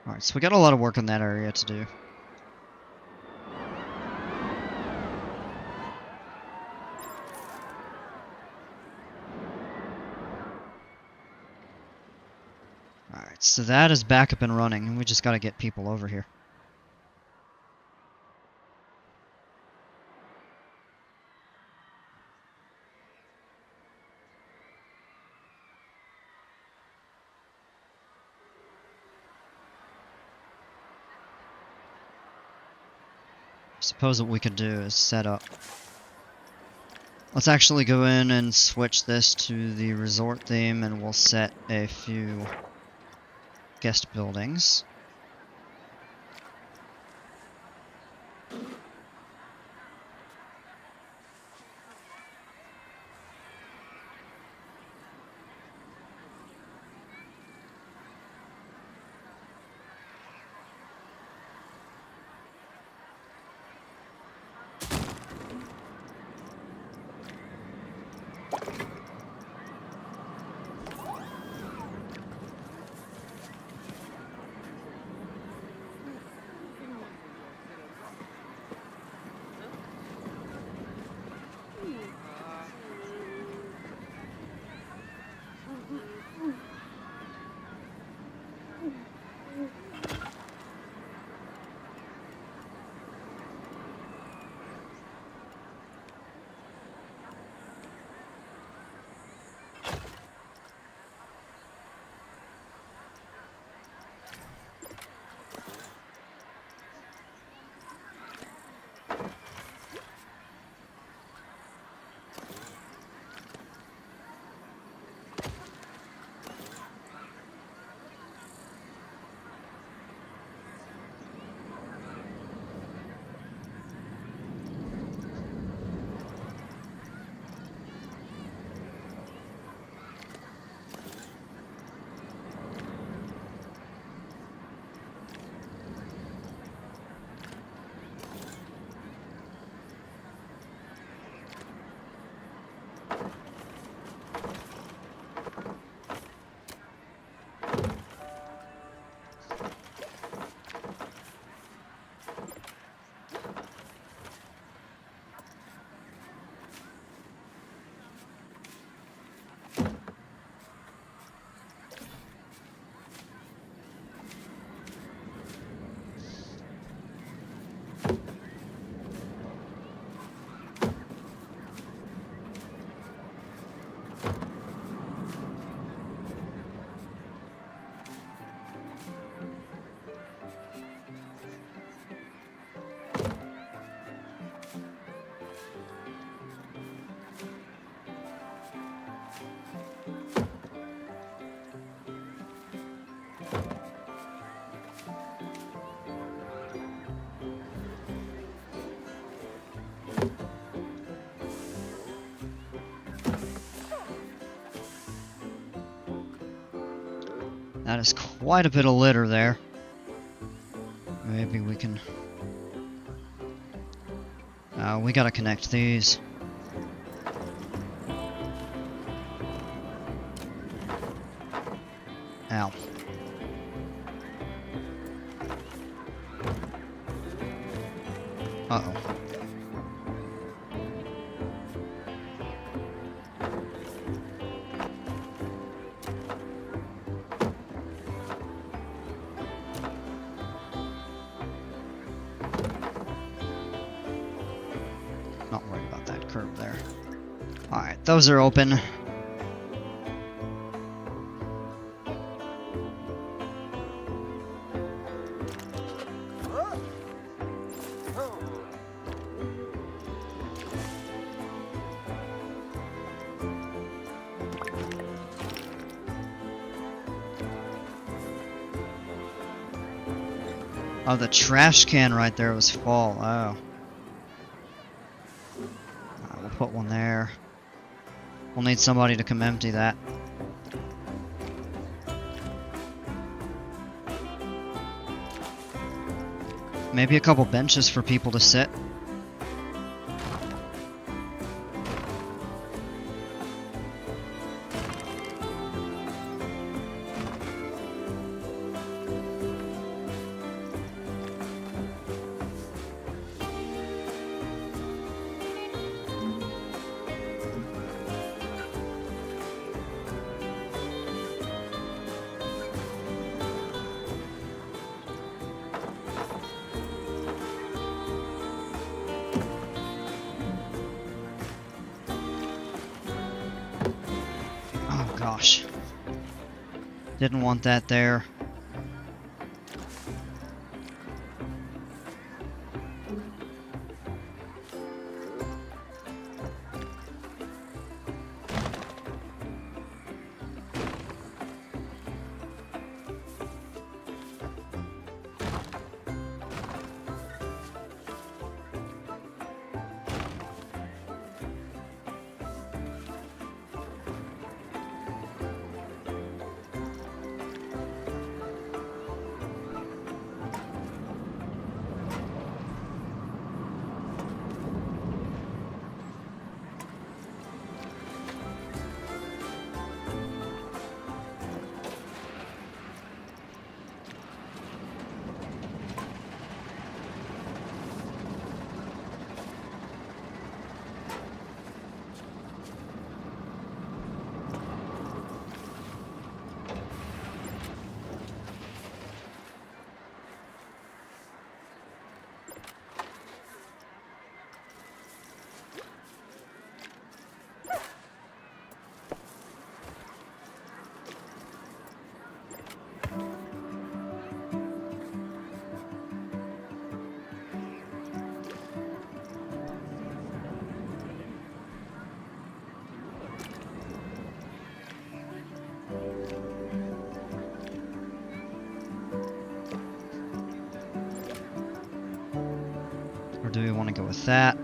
Speaker 2: Alright, so we got a lot of work in that area to do. Alright, so that is back up and running, and we just gotta get people over here. Suppose what we could do is set up. Let's actually go in and switch this to the resort theme, and we'll set a few guest buildings. That is quite a bit of litter there. Maybe we can... we gotta connect these. Ow. Uh-oh. Not worried about that curb there. Alright, those are open. Oh, the trash can right there was full. Oh. We'll put one there. We'll need somebody to come empty that. Maybe a couple benches for people to sit. Gosh. Didn't want that there. Or do we want to go with that?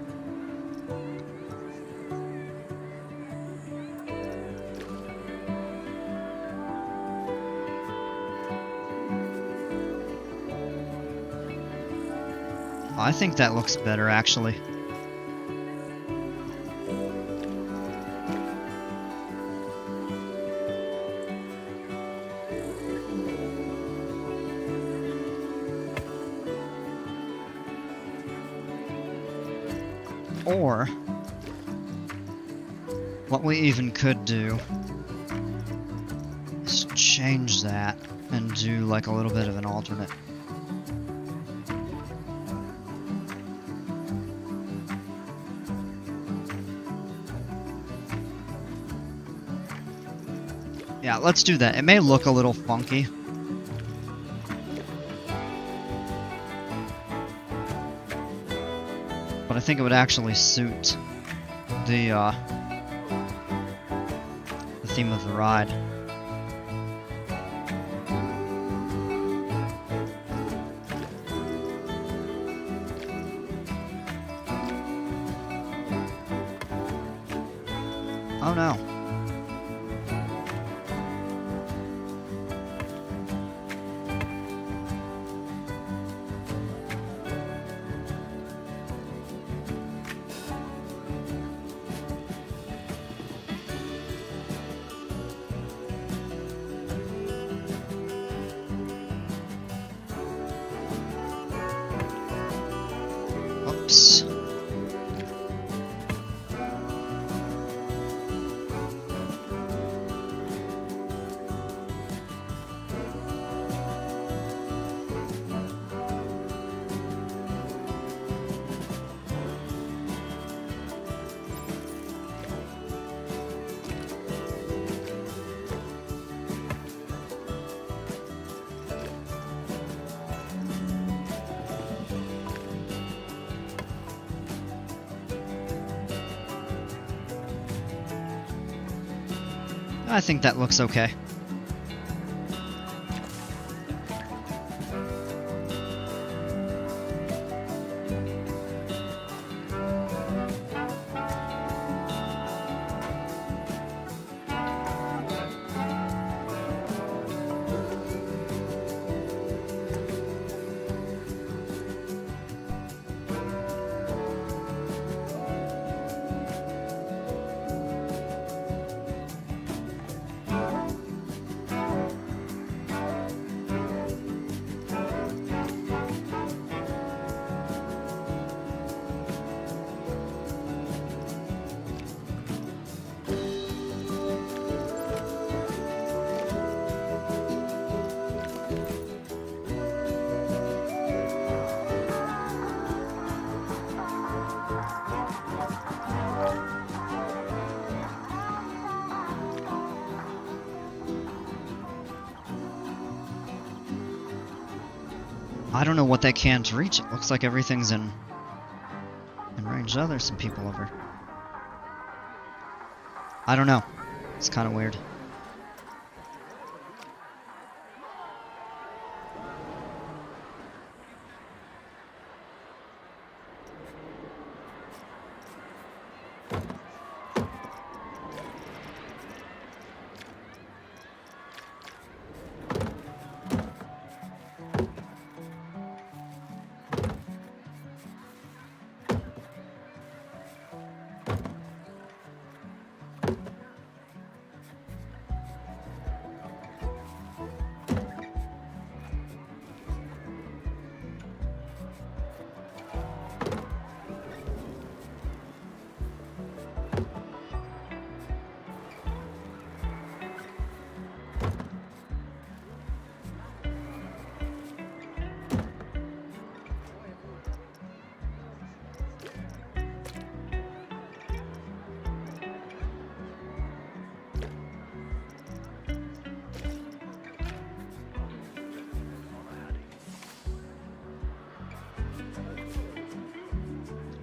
Speaker 2: I think that looks better, actually. Or, what we even could do is change that and do like a little bit of an alternate. Yeah, let's do that. It may look a little funky. But I think it would actually suit the theme of the ride. Oh no. close. I think that looks okay. I don't know what that can's reach. It looks like everything's in range. Oh, there's some people over. I don't know. It's kind of weird.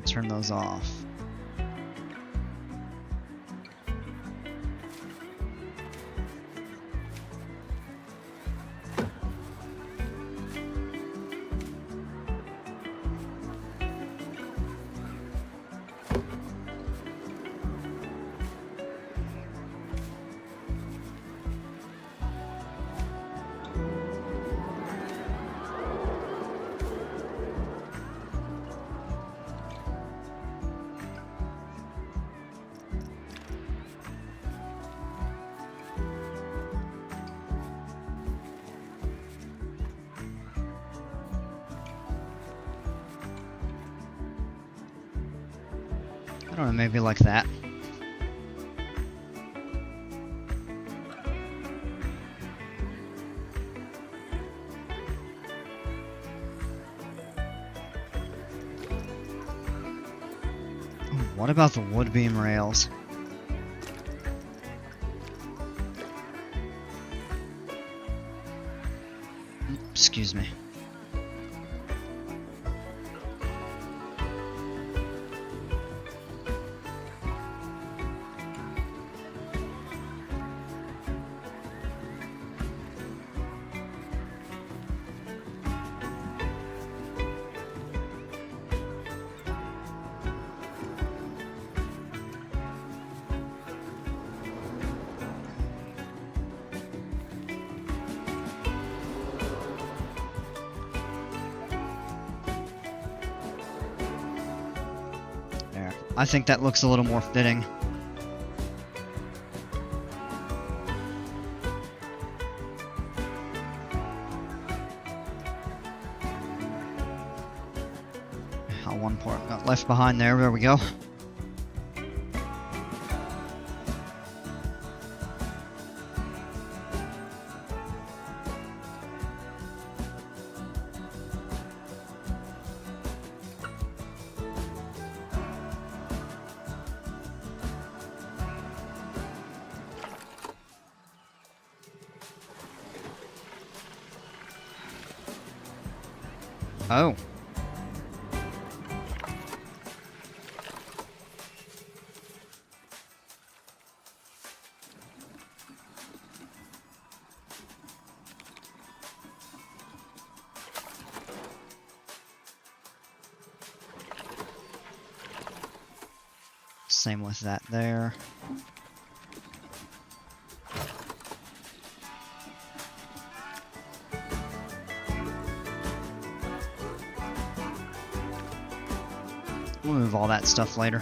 Speaker 2: Turn those off. I don't know, maybe like that. What about the wood beam rails? Excuse me. I think that looks a little more fitting. how one part got left behind there. There we go. Oh. Same with that there. We'll move all that stuff later.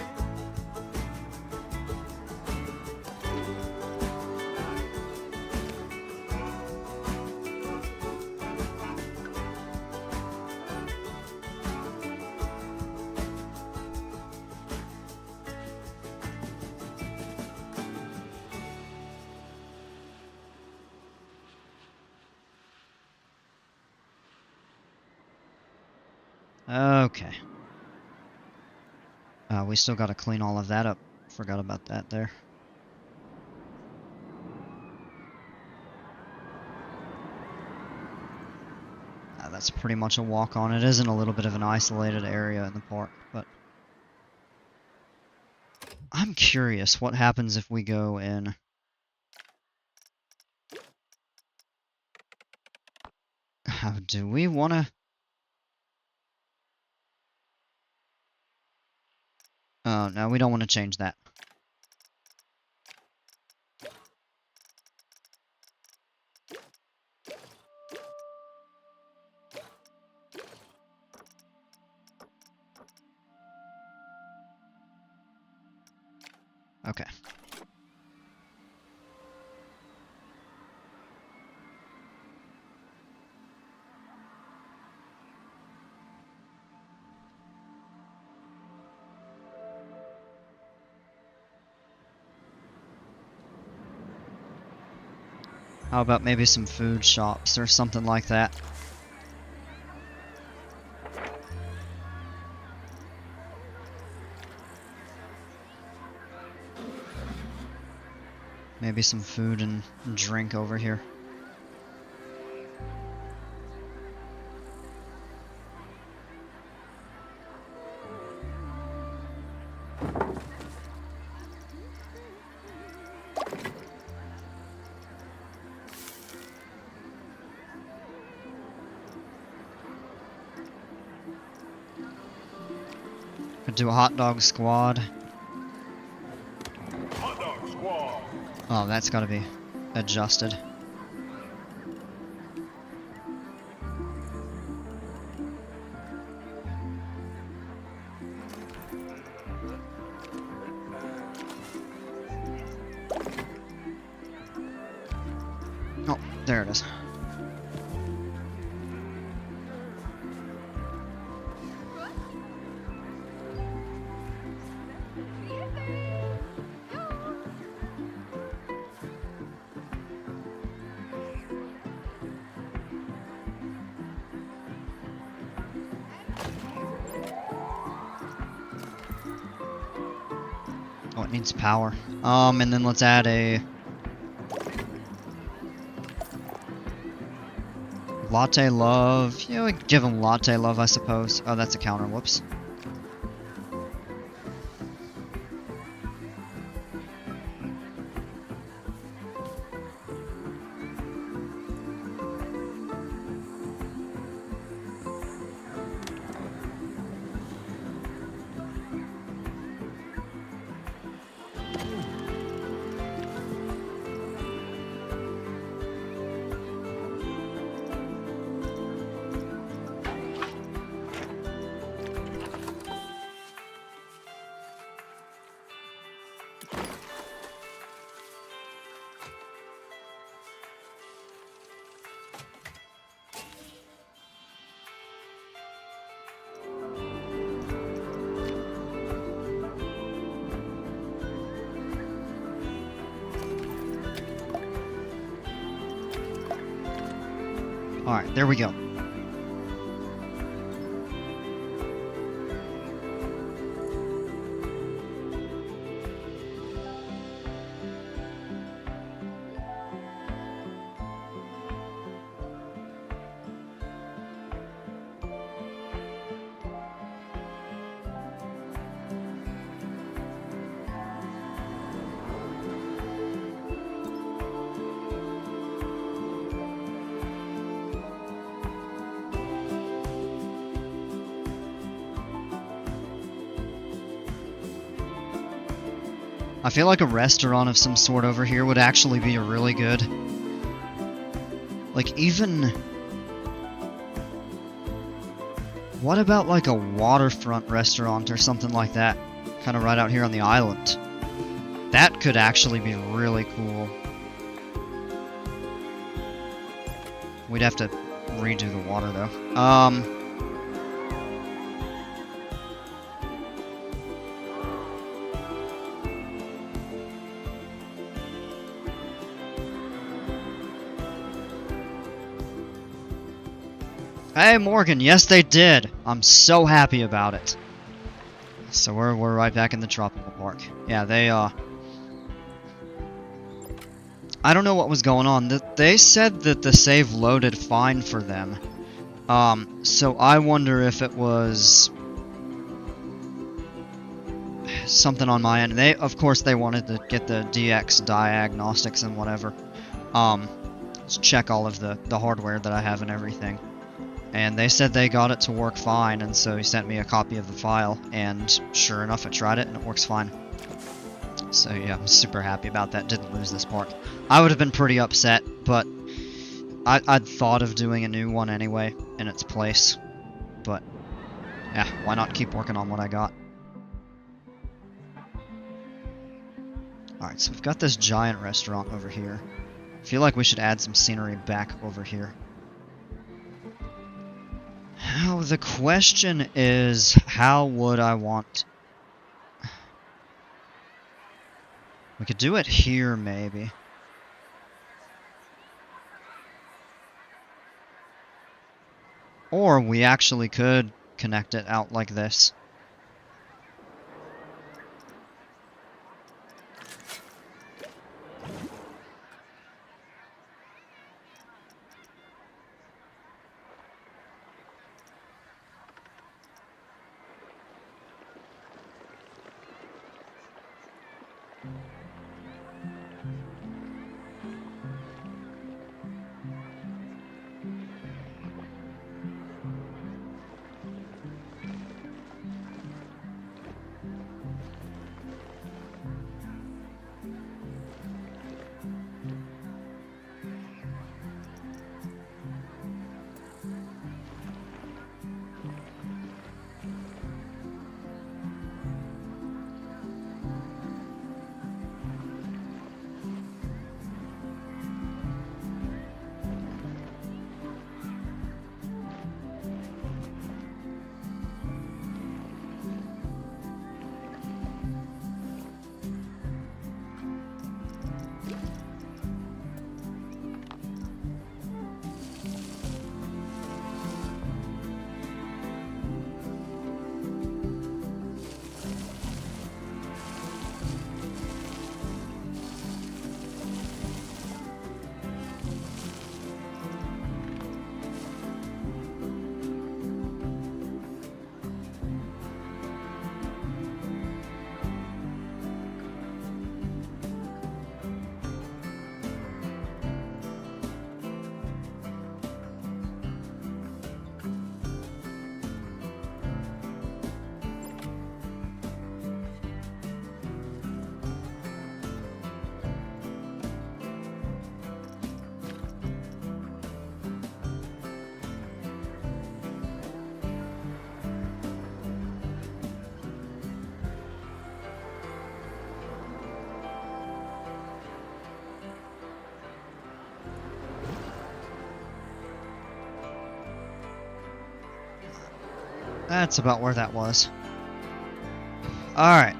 Speaker 2: Okay. We still got to clean all of that up. Forgot about that there. That's pretty much a walk on. It is in a little bit of an isolated area in the park, but I'm curious what happens if we go in. How do we want to? Oh, no, we don't want to change that. Okay. How about maybe some food shops or something like that? Maybe some food and drink over here. Could do a hot dog squad.
Speaker 1: Hot dog squad.
Speaker 2: Oh, that's got to be adjusted. Oh, there it is. Oh, it needs power. And then let's add a latte love. Yeah, we give him latte love, I suppose. Oh, that's a counter. Whoops. Alright, there we go. I feel like a restaurant of some sort over here would actually be really good. Like, even... What about, like, a waterfront restaurant or something like that? Kind of right out here on the island. That could actually be really cool. We'd have to redo the water, though. Hey, Morgan, yes they did. I'm so happy about it. So we're right back in the tropical park. Yeah, they, I don't know what was going on. They said that the save loaded fine for them. So I wonder if it was something on my end. Of course, they wanted to get the DX diagnostics and whatever. Let's check all of the hardware that I have and everything. And they said they got it to work fine, and so he sent me a copy of the file, and sure enough, I tried it, and it works fine. So yeah, I'm super happy about that. Didn't lose this park. I would have been pretty upset, but I'd thought of doing a new one anyway, in its place. But, yeah, why not keep working on what I got? Alright, so we've got this giant restaurant over here. I feel like we should add some scenery back over here. Now, the question is, how would I want... We could do it here, maybe. Or we actually could connect it out like this. That's about where that was. Alright,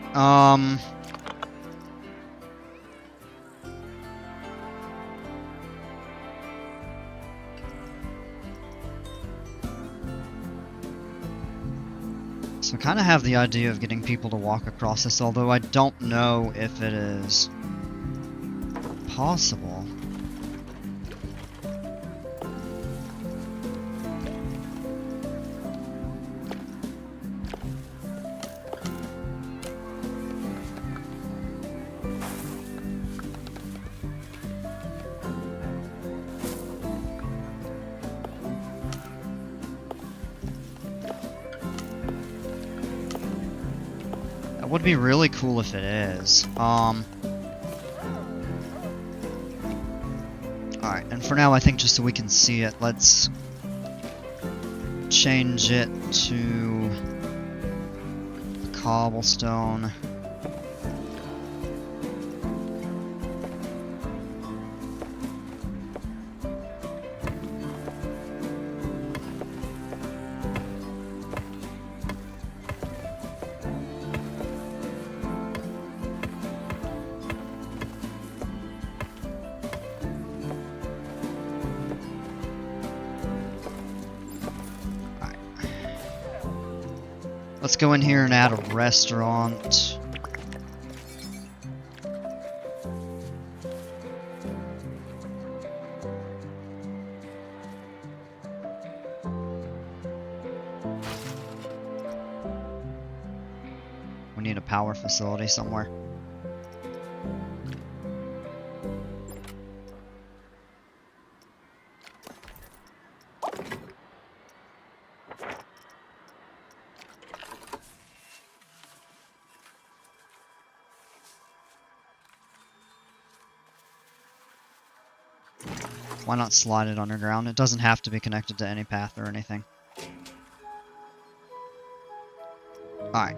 Speaker 2: So I kind of have the idea of getting people to walk across this, although I don't know if it is possible. That would be really cool if it is. Alright, and for now I think just so we can see it, let's change it to cobblestone. Let's go in here and add a restaurant. We need a power facility somewhere. Why not slide it underground? It doesn't have to be connected to any path or anything. Alright.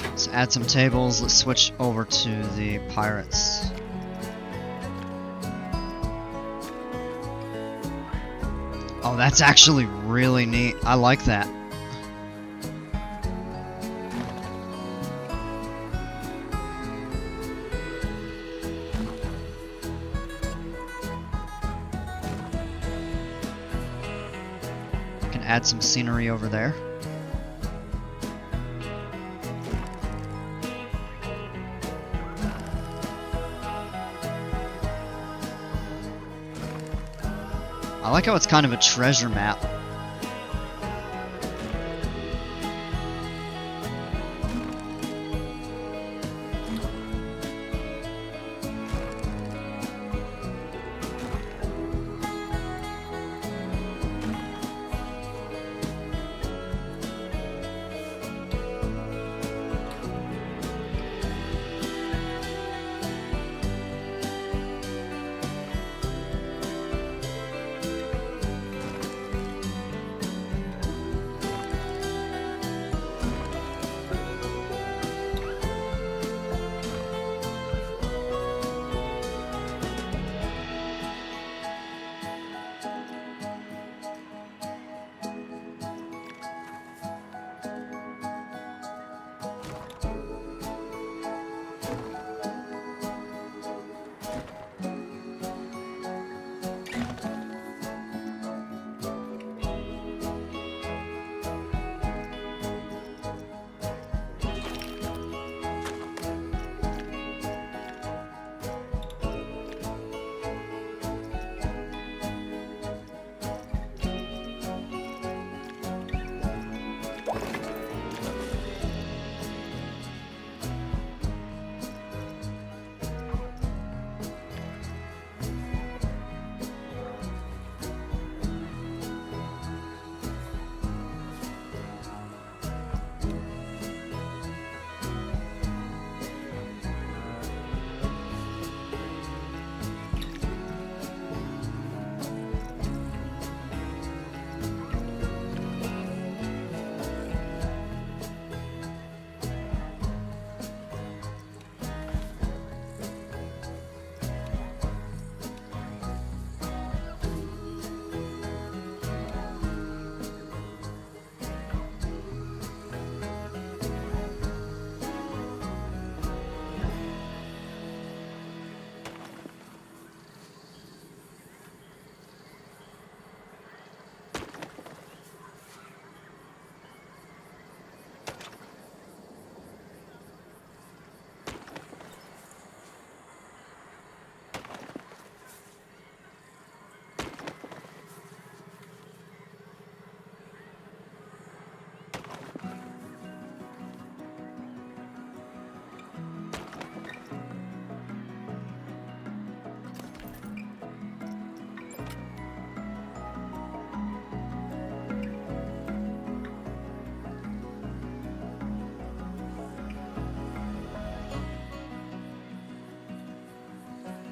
Speaker 2: Let's add some tables. Let's switch over to the pirates. Oh, that's actually really neat. I like that. Can add some scenery over there. I like how it's kind of a treasure map.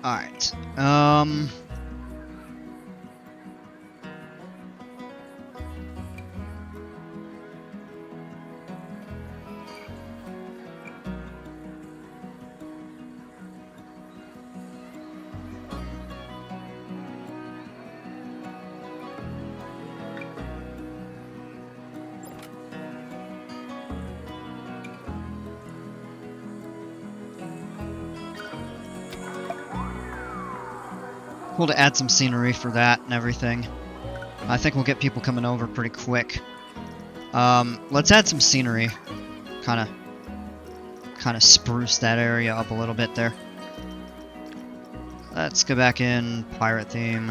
Speaker 2: Alright. Cool to add some scenery for that and everything. I think we'll get people coming over pretty quick. Let's add some scenery. Kind of spruce that area up a little bit there. Let's go back in pirate theme.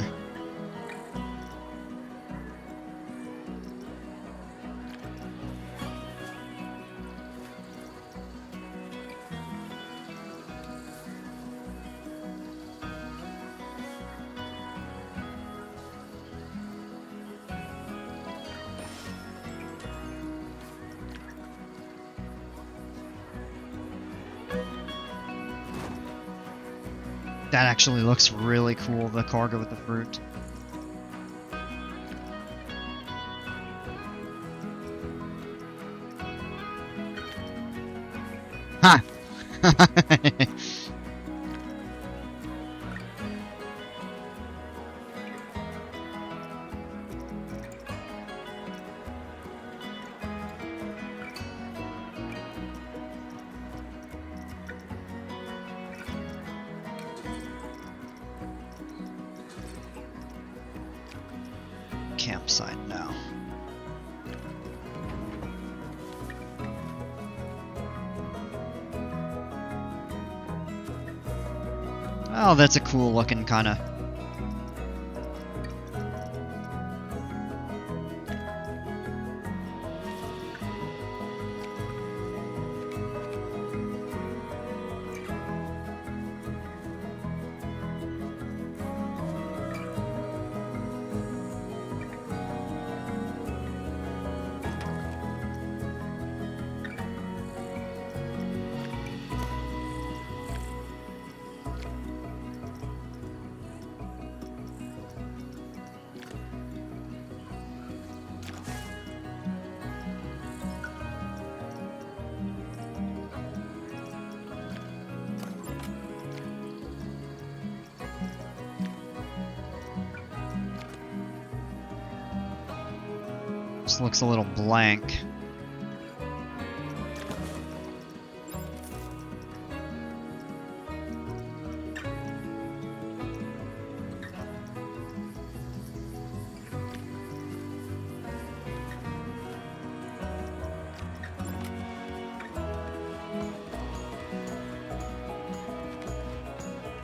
Speaker 2: That actually looks really cool, the cargo with the fruit. Ha! Campsite now. Oh, that's a cool looking kind of. This looks a little blank.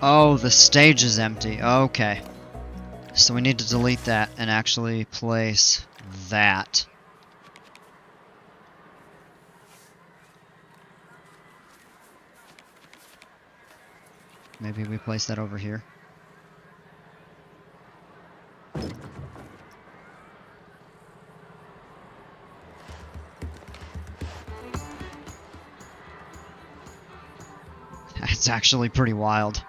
Speaker 2: Oh, the stage is empty. Okay. So we need to delete that and actually place that. Maybe we place that over here. That's actually pretty wild.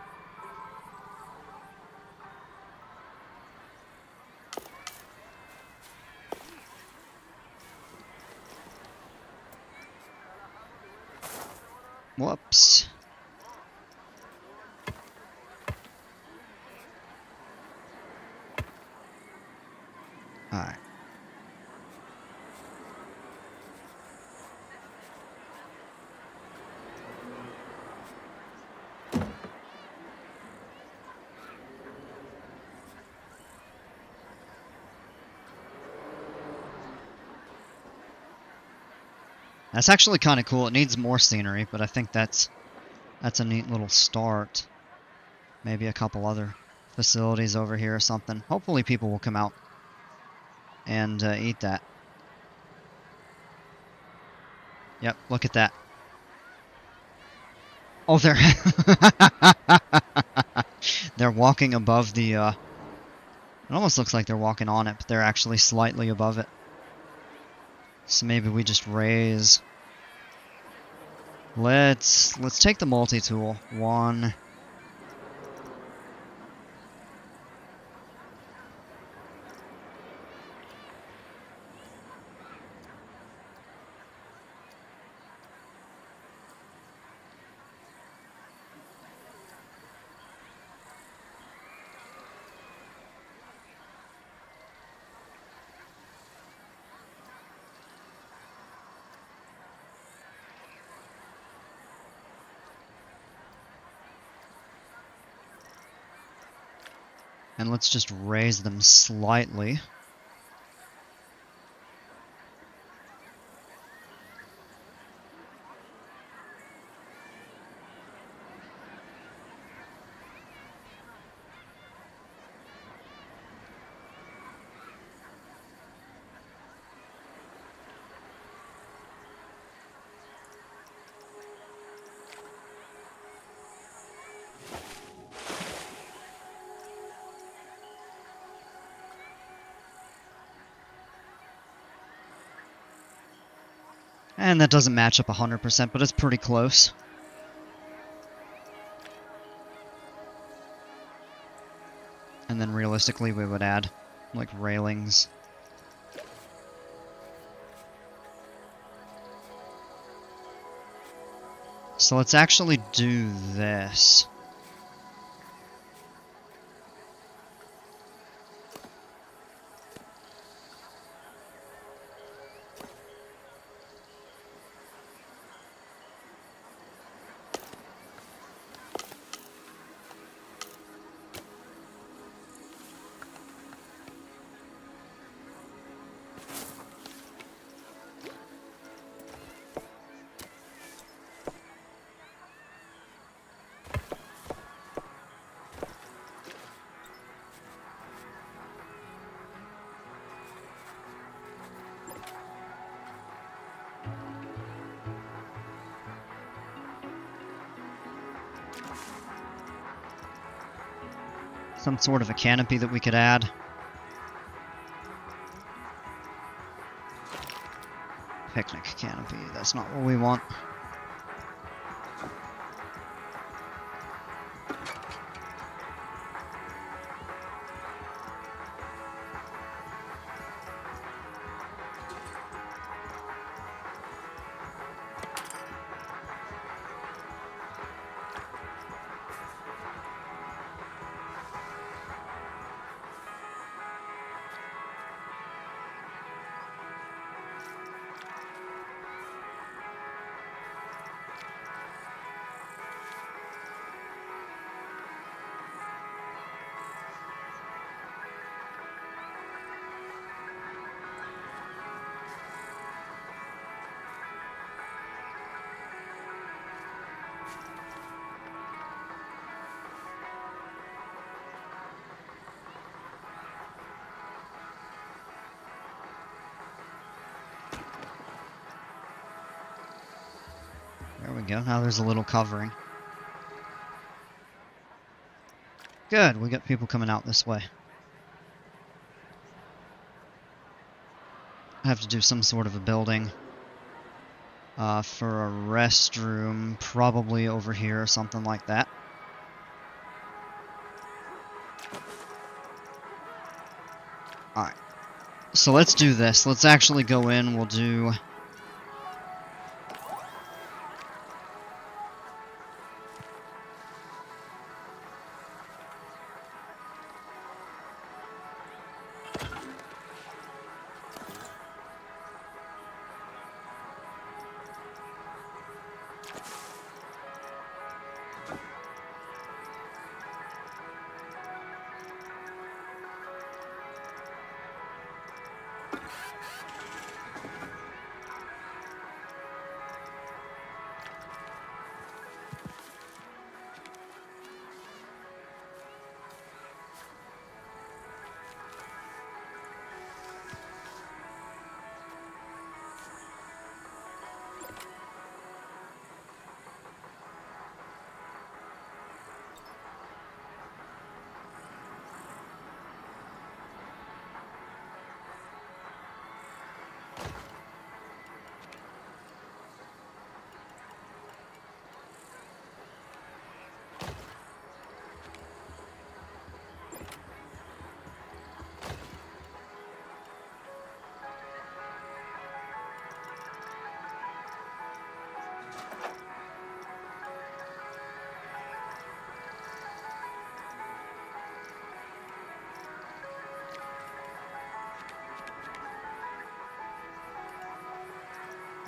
Speaker 2: Whoops. Alright. That's actually kind of cool. It needs more scenery, but I think that's a neat little start. Maybe a couple other facilities over here or something. Hopefully people will come out and eat that. Yep, look at that. Oh, they're walking above the, it almost looks like they're walking on it, but they're actually slightly above it. So maybe we just raise. Let's take the multi-tool. 1, And let's just raise them slightly. And that doesn't match up 100%, but it's pretty close. And then realistically we would add, like, railings. So let's actually do this. Some sort of a canopy that we could add. Picnic canopy, that's not what we want. There we go, now there's a little covering. Good, we got people coming out this way. I have to do some sort of a building. For a restroom, probably over here or something like that. Alright, so let's do this. Let's actually go in, we'll do...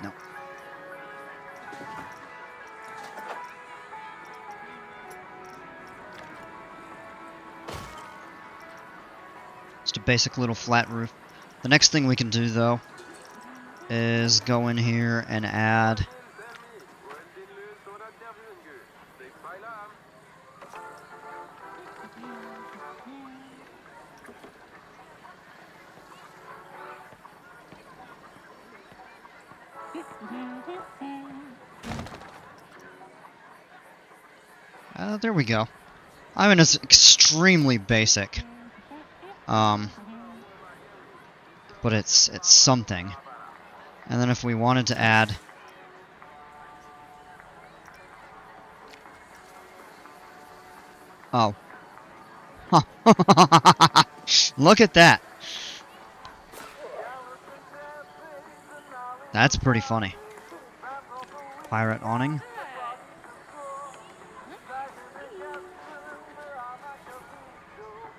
Speaker 2: No. basic little flat roof. The next thing we can do, though, is go in here and add... there we go. I mean, it's extremely basic. But it's something. And then if we wanted to add... Oh. Huh. Look at that. That's pretty funny. Pirate awning.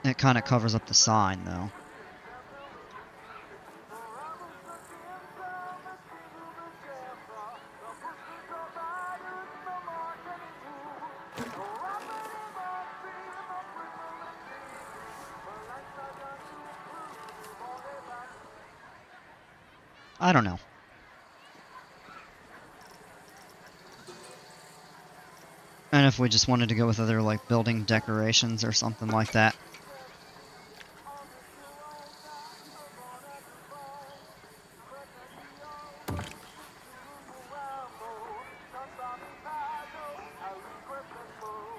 Speaker 2: It kind of covers up the sign, though. I don't know. And if we just wanted to go with other, like, building decorations or something like that.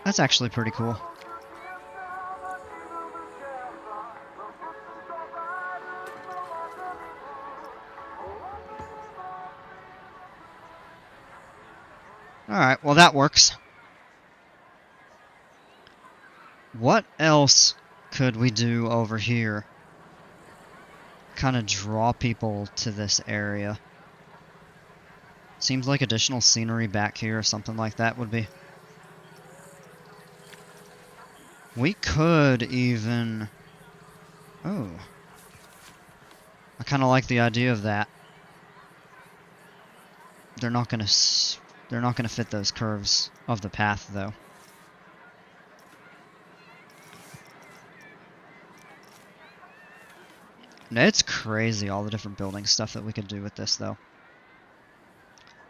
Speaker 2: That's actually pretty cool. Alright, well that works. What else could we do over here? Kind of draw people to this area. Seems like additional scenery back here or something like that would be... We could even... Oh. I kind of like the idea of that. They're not gonna fit those curves of the path, though. It's crazy, all the different building stuff that we could do with this, though.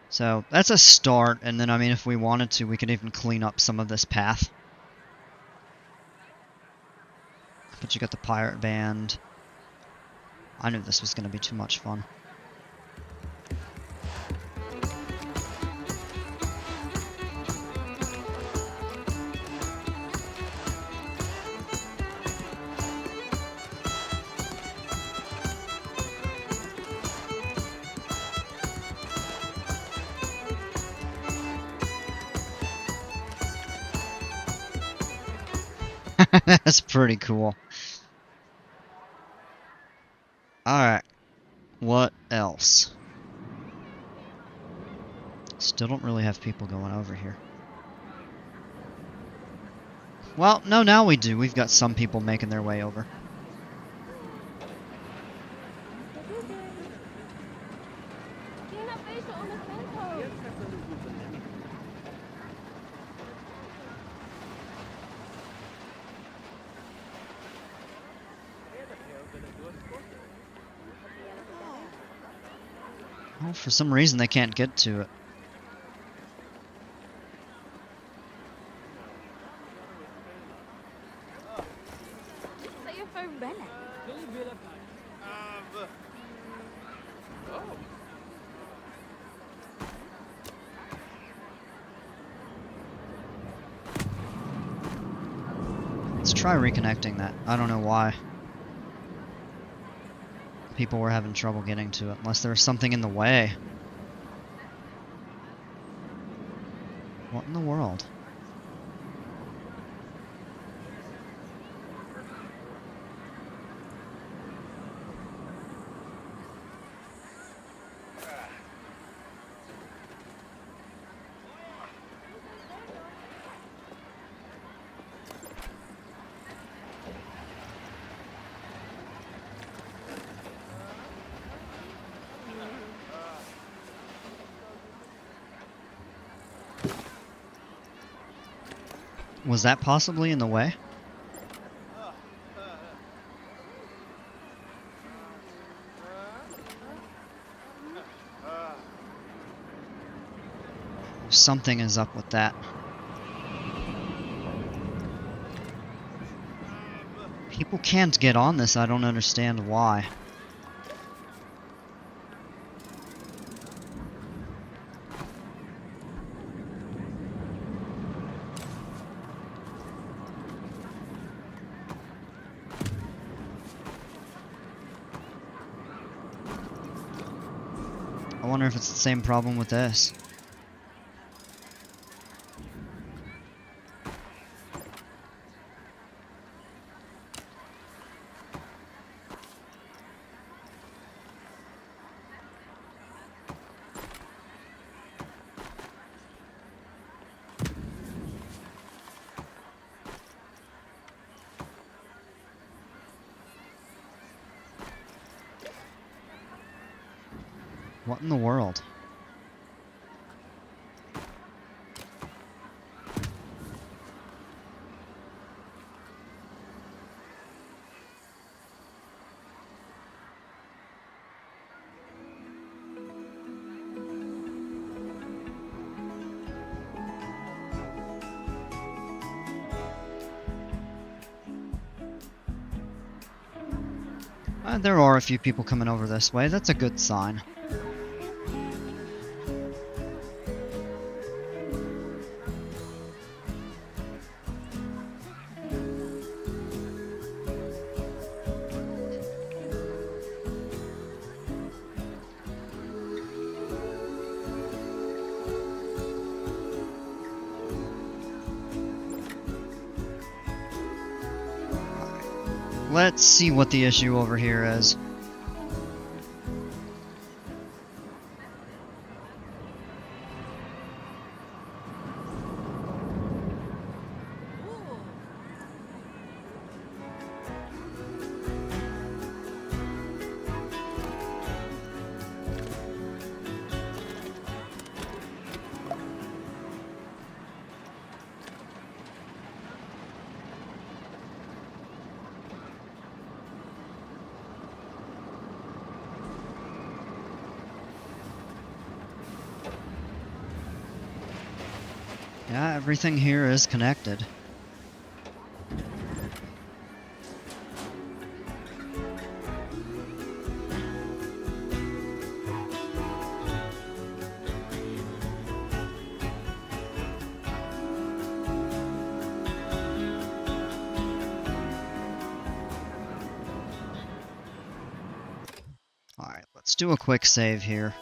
Speaker 2: So, that's a start, and then, I mean, if we wanted to, we could even clean up some of this path. But you got the pirate band. I knew this was going to be too much fun. That's pretty cool. Alright. What else? Still don't really have people going over here. Well, no, now we do. We've got some people making their way over. Well, for some reason they can't get to it. Let's try reconnecting that. I don't know why people were having trouble getting to it, unless there was something in the way. What in the world? Was that possibly in the way? Something is up with that. People can't get on this, I don't understand why. I wonder if it's the same problem with this. What in the world? There are a few people coming over this way. That's a good sign. Let's see what the issue over here is. Yeah, everything here is connected. Alright, let's do a quick save here.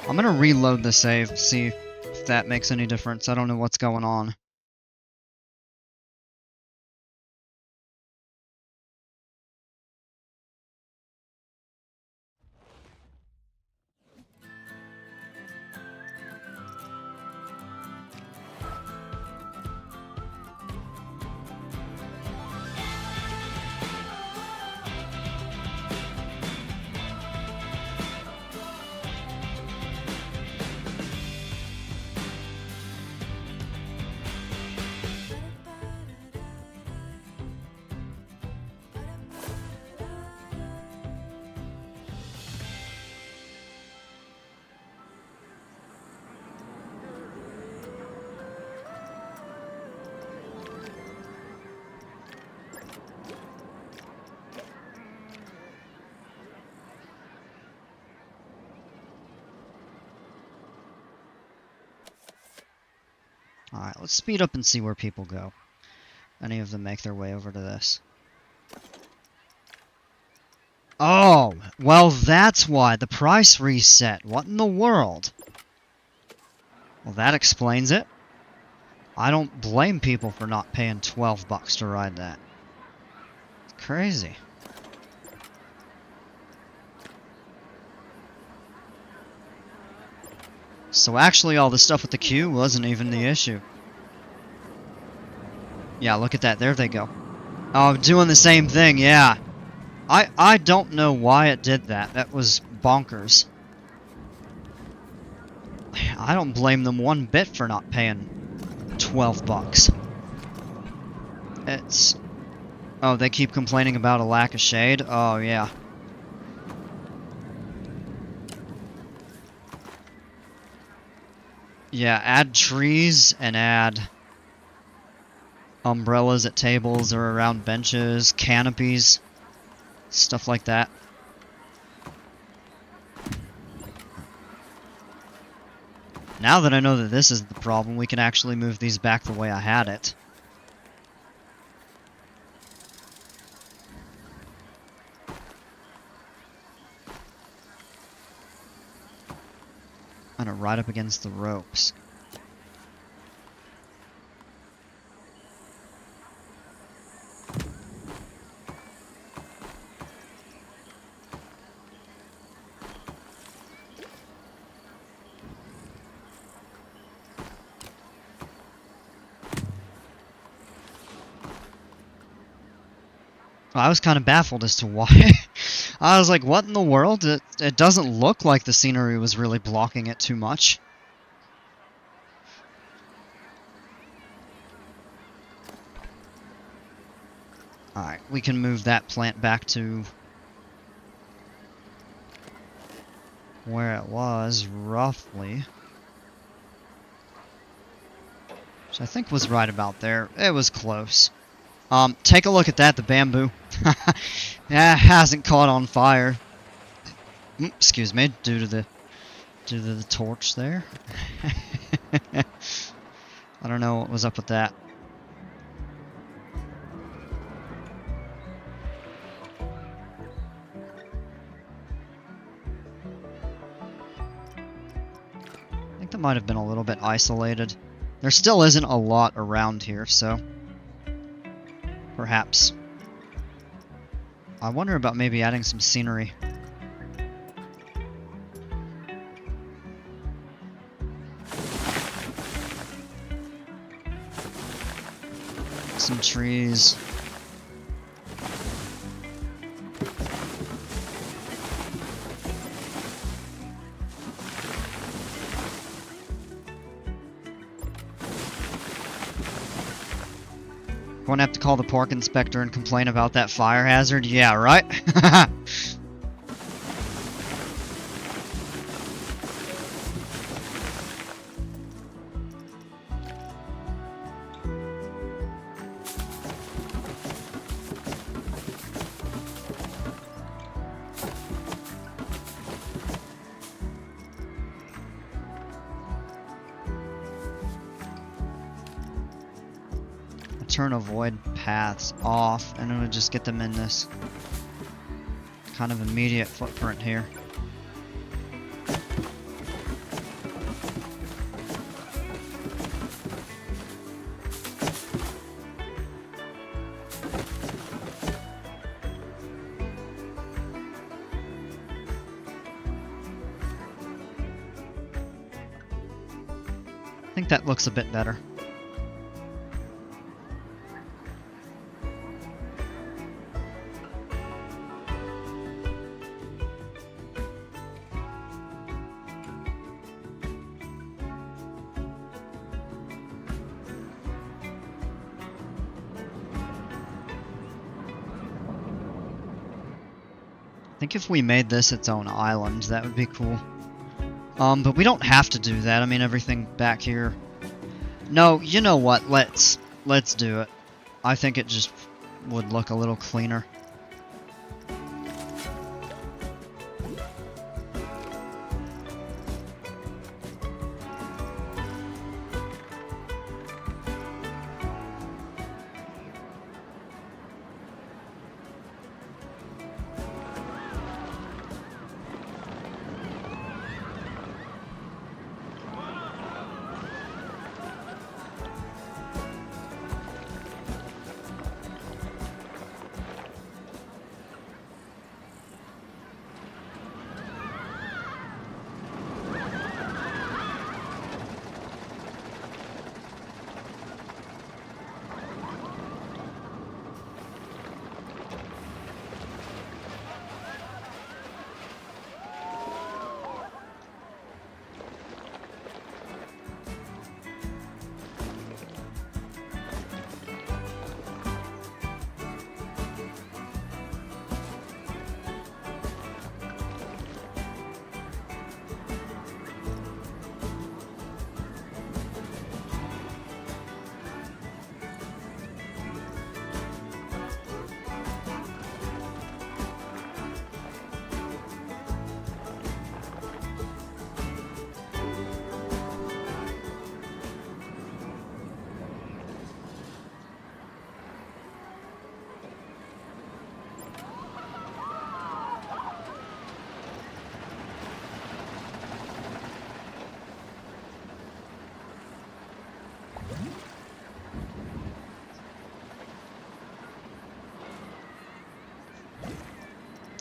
Speaker 2: I'm gonna reload the save, see if that makes any difference. I don't know what's going on. Alright, let's speed up and see where people go. Any of them make their way over to this. Oh, well that's why. The price reset. What in the world? Well, that explains it. I don't blame people for not paying $12 to ride that. It's crazy. So actually all the stuff with the queue wasn't even the issue. Yeah, look at that. There they go. Oh, doing the same thing, yeah. I don't know why it did that. That was bonkers. I don't blame them one bit for not paying $12. It's... Oh, they keep complaining about a lack of shade? Oh, yeah. Yeah, add trees and add umbrellas at tables or around benches, canopies, stuff like that. Now that I know that this is the problem, we can actually move these back the way I had it. Kind of right up against the ropes. I was kind of baffled as to why. I was like, what in the world? It doesn't look like the scenery was really blocking it too much. Alright, we can move that plant back to where it was, roughly. Which I think was right about there. It was close. Take a look at that, the bamboo. Yeah, it hasn't caught on fire. Excuse me, due to the torch there. I don't know what was up with that. I think that might have been a little bit isolated. There still isn't a lot around here, so perhaps. I wonder about maybe adding some scenery. Some trees. Going to have to call the park inspector and complain about that fire hazard? Yeah, right? Turn avoid paths off, and it would just get them in this kind of immediate footprint here. I think that looks a bit better. I think if we made this its own island, that would be cool. But we don't have to do that. I mean, everything back here. No, you know what? Let's do it. I think it just would look a little cleaner.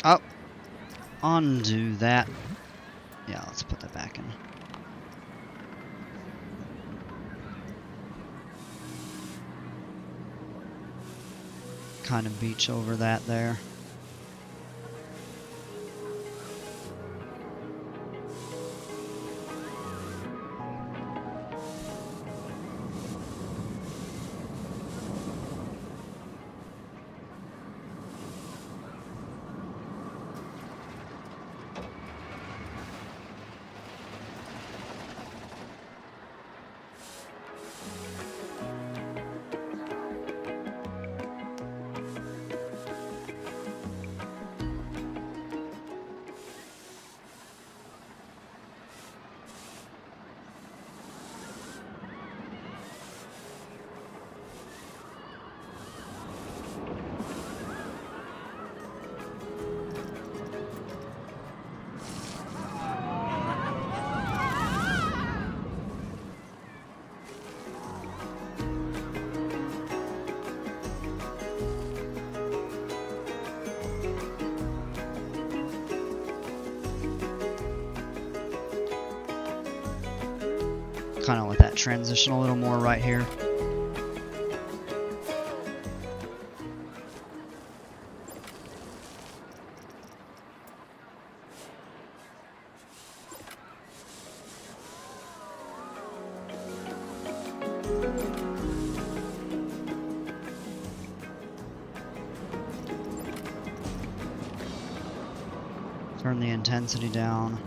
Speaker 2: Oh, undo that. Yeah, let's put that back in. Kind of beach over that there. Kind of let that transition a little more right here. Turn the intensity down.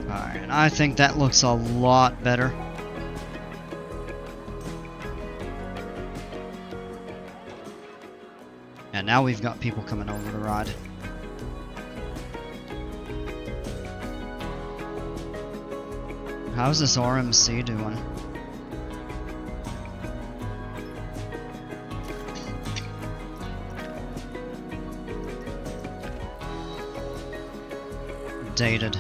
Speaker 2: Alright, I think that looks a lot better. And now we've got people coming over to ride. How's this RMC doing? Dated.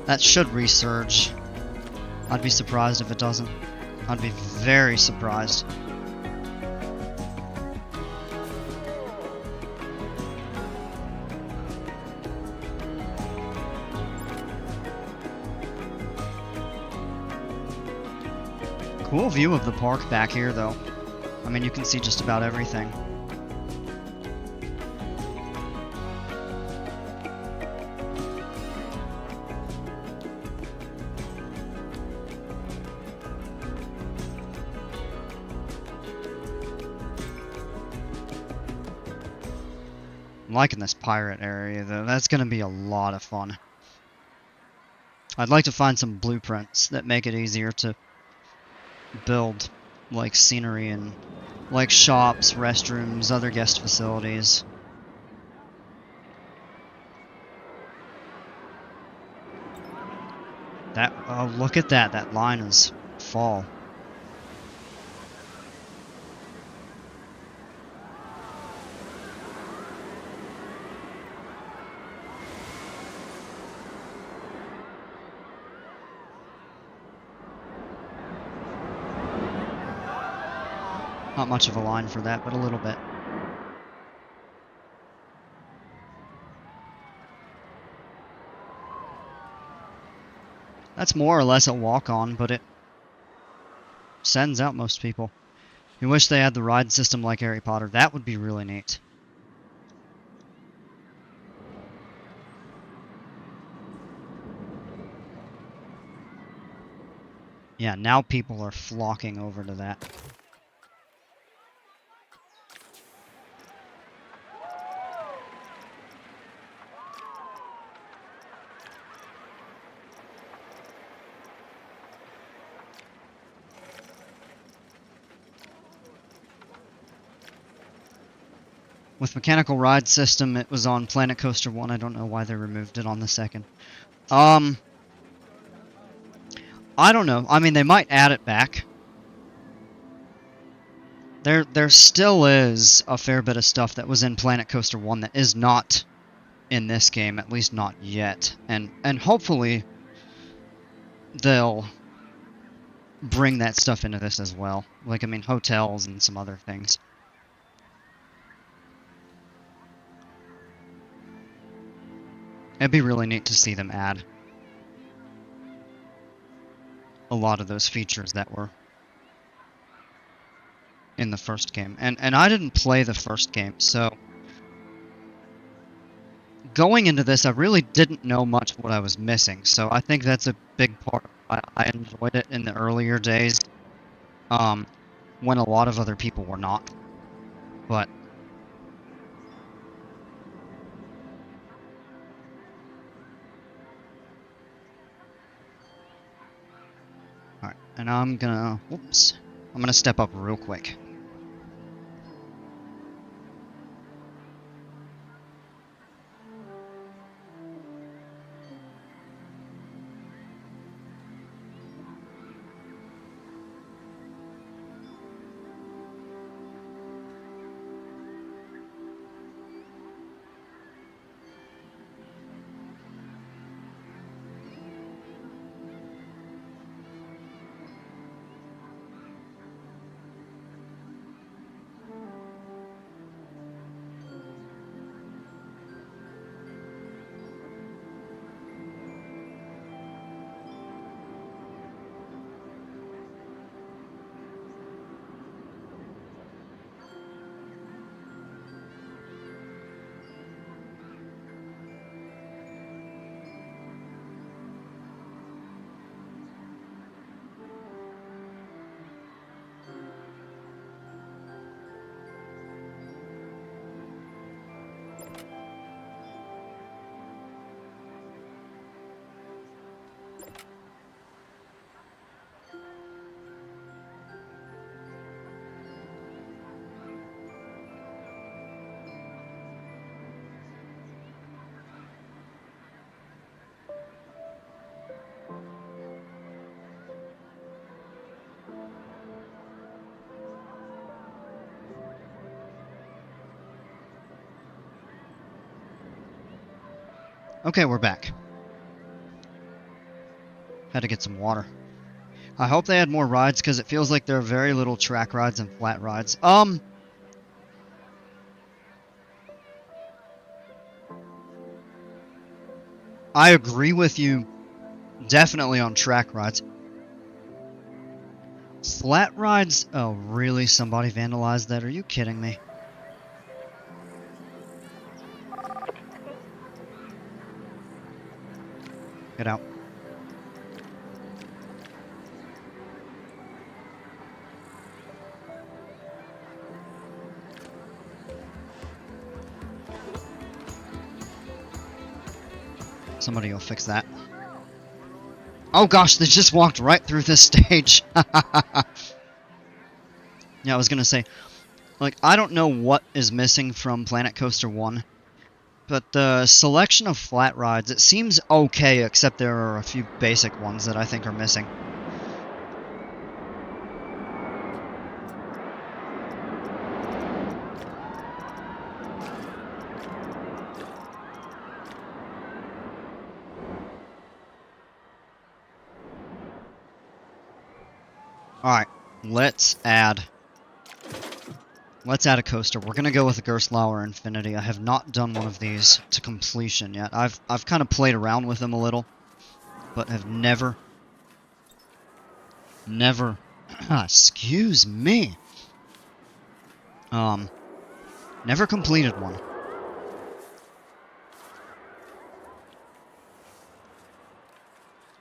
Speaker 2: That should resurge. I'd be surprised if it doesn't. I'd be very surprised. Cool view of the park back here, though. I mean, you can see just about everything. I'm liking this pirate area, though. That's going to be a lot of fun. I'd like to find some blueprints that make it easier to build, like scenery and like shops, restrooms, other guest facilities. That, oh, look at that. That line is fall. Not much of a line for that, but a little bit. That's more or less a walk-on, but it sends out most people. You wish they had the ride system like Harry Potter. That would be really neat. Yeah, now people are flocking over to that. With Mechanical Ride System, it was on Planet Coaster 1. I don't know why they removed it on the second. I don't know. I mean, they might add it back. There still is a fair bit of stuff that was in Planet Coaster 1 that is not in this game, at least not yet. And hopefully they'll bring that stuff into this as well. Like, I mean, hotels and some other things. It'd be really neat to see them add a lot of those features that were in the first game. And I didn't play the first game, so going into this, I really didn't know much what I was missing. So I think that's a big part of why I enjoyed it in the earlier days, when a lot of other people were not. But alright, and I'm gonna step up real quick. Okay, we're back. Had to get some water. I hope they had more rides, because it feels like there are very little track rides and flat rides. I agree with you definitely on track rides. Flat rides? Oh, really? Somebody vandalized that? Are you kidding me? Get out. Somebody will fix that. Oh gosh, they just walked right through this stage. Yeah, I was gonna say, like, I don't know what is missing from Planet Coaster 1. But the selection of flat rides, it seems okay, except there are a few basic ones that I think are missing. Alright, let's add a coaster. We're gonna go with the Gerstlauer Infinity. I have not done one of these to completion yet. I've kind of played around with them a little, but have never, excuse me, never completed one.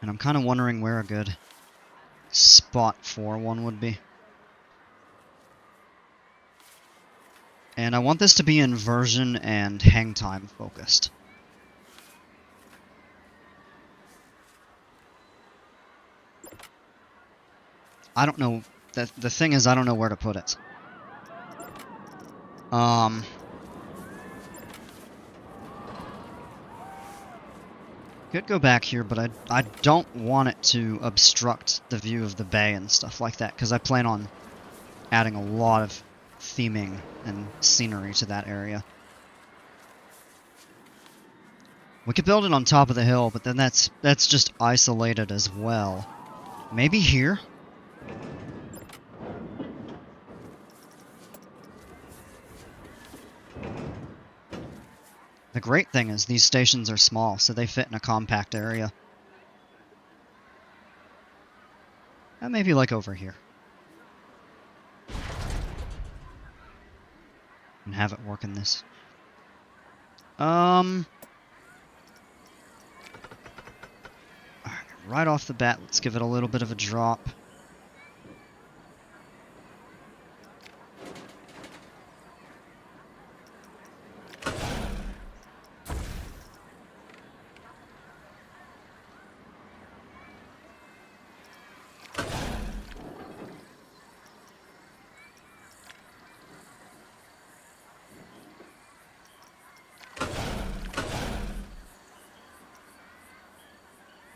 Speaker 2: And I'm kind of wondering where a good spot for one would be. And I want this to be inversion and hang time focused. I don't know. The thing is, I don't know where to put it. Could go back here, but I don't want it to obstruct the view of the bay and stuff like that, because I plan on adding a lot of theming and scenery to that area. We could build it on top of the hill, but then that's just isolated as well. Maybe here? The great thing is these stations are small, so they fit in a compact area. And maybe like over here. And have it work in this. Alright, right off the bat, let's give it a little bit of a drop.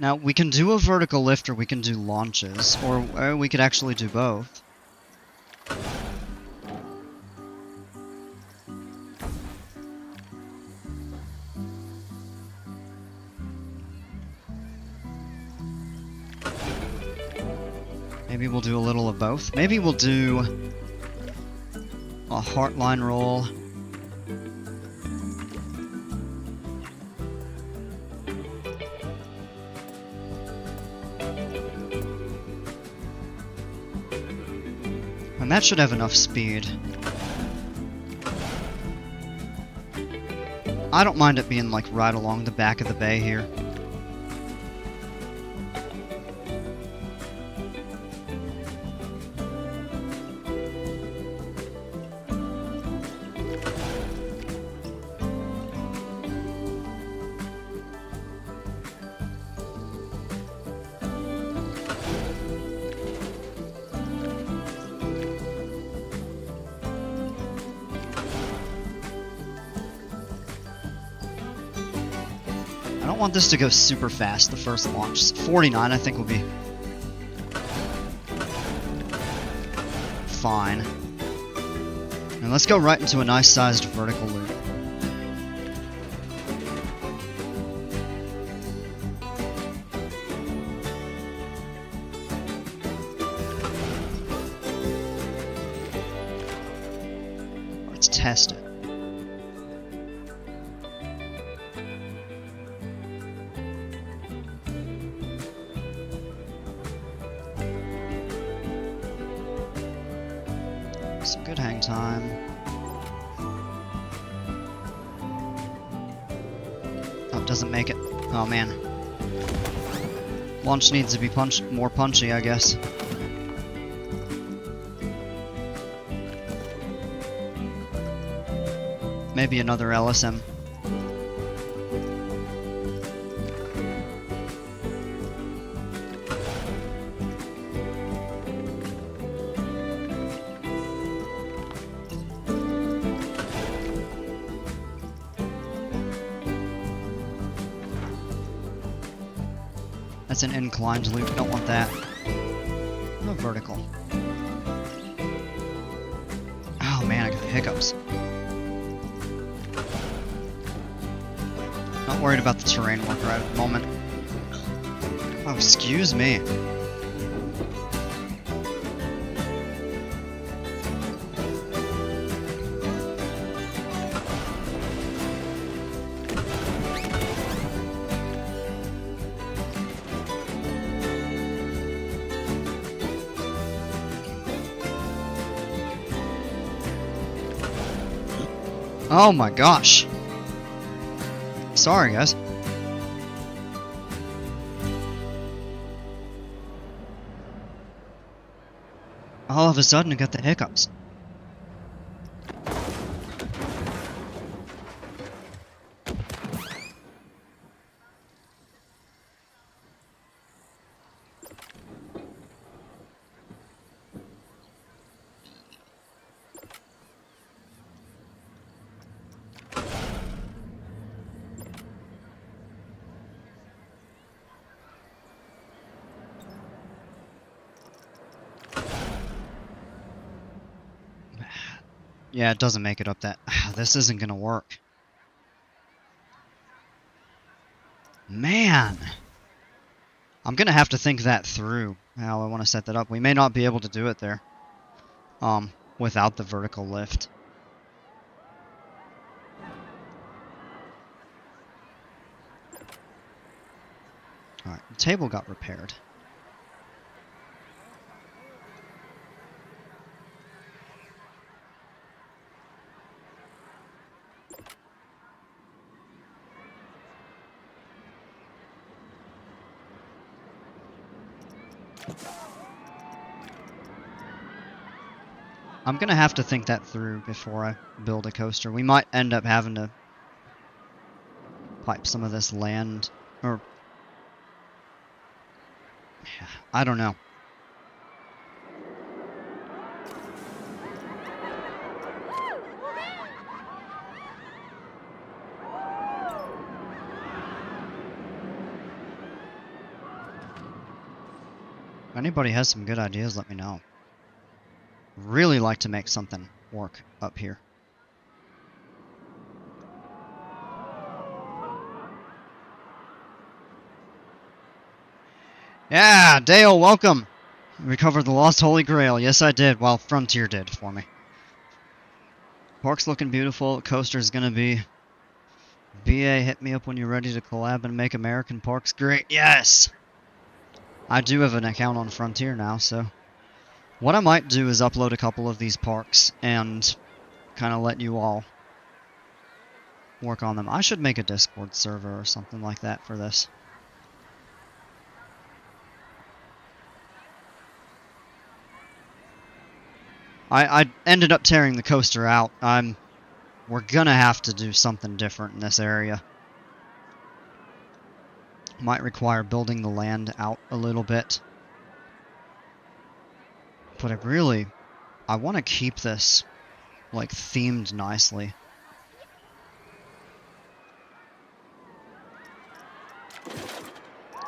Speaker 2: Now, we can do a vertical lift or we can do launches, or we could actually do both. Maybe we'll do a little of both. Maybe we'll do a heartline roll. And that should have enough speed. I don't mind it being like right along the back of the bay here. I don't want this to go super fast, the first launch. 49 I think will be fine. And let's go right into a nice sized vertical loop. Let's test it. Some good hang time. Oh, it doesn't make it. Oh man. Launch needs to be more punchy, I guess. Maybe another LSM. That's an inclined loop, don't want that. No vertical. Oh man, I got hiccups. Not worried about the terrain work right at the moment. Oh, excuse me. Oh my gosh. Sorry, guys. All of a sudden, I got the hiccups. Yeah, it doesn't make it up that... This isn't gonna work. Man! I'm gonna have to think that through, how I want to set that up. We may not be able to do it there. Without the vertical lift. Alright, the table got repaired. I'm gonna have to think that through before I build a coaster. We might end up having to pipe some of this land, or... I don't know. If anybody has some good ideas, let me know. Really like to make something work up here. Yeah, Dale, welcome! Recovered the lost Holy Grail. Yes, I did. Well, Frontier did for me. Park's looking beautiful. Coaster's gonna be... BA, hit me up when you're ready to collab and make American parks great. Yes! I do have an account on Frontier now, so... What I might do is upload a couple of these parks and kind of let you all work on them. I should make a Discord server or something like that for this. I ended up tearing the coaster out. We're gonna have to do something different in this area. Might require building the land out a little bit. But I want to keep this, like, themed nicely.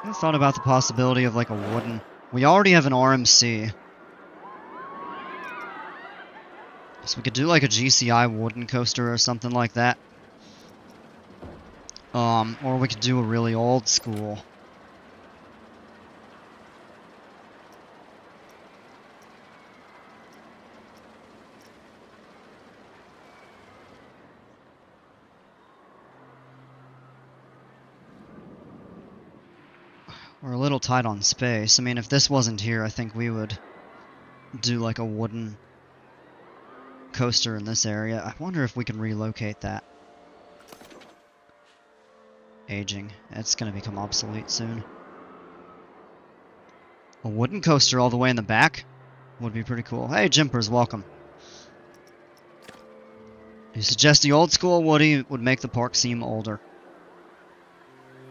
Speaker 2: I thought about the possibility of, like, a wooden... We already have an RMC. So we could do, like, a GCI wooden coaster or something like that. Or we could do a really old school. We're a little tight on space. I mean, if this wasn't here, I think we would do like a wooden coaster in this area. I wonder if we can relocate that. Aging. It's going to become obsolete soon. A wooden coaster all the way in the back would be pretty cool. Hey, Jimpers, welcome. You suggest the old school Woody would make the park seem older.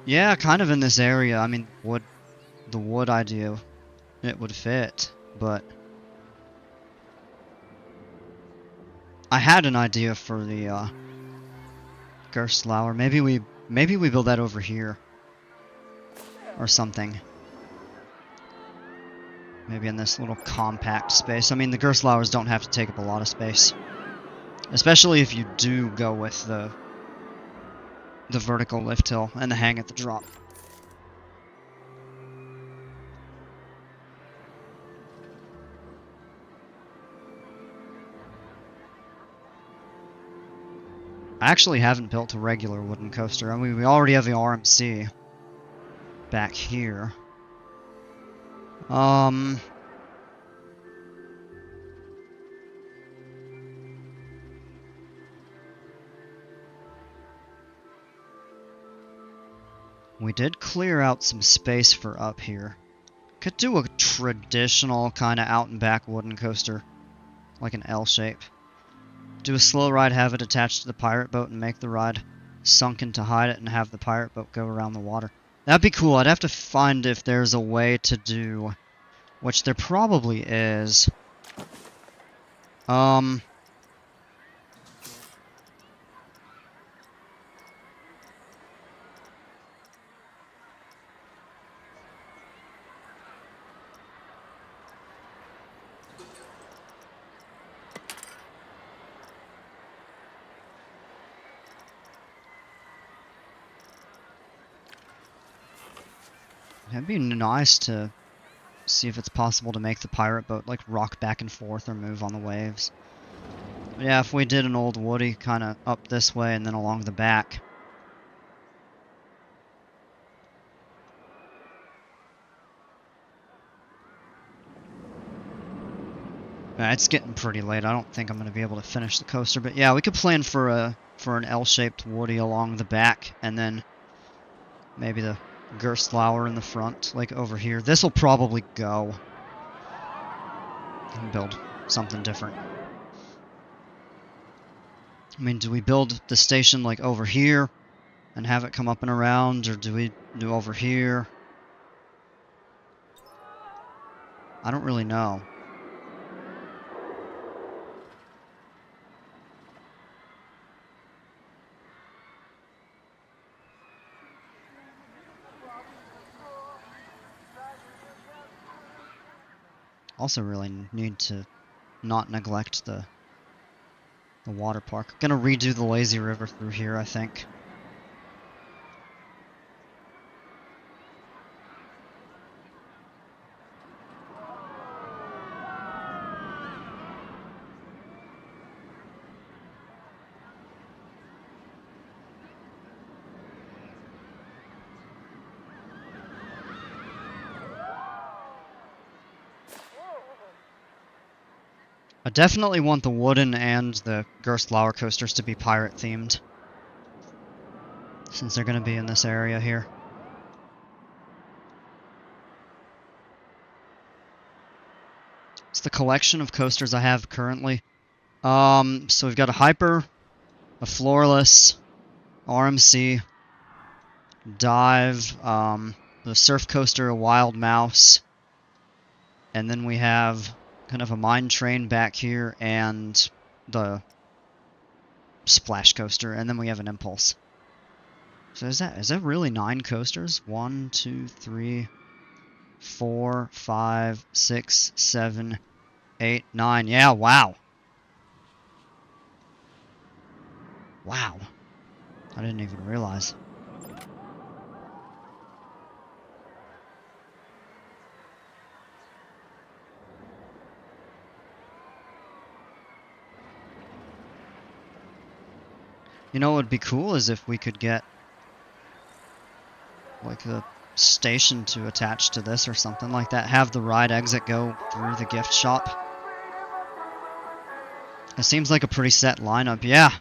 Speaker 2: Yeah, kind of in this area. I mean, the wood idea, it would fit, but I had an idea for the Gerstlauer. Maybe we build that over here or something. Maybe in this little compact space. I mean, the Gerstlauers don't have to take up a lot of space, especially if you do go with the vertical lift hill and the hang at the drop. I actually haven't built a regular wooden coaster. I mean, we already have the RMC back here. We did clear out some space for up here. Could do a traditional kind of out and back wooden coaster, like an L shape. Do a slow ride, have it attached to the pirate boat, and make the ride sunken to hide it, and have the pirate boat go around the water. That'd be cool. I'd have to find if there's a way to do, which there probably is. It'd be nice to see if it's possible to make the pirate boat like rock back and forth or move on the waves. But yeah, if we did an old Woody kind of up this way and then along the back. Yeah, it's getting pretty late. I don't think I'm going to be able to finish the coaster, but yeah, we could plan for an L-shaped Woody along the back, and then maybe the Gerstlauer in the front, like over here. This will probably go. And build something different. I mean, do we build the station like over here and have it come up and around, or do we do over here? I don't really know. Also really need to not neglect the water park. Gonna redo the lazy river through here, I think. I definitely want the wooden and the Gerstlauer coasters to be pirate themed, since they're going to be in this area here. It's the collection of coasters I have currently. So we've got a Hyper, a Floorless, RMC, Dive, the Surf Coaster, a Wild Mouse, and then we have kind of a Mine Train back here, and the Splash Coaster, and then we have an Impulse. So is that really 9 coasters? 1, 2, 3, 4, 5, 6, 7, 8, 9. Yeah, wow. Wow. I didn't even realize. You know what would be cool is if we could get like a station to attach to this or something like that. Have the ride exit go through the gift shop. It seems like a pretty set lineup, yeah.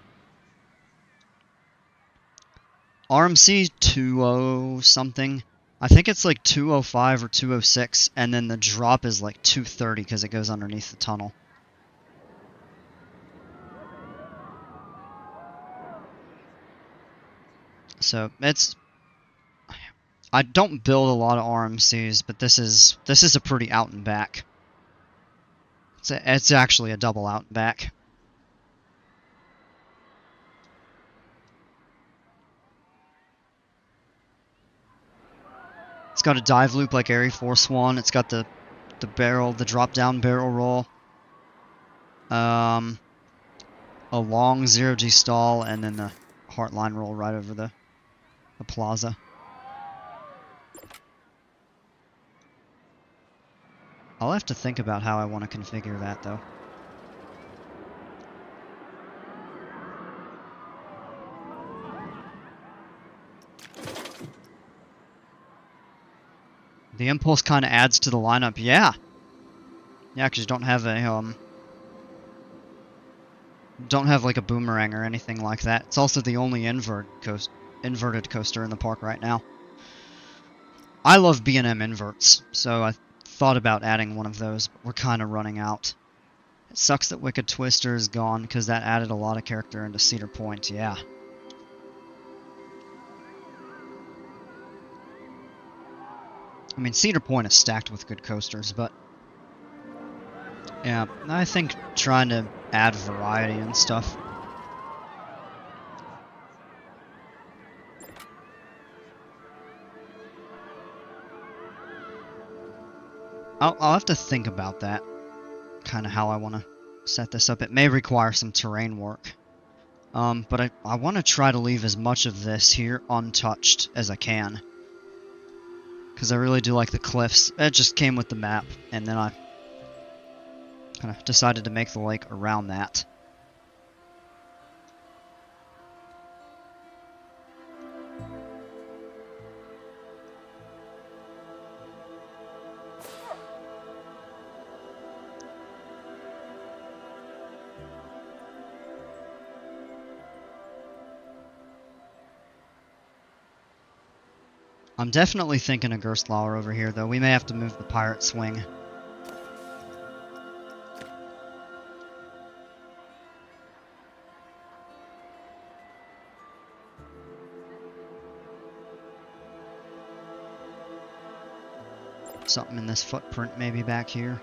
Speaker 2: RMC 20 something. I think it's like 205 or 206, and then the drop is like 230 because it goes underneath the tunnel. So it's, I don't build a lot of RMCs, but this is a pretty out and back. It's actually a double out and back. It's got a dive loop like Air Force One. It's got the barrel, the drop down barrel roll. A long 0G stall, and then the Heartline roll right over the plaza. I'll have to think about how I want to configure that, though. The Impulse kind of adds to the lineup, yeah. Yeah, because you don't have a don't have like a boomerang or anything like that. It's also the only inverted coaster in the park right now. I love B&M inverts, so I thought about adding one of those, but we're kind of running out. It sucks that Wicked Twister is gone, because that added a lot of character into Cedar Point, yeah. I mean, Cedar Point is stacked with good coasters, but yeah, I think trying to add variety and stuff. I'll have to think about that, kind of how I want to set this up. It may require some terrain work, but I want to try to leave as much of this here untouched as I can. because I really do like the cliffs. It just came with the map, and then I kind of decided to make the lake around that. I'm definitely thinking of Gerstlauer over here, though. We may have to move the pirate swing. Something in this footprint maybe back here.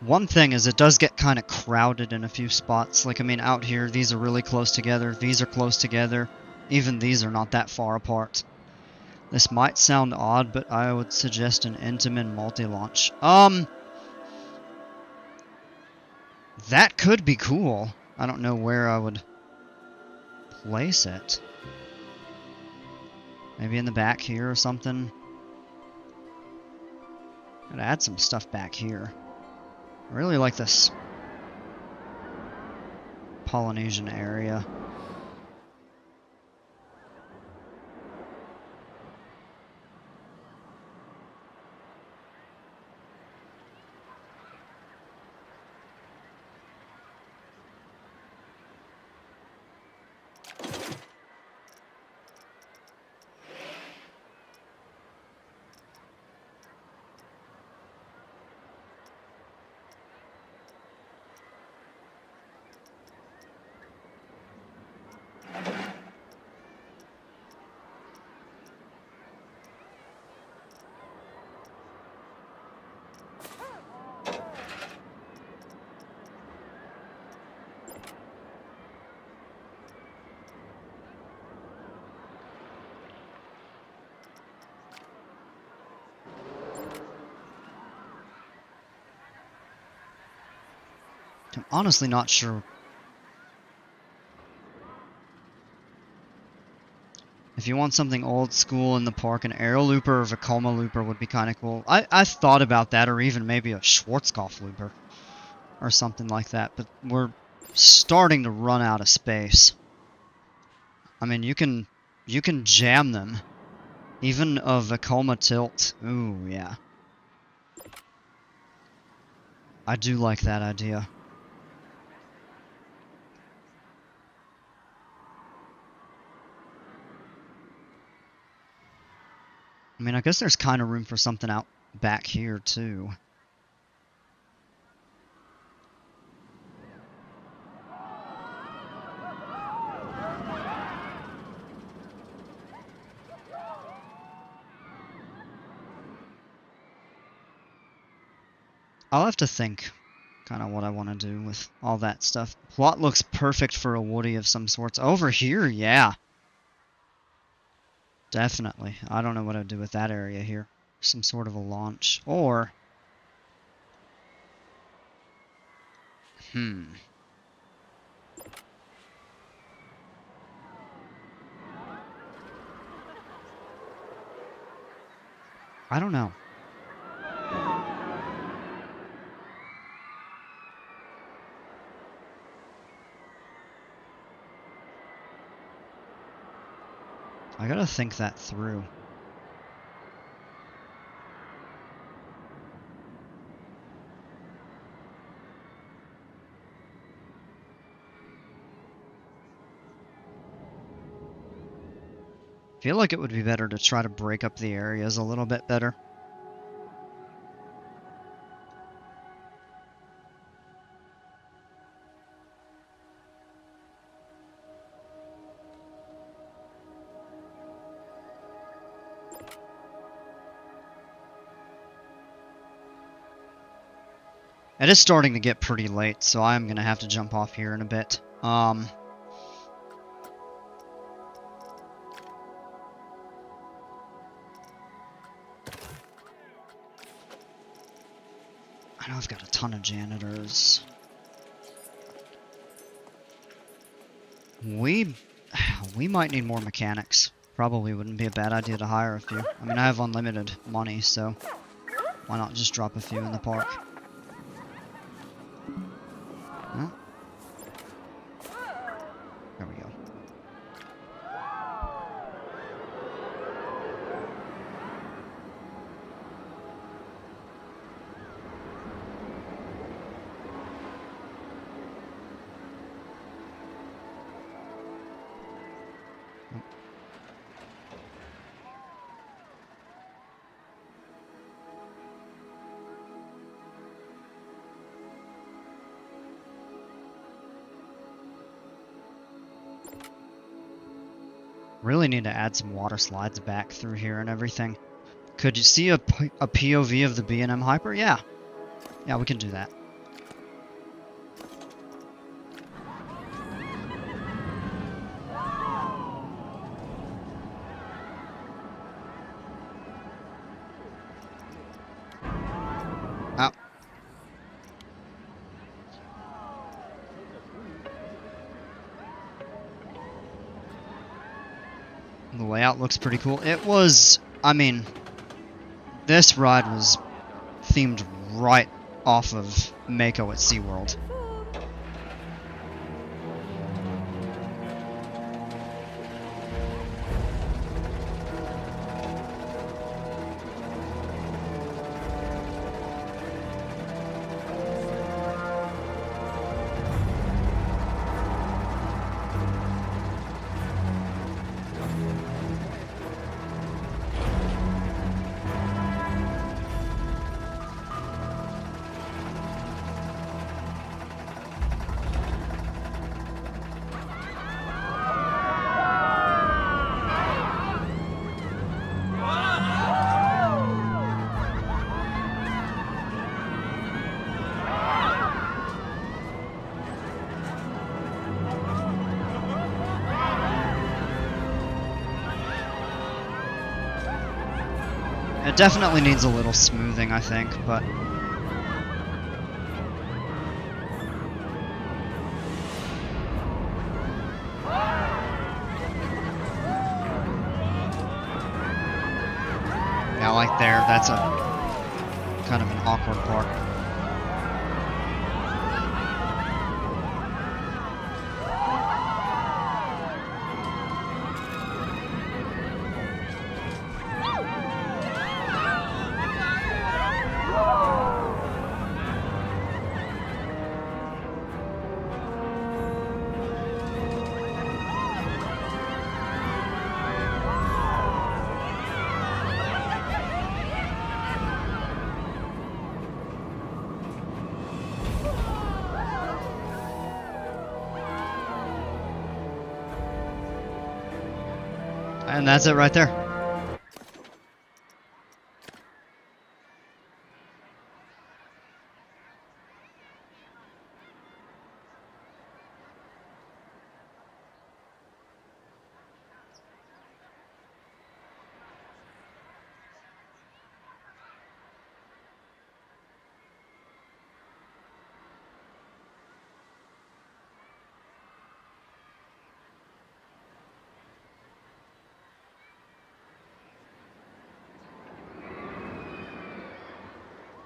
Speaker 2: One thing is it does get kind of crowded in a few spots. Like, I mean, out here, these are really close together. These are close together. Even these are not that far apart. This might sound odd, but I would suggest an Intamin multi-launch. That could be cool. I don't know where I would place it. Maybe in the back here or something. Gotta add some stuff back here. I really like this Polynesian area. I'm honestly not sure if you want something old school in the park, an Aero Looper or Vekoma Looper would be kind of cool. I thought about that, or even maybe a Schwarzkopf Looper or something like that, but we're starting to run out of space. I mean, you can jam them. Even a Vekoma Tilt. Ooh, yeah. I do like that idea. I mean, I guess there's kind of room for something out back here, too. I'll have to think kind of what I want to do with all that stuff. Plot looks perfect for a Woody of some sorts. Over here, yeah. Definitely. I don't know what I'd do with that area here. Some sort of a launch. Or... I don't know. I gotta think that through. I feel like it would be better to try to break up the areas a little bit better. It is starting to get pretty late, so I'm gonna have to jump off here in a bit. I know I've got a ton of janitors. We might need more mechanics. Probably wouldn't be a bad idea to hire a few. I mean, I have unlimited money, so why not just drop a few in the park? Huh? There we go. Really need to add some water slides back through here and everything. Could you see a POV of the B&M Hyper? Yeah. Yeah, we can do that. Oh. The layout looks pretty cool. It was, I mean, this ride was themed right off of Mako at SeaWorld. It definitely needs a little smoothing, I think, but... yeah, like there, that's a kind of an awkward part. And that's it right there.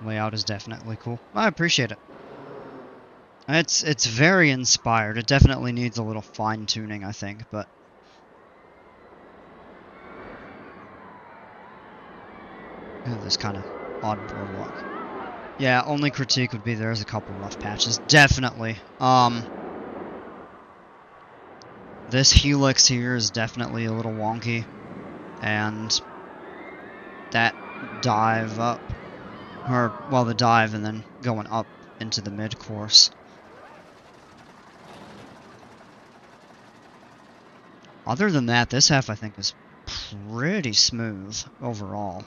Speaker 2: Layout is definitely cool. I appreciate it. It's very inspired. It definitely needs a little fine-tuning, I think, but... ooh, this kind of odd boardwalk. Yeah, only critique would be there's a couple rough patches. Definitely. This helix here is definitely a little wonky. And that dive up, or, well, the dive and then going up into the mid-course. Other than that, this half I think is pretty smooth overall.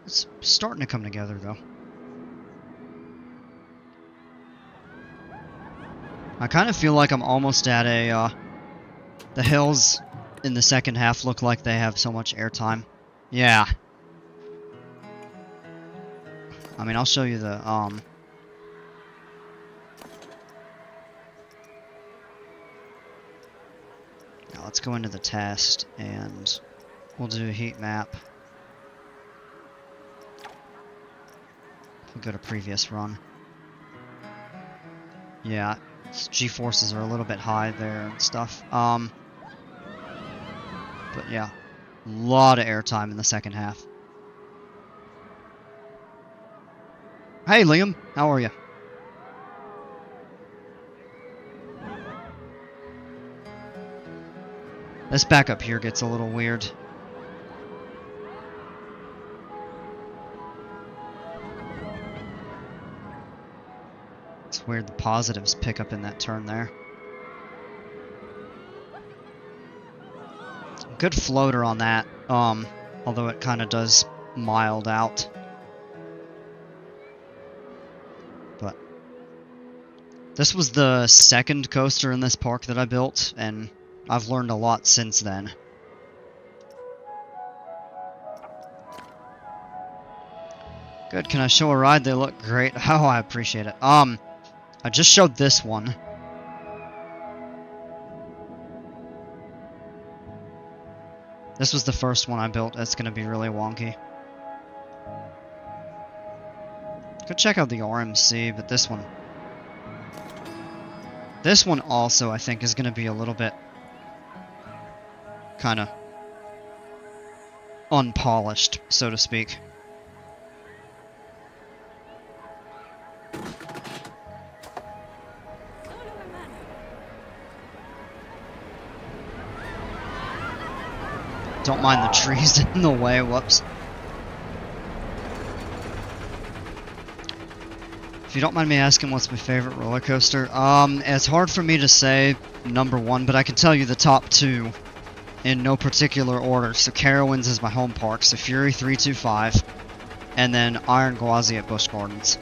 Speaker 2: It's starting to come together, though. I kind of feel like I'm almost at a, the hills in the second half look like they have so much airtime. Yeah. I mean, I'll show you the, now let's go into the test, and we'll do a heat map. We'll go to previous run. Yeah, G-forces are a little bit high there and stuff. But yeah, a lot of airtime in the second half. Hey Liam, how are you? This backup here gets a little weird. It's weird the positives pick up in that turn there. Good floater on that, although it kind of does mild out. But this was the second coaster in this park that I built, and I've learned a lot since then. Good, can I show a ride? They look great. Oh, I appreciate it. I just showed this one. This was the first one I built. It's going to be really wonky. Go check out the RMC, but this one... This one also, I think, is going to be a little bit... kind of... unpolished, so to speak. Don't mind the trees in the way, whoops. If you don't mind me asking, what's my favorite roller coaster? It's hard for me to say number one, but I can tell you the top two in no particular order. So Carowinds is my home park, so Fury 325, and then Iron Gwazi at Busch Gardens.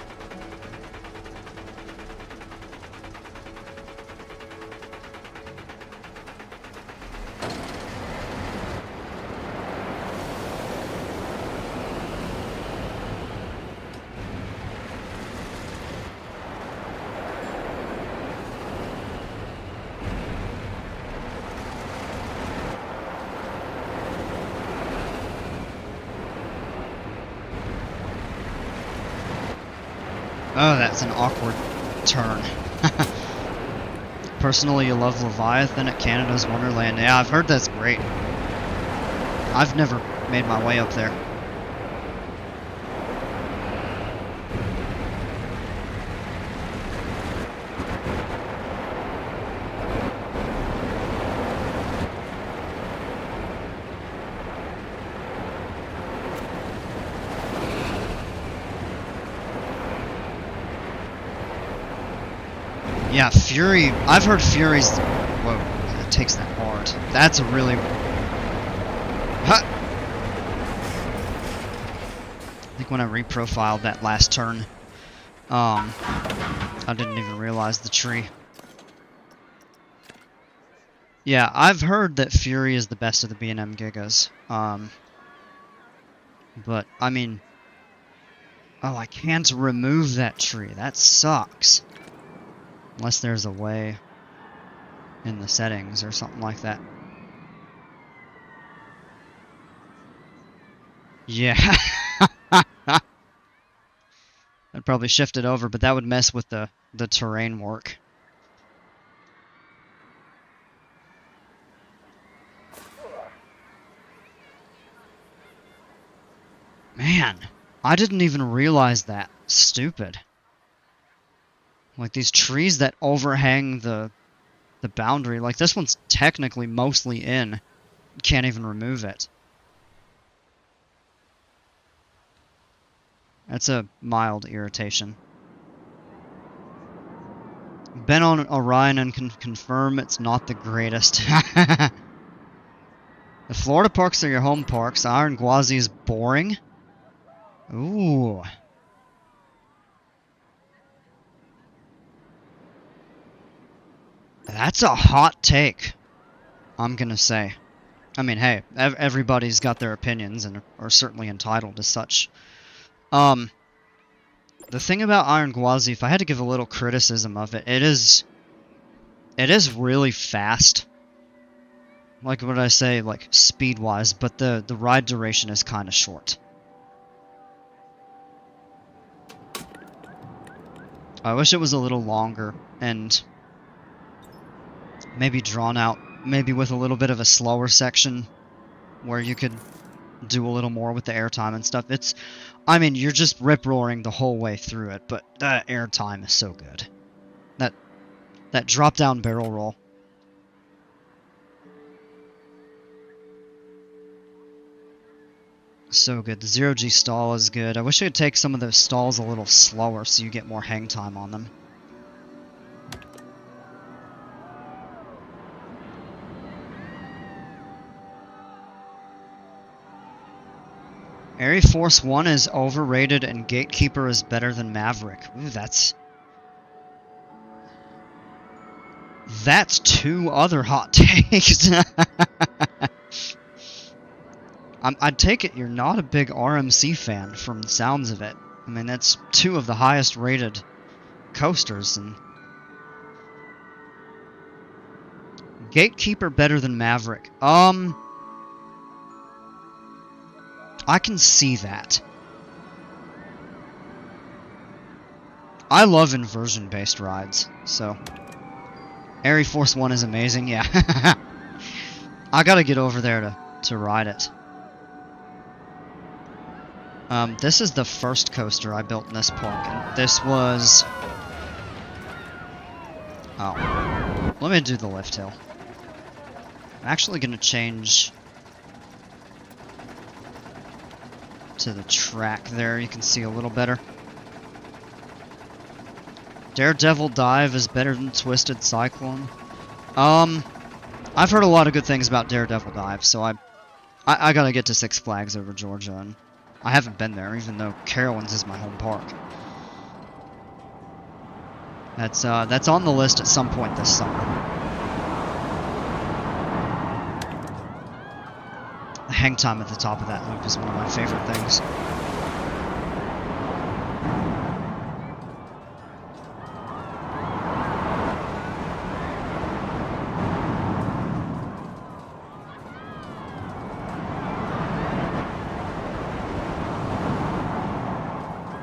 Speaker 2: Oh, that's an awkward turn. Personally, you love Leviathan at Canada's Wonderland. Yeah, I've heard that's great. I've never made my way up there. Yeah, Fury... I've heard Fury's... Whoa, it takes that hard. That's a really... Huh. I think when I reprofiled that last turn, I didn't even realize the tree. Yeah, I've heard that Fury is the best of the B&M Gigas. But, I mean... Oh, I can't remove that tree. That sucks. Unless there's a way in the settings or something like that. Yeah. I'd probably shift it over, but that would mess with the terrain work. Man, I didn't even realize that. Stupid. Like, these trees that overhang the boundary. Like, this one's technically mostly in. Can't even remove it. That's a mild irritation. Been on Orion and can confirm it's not the greatest. The Florida parks are your home parks. Iron Gwazi is boring. Ooh. That's a hot take, I'm gonna say. I mean, hey, everybody's got their opinions and are certainly entitled to such. The thing about Iron Gwazi, if I had to give a little criticism of it, it is really fast. Like what I say, like speed-wise, but the ride duration is kind of short. I wish it was a little longer and maybe drawn out, maybe with a little bit of a slower section where you could do a little more with the airtime and stuff. I mean, you're just rip-roaring the whole way through it, but the airtime is so good. That drop-down barrel roll. So good. The 0G stall is good. I wish I could take some of those stalls a little slower so you get more hang time on them. Air Force 1 is overrated and Gatekeeper is better than Maverick. Ooh, that's two other hot takes. I'd take it you're not a big RMC fan from the sounds of it. I mean, that's two of the highest rated coasters, and Gatekeeper better than Maverick. I can see that. I love inversion-based rides, so Air Force 1 is amazing, yeah. I gotta get over there to ride it. This is the first coaster I built in this park, and this was... Oh. Let me do the lift hill. I'm actually gonna change to the track there, you can see a little better. Daredevil Dive is better than Twisted Cyclone. I've heard a lot of good things about Daredevil Dive, so I gotta get to Six Flags over Georgia, and I haven't been there, even though Carowinds is my home park. That's on the list at some point this summer. The hang time at the top of that loop is one of my favorite things.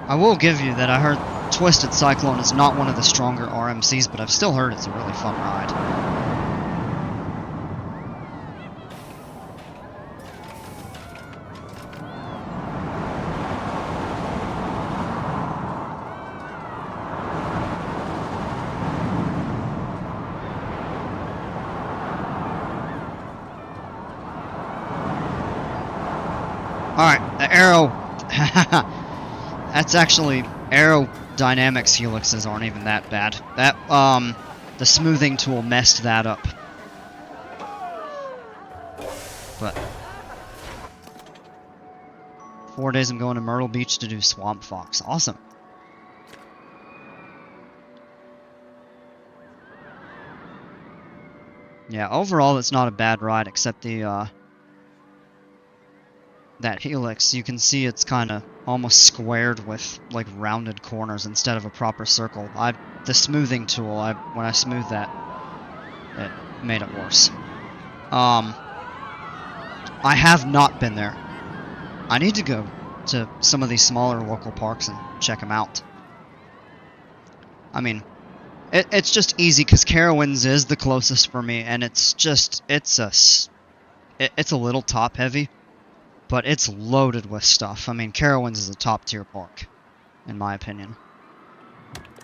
Speaker 2: I will give you that I heard Twisted Cyclone is not one of the stronger RMCs, but I've still heard it's a really fun ride. Alright, the Aero... That's actually... Aerodynamics helixes aren't even that bad. That, the smoothing tool messed that up. But... 4 days I'm going to Myrtle Beach to do Swamp Fox. Awesome. Yeah, overall it's not a bad ride, except the, that helix, you can see it's kind of almost squared with like rounded corners instead of a proper circle. The smoothing tool, when I smoothed that, it made it worse. I have not been there. I need to go to some of these smaller local parks and check them out. I mean, it's just easy because Carowinds is the closest for me, and it's a little top heavy. But it's loaded with stuff. I mean, Carowinds is a top-tier park, in my opinion.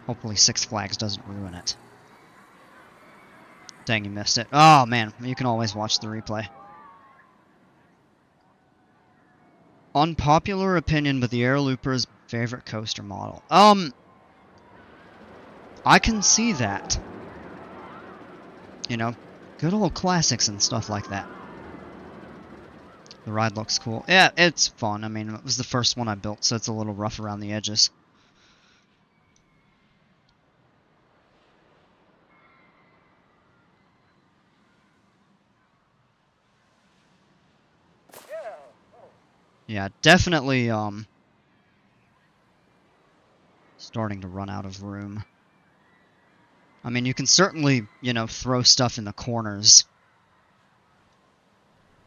Speaker 2: Hopefully Six Flags doesn't ruin it. Dang, you missed it. Oh, man. You can always watch the replay. Unpopular opinion, but the Aero Looper is my favorite coaster model. I can see that. You know, good old classics and stuff like that. The ride looks cool. Yeah, it's fun. I mean, it was the first one I built, so it's a little rough around the edges. Yeah, definitely, starting to run out of room. I mean, you can certainly, you know, throw stuff in the corners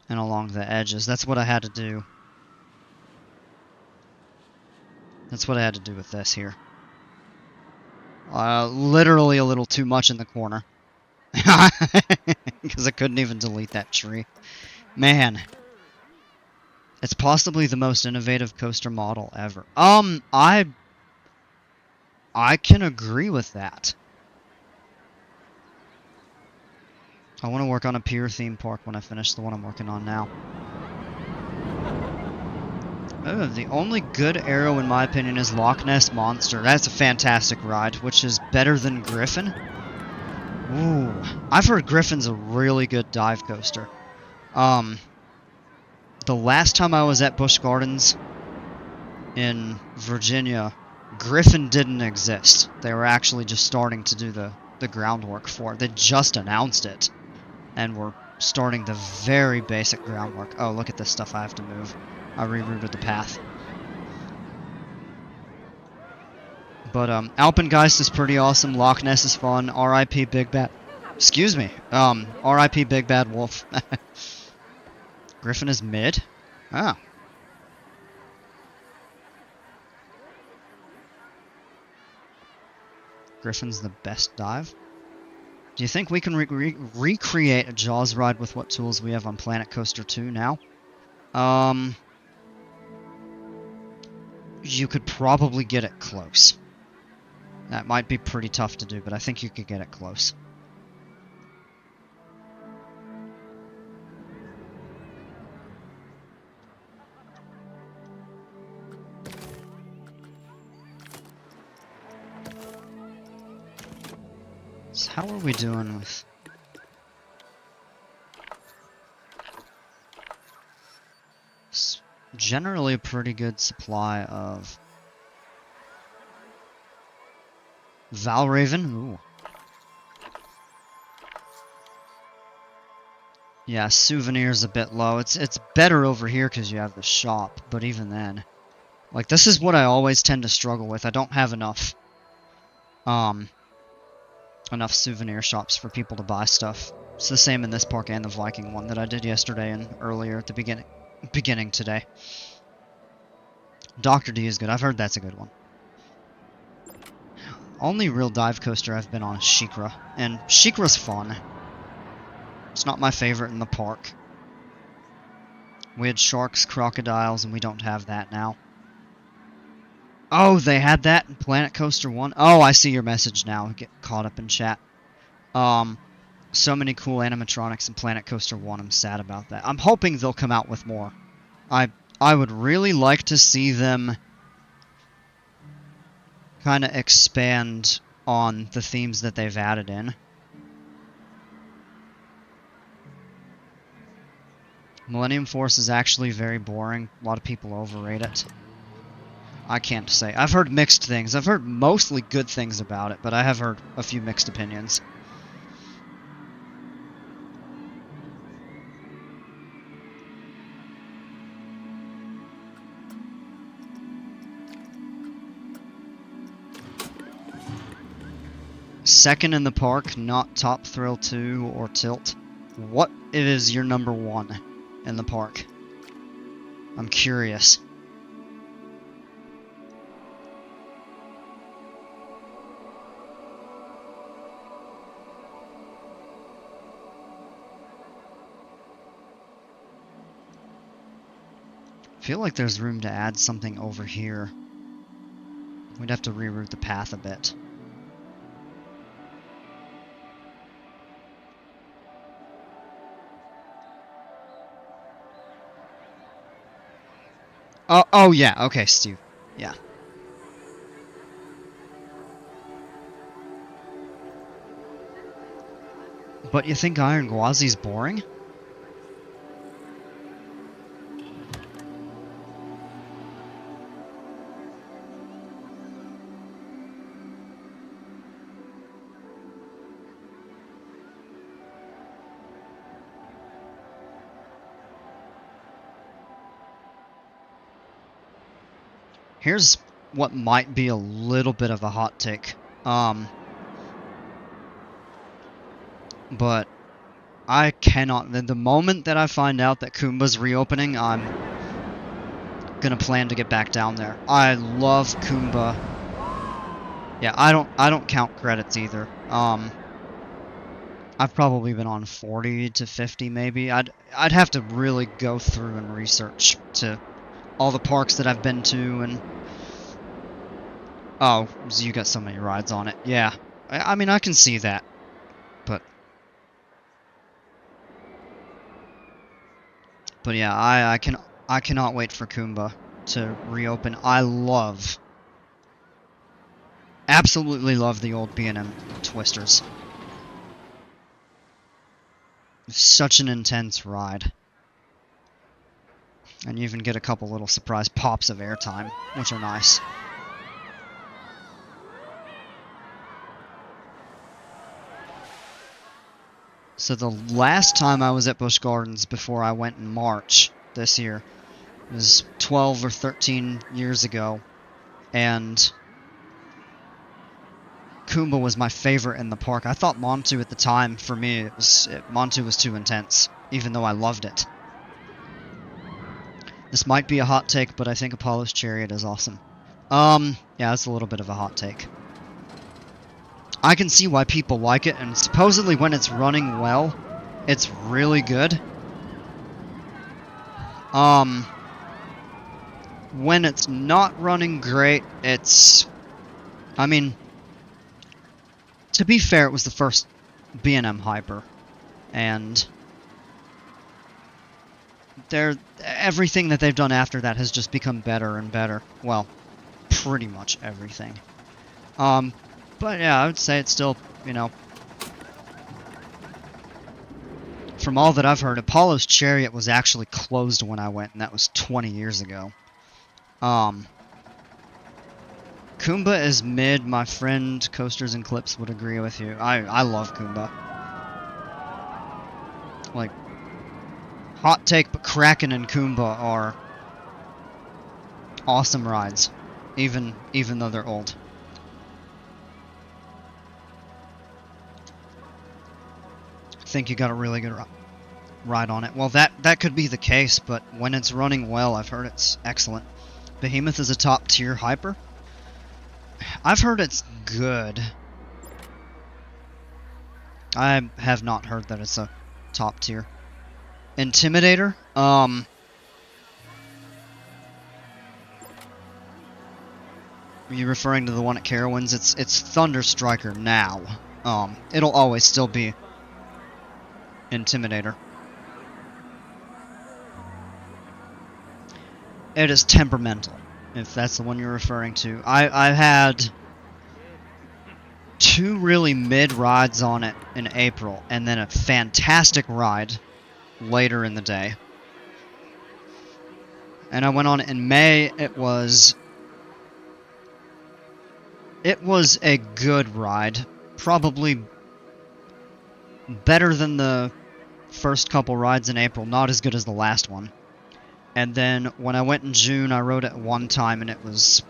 Speaker 2: and along the edges. That's what I had to do. That's what I had to do with this here. Literally a little too much in the corner. Because I couldn't even delete that tree. Man. It's possibly the most innovative coaster model ever. I can agree with that. I want to work on a pier theme park when I finish the one I'm working on now. Oh, the only good arrow, in my opinion, is Loch Ness Monster. That's a fantastic ride, which is better than Griffin. Ooh, I've heard Griffin's a really good dive coaster. The last time I was at Busch Gardens in Virginia, Griffin didn't exist. They were actually just starting to do the groundwork for it. They just announced it, and we're starting the very basic groundwork. Oh, look at this stuff I have to move. I rerouted the path. But Alpengeist is pretty awesome. Loch Ness is fun. R.I.P. Big Bad. Excuse me. R.I.P. Big Bad Wolf. Griffin is mid. Oh. Griffin's the best dive. Do you think we can recreate a Jaws ride with what tools we have on Planet Coaster 2 now? You could probably get it close. That might be pretty tough to do, but I think you could get it close. So how are we doing with... Generally a pretty good supply of... Valraven? Ooh. Yeah, souvenirs a bit low. It's better over here because you have the shop, but even then... Like, this is what I always tend to struggle with. I don't have enough... enough souvenir shops for people to buy stuff. It's the same in this park and the Viking one that I did yesterday and earlier at the beginning today. Dr. D is good. I've heard that's a good one. Only real dive coaster I've been on is SheiKra, and SheiKra's fun. It's not my favorite in the park. We had sharks, crocodiles, and we don't have that now. Oh, they had that in Planet Coaster 1? Oh, I see your message now. Get caught up in chat. So many cool animatronics in Planet Coaster 1. I'm sad about that. I'm hoping they'll come out with more. I would really like to see them kind of expand on the themes that they've added in. Millennium Force is actually very boring. A lot of people overrate it. I can't say. I've heard mixed things. I've heard mostly good things about it, but I have heard a few mixed opinions. Second in the park, not Top Thrill 2 or Tilt. What is your number one in the park? I'm curious. I feel like there's room to add something over here. We'd have to reroute the path a bit. Oh yeah, okay, Steve. Yeah. But you think Iron Gwazi's boring? Here's what might be a little bit of a hot take. But I cannot. The moment that I find out that Kumba's reopening, I'm gonna plan to get back down there. I love Kumba. Yeah, I don't count credits either. I've probably been on 40 to 50 maybe. I'd have to really go through and research to all the parks that I've been to and oh, you got so many rides on it. Yeah. I mean I can see that. But yeah, I cannot wait for Kumba to reopen. Absolutely love the old B&M Twisters. Such an intense ride. And you even get a couple little surprise pops of airtime, which are nice. So the last time I was at Busch Gardens before I went in March this year was 12 or 13 years ago, and Kumba was my favorite in the park. I thought Montu at the time, for me, Montu was too intense, even though I loved it. This might be a hot take, but I think Apollo's Chariot is awesome. Yeah, that's a little bit of a hot take. I can see why people like it, and supposedly when it's running well, it's really good. When it's not running great, I mean, to be fair, it was the first B&M Hyper, and everything that they've done after that has just become better and better. Well, pretty much everything. But yeah, I would say it's still, you know, from all that I've heard, Apollo's Chariot was actually closed when I went, and that was 20 years ago. Kumba is mid. My friend Coasters and Clips would agree with you. I love Kumba. Like, hot take, but Kraken and Kumba are awesome rides, even though they're old. I think you got a really good ride on it. Well, that could be the case, but when it's running well, I've heard it's excellent. Behemoth is a top tier hyper. I've heard it's good. I have not heard that it's a top tier. Intimidator? Are you referring to the one at Carowinds? It's Thunder Striker now. It'll always still be Intimidator. It is temperamental, if that's the one you're referring to. I had 2 really mid rides on it in April, and then a fantastic ride later in the day. And I went on it in May. It was a good ride. Probably better than the first couple rides in April, not as good as the last one. And then when I went in June, I rode it one time, and it was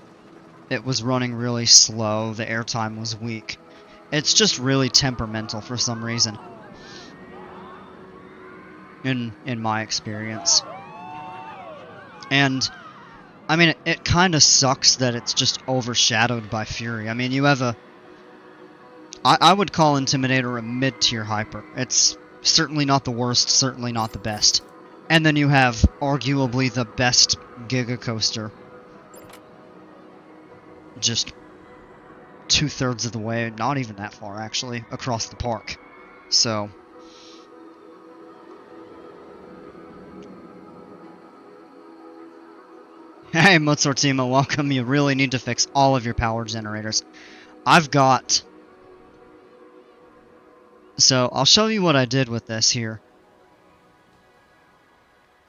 Speaker 2: running really slow. The airtime was weak. It's just really temperamental for some reason, in my experience. And I mean, it kind of sucks that it's just overshadowed by Fury. I mean, you have I would call Intimidator a mid-tier hyper. It's certainly not the worst, certainly not the best. And then you have arguably the best Giga Coaster, just 2/3 of the way, not even that far actually, across the park. So hey Mozartima, welcome. You really need to fix all of your power generators. So I'll show you what I did with this here.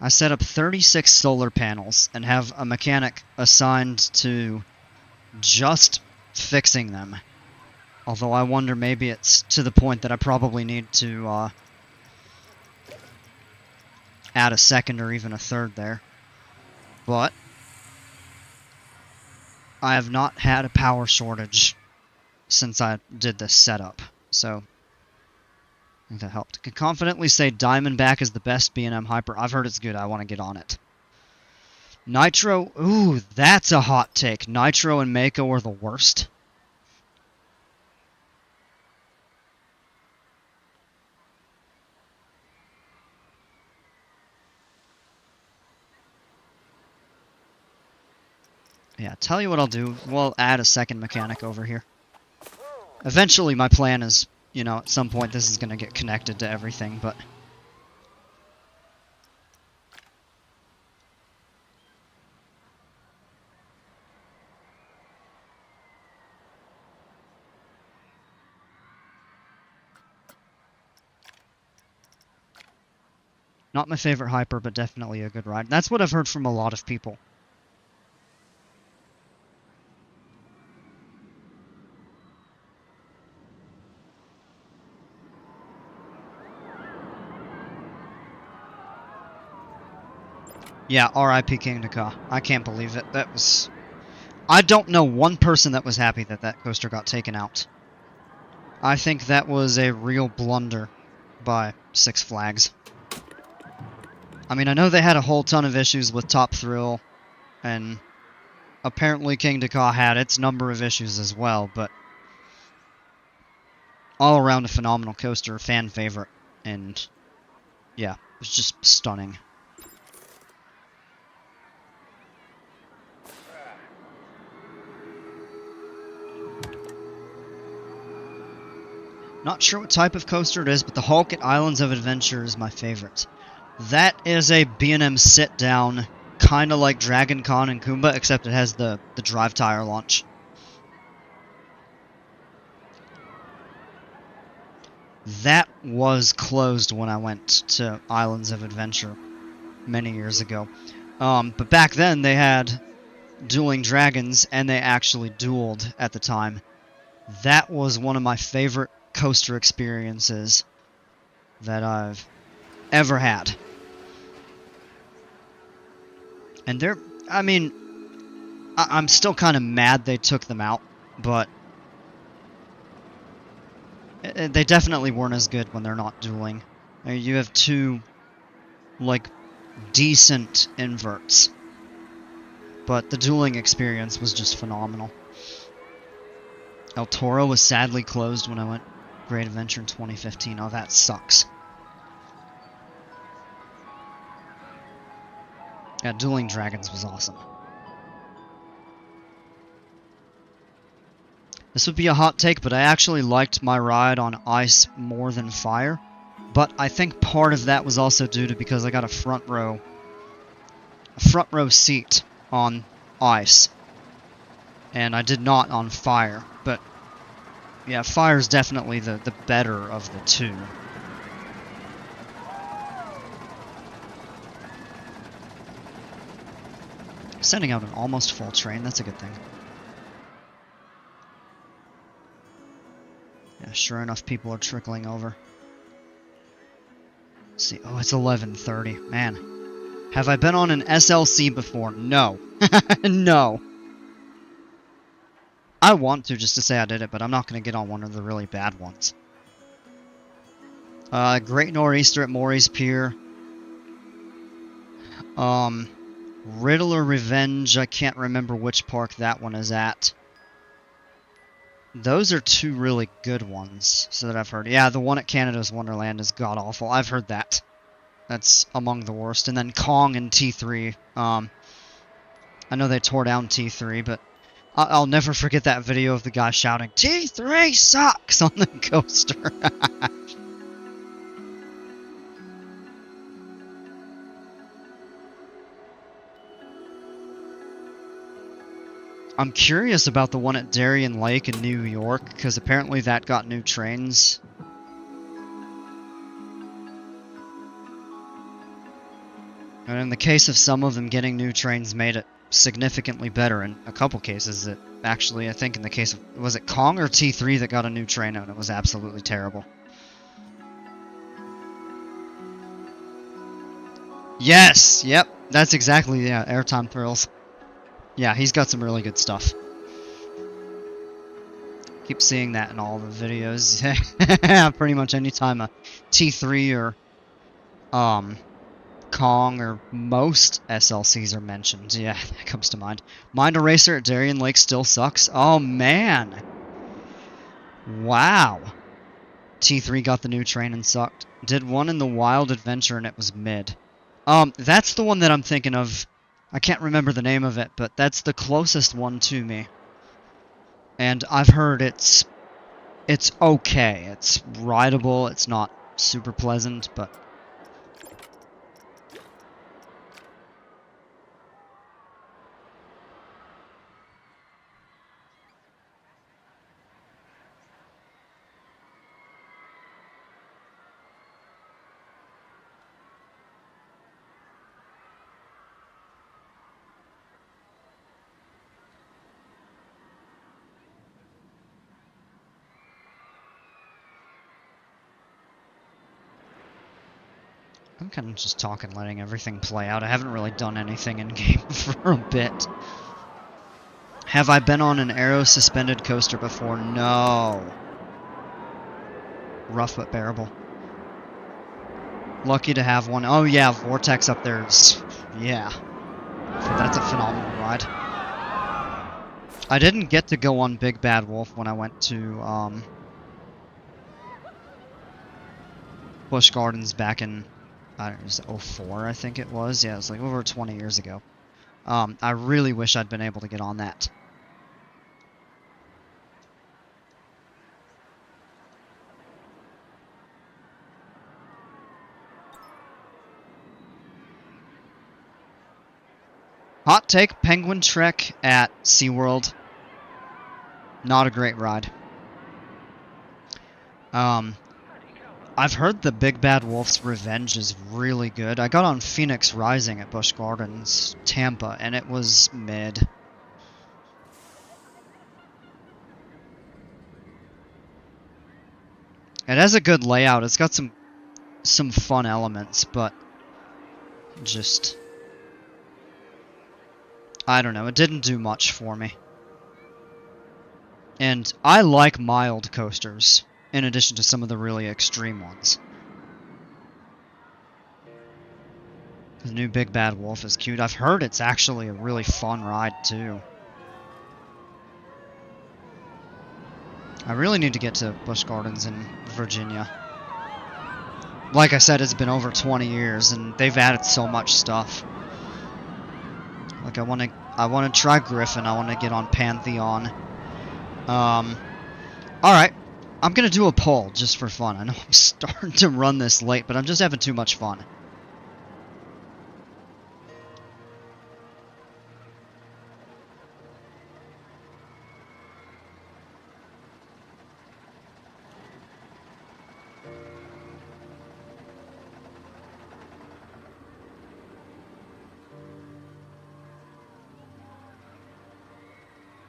Speaker 2: I set up 36 solar panels and have a mechanic assigned to just fixing them. Although I wonder, maybe it's to the point that I probably need to add a second or even a third there. But I have not had a power shortage since I did this setup, so I think that helped. I can confidently say Diamondback is the best B&M Hyper. I've heard it's good. I want to get on it. Nitro, ooh, that's a hot take. Nitro and Mako are the worst. Yeah, tell you what I'll do. We'll add a second mechanic over here. Eventually, my plan is, you know, at some point this is going to get connected to everything, but... Not my favorite hyper, but definitely a good ride. That's what I've heard from a lot of people. Yeah, R.I.P. King Dakar. I can't believe it. That was... I don't know one person that was happy that that coaster got taken out. I think that was a real blunder by Six Flags. I mean, I know they had a whole ton of issues with Top Thrill, and apparently King Dakar had its number of issues as well, but all around a phenomenal coaster, fan favorite, and yeah, it was just stunning. Not sure what type of coaster it is, but the Hulk at Islands of Adventure is my favorite. That is a B&M sit-down, kind of like Dragon Con and Kumba, except it has the drive tire launch. That was closed when I went to Islands of Adventure many years ago. But back then they had Dueling Dragons, and they actually dueled at the time. That was one of my favorite coaster experiences that I've ever had. And they're, I mean, I'm still kind of mad they took them out, but they definitely weren't as good when they're not dueling. You have two, like, decent inverts, but the dueling experience was just phenomenal. El Toro was sadly closed when I went Great Adventure in 2015. Oh, that sucks. Yeah, Dueling Dragons was awesome. This would be a hot take, but I actually liked my ride on ice more than fire. But I think part of that was also due to because I got a front row seat on ice. And I did not on fire. But yeah, fire's definitely the better of the two. Sending out an almost full train, that's a good thing. Yeah, sure enough, people are trickling over. Let's see, oh, it's 11:30. Man, have I been on an SLC before? No. No. I want to just to say I did it, but I'm not going to get on one of the really bad ones. Great Nor'easter at Maury's Pier. Riddler Revenge, I can't remember which park that one is at. Those are two really good ones, so that I've heard. Yeah, the one at Canada's Wonderland is god-awful. I've heard that. That's among the worst. And then Kong and T3. I know they tore down T3, but I'll never forget that video of the guy shouting, "T3 sucks!" on the coaster. I'm curious about the one at Darien Lake in New York, because apparently that got new trains. And in the case of some of them, getting new trains made it significantly better. In a couple cases, it actually, I think in the case of, was it Kong or T3 that got a new train out? It was absolutely terrible. Yes, yep, that's exactly, yeah, Airtime Thrills. Yeah, he's got some really good stuff. Keep seeing that in all the videos. Pretty much anytime a T3 or Kong or most SLCs are mentioned. Yeah, that comes to mind. Mind Eraser at Darien Lake still sucks. Oh man. Wow. T3 got the new train and sucked. Did one in the Wild Adventure and it was mid. That's the one that I'm thinking of. I can't remember the name of it, but that's the closest one to me. And I've heard it's okay. It's rideable. It's not super pleasant, but I'm kind of just talking, letting everything play out. I haven't really done anything in game for a bit. Have I been on an aero suspended coaster before? No. Rough but bearable. Lucky to have one. Oh yeah, Vortex up there is... yeah. That's a phenomenal ride. I didn't get to go on Big Bad Wolf when I went to Busch Gardens back in... I don't know, it was 04, I think it was. Yeah, it was like over 20 years ago. I really wish I'd been able to get on that. Hot take, Penguin Trek at SeaWorld. Not a great ride. I've heard the Big Bad Wolf's Revenge is really good. I got on Phoenix Rising at Busch Gardens, Tampa, and it was mid. It has a good layout. It's got some fun elements, but just... I don't know. It didn't do much for me. And I like mild coasters, in addition to some of the really extreme ones. The new Big Bad Wolf is cute. I've heard it's actually a really fun ride, too. I really need to get to Busch Gardens in Virginia. Like I said, it's been over 20 years, and they've added so much stuff. Like, I want to try Griffin. I want to get on Pantheon. Alright. I'm going to do a poll, just for fun. I know I'm starting to run this late, but I'm just having too much fun.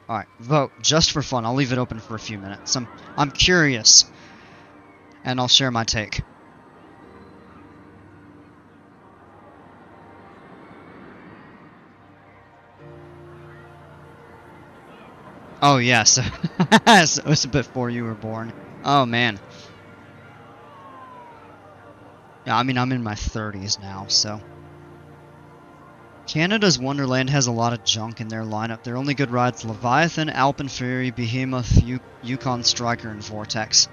Speaker 2: Alright, vote, just for fun. I'll leave it open for a few minutes. I'm curious, and I'll share my take. Oh, yes. So it was before you were born. Oh, man. Yeah, I mean, I'm in my 30s now, so... Canada's Wonderland has a lot of junk in their lineup. Their only good rides: Leviathan, Alpenfairy, Behemoth, Yukon Striker, and Vortex.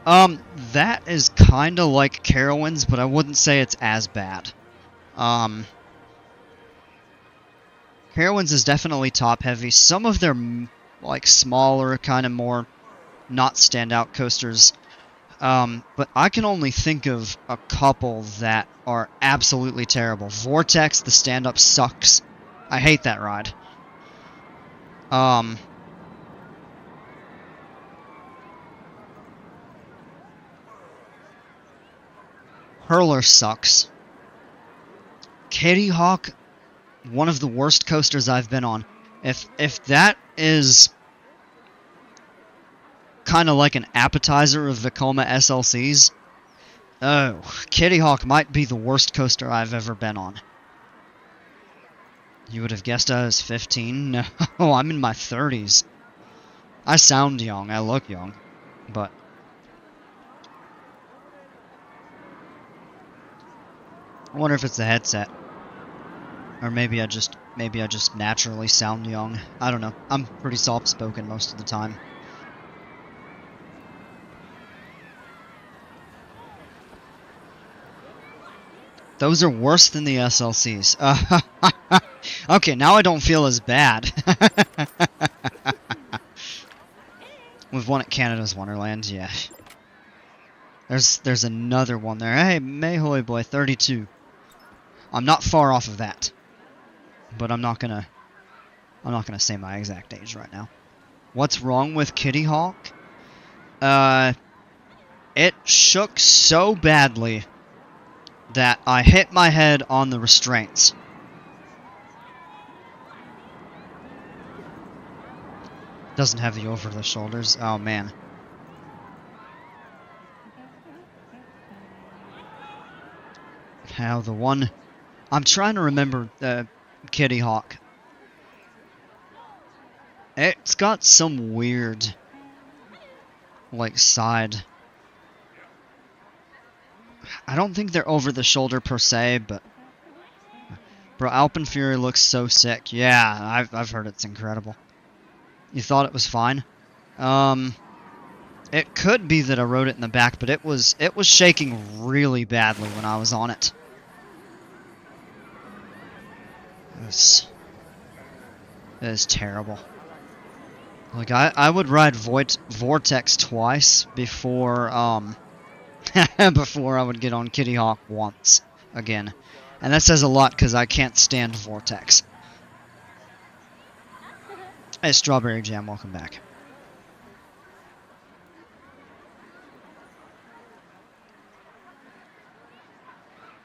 Speaker 2: That is kind of like Carowinds, but I wouldn't say it's as bad. Carowinds is definitely top-heavy. Some of their, like, smaller, kind of more not standout coasters. But I can only think of a couple that are absolutely terrible. Vortex, the stand-up sucks. I hate that ride. Hurler sucks. Kitty Hawk, one of the worst coasters I've been on. If that is kind of like an appetizer of Vekoma SLCs, oh, Kitty Hawk might be the worst coaster I've ever been on. You would have guessed I was 15? No, I'm in my 30s. I sound young, I look young, but I wonder if it's the headset. Or maybe I just naturally sound young. I don't know. I'm pretty soft-spoken most of the time. Those are worse than the SLCs. Okay, now I don't feel as bad. We've won at Canada's Wonderland, yeah. There's another one there. Hey, Mayhoy boy, 32. I'm not far off of that. But I'm not gonna say my exact age right now. What's wrong with Kitty Hawk? It shook so badly that I hit my head on the restraints. Doesn't have the over the shoulders. Oh man. How the one I'm trying to remember Kitty Hawk. It's got some weird like side. I don't think they're over the shoulder per se, but bro, Alpenfury looks so sick. Yeah, I've heard it's incredible. You thought it was fine? It could be that I rode it in the back, but it was shaking really badly when I was on it. It is terrible. Like I would ride Vortex twice before before I would get on Kitty Hawk once again. And that says a lot because I can't stand Vortex. Hey, Strawberry Jam, welcome back.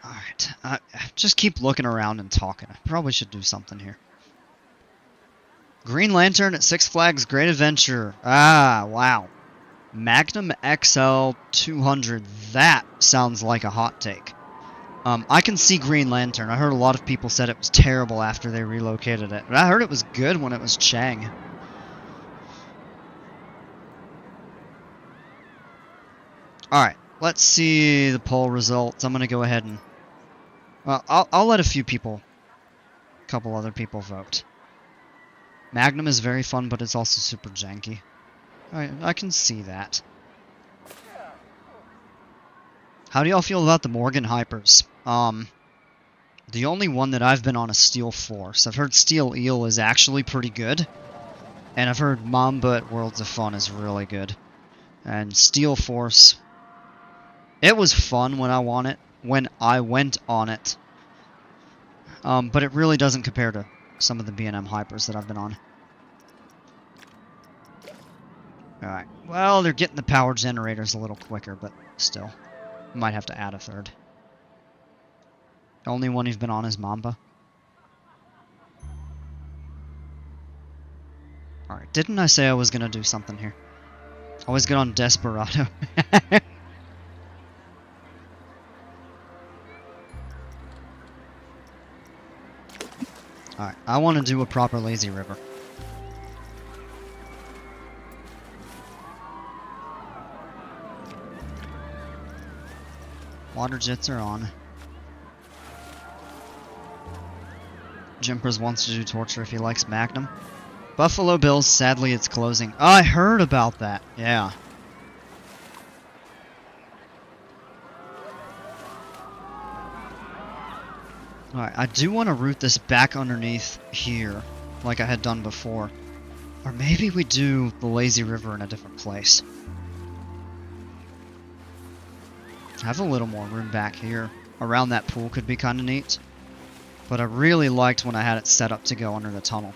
Speaker 2: Alright, just keep looking around and talking. I probably should do something here. Green Lantern at Six Flags Great Adventure. Ah, wow. Magnum XL 200. That sounds like a hot take. I can see Green Lantern. I heard a lot of people said it was terrible after they relocated it. But I heard it was good when it was Chang. Alright, let's see the poll results. I'm going to go ahead and... Well, I'll let a couple other people vote. Magnum is very fun, but it's also super janky. I can see that. How do y'all feel about the Morgan Hypers? The only one that I've been on is Steel Force. I've heard Steel Eel is actually pretty good. And I've heard Mamba at Worlds of Fun is really good. And Steel Force... It was fun when I went on it. But it really doesn't compare to some of the B&M Hypers that I've been on. Alright. Well, they're getting the power generators a little quicker, but still. Might have to add a third. The only one you've been on is Mamba. Alright, didn't I say I was gonna do something here? Always get on Desperado. Alright, I want to do a proper lazy river. Water jets are on. Jimpers wants to do torture if he likes Magnum. Buffalo Bills, sadly it's closing. Oh, I heard about that. Yeah. Alright, I do want to route this back underneath here, like I had done before. Or maybe we do the lazy river in a different place. Have a little more room back here. Around that pool could be kind of neat. But I really liked when I had it set up to go under the tunnel.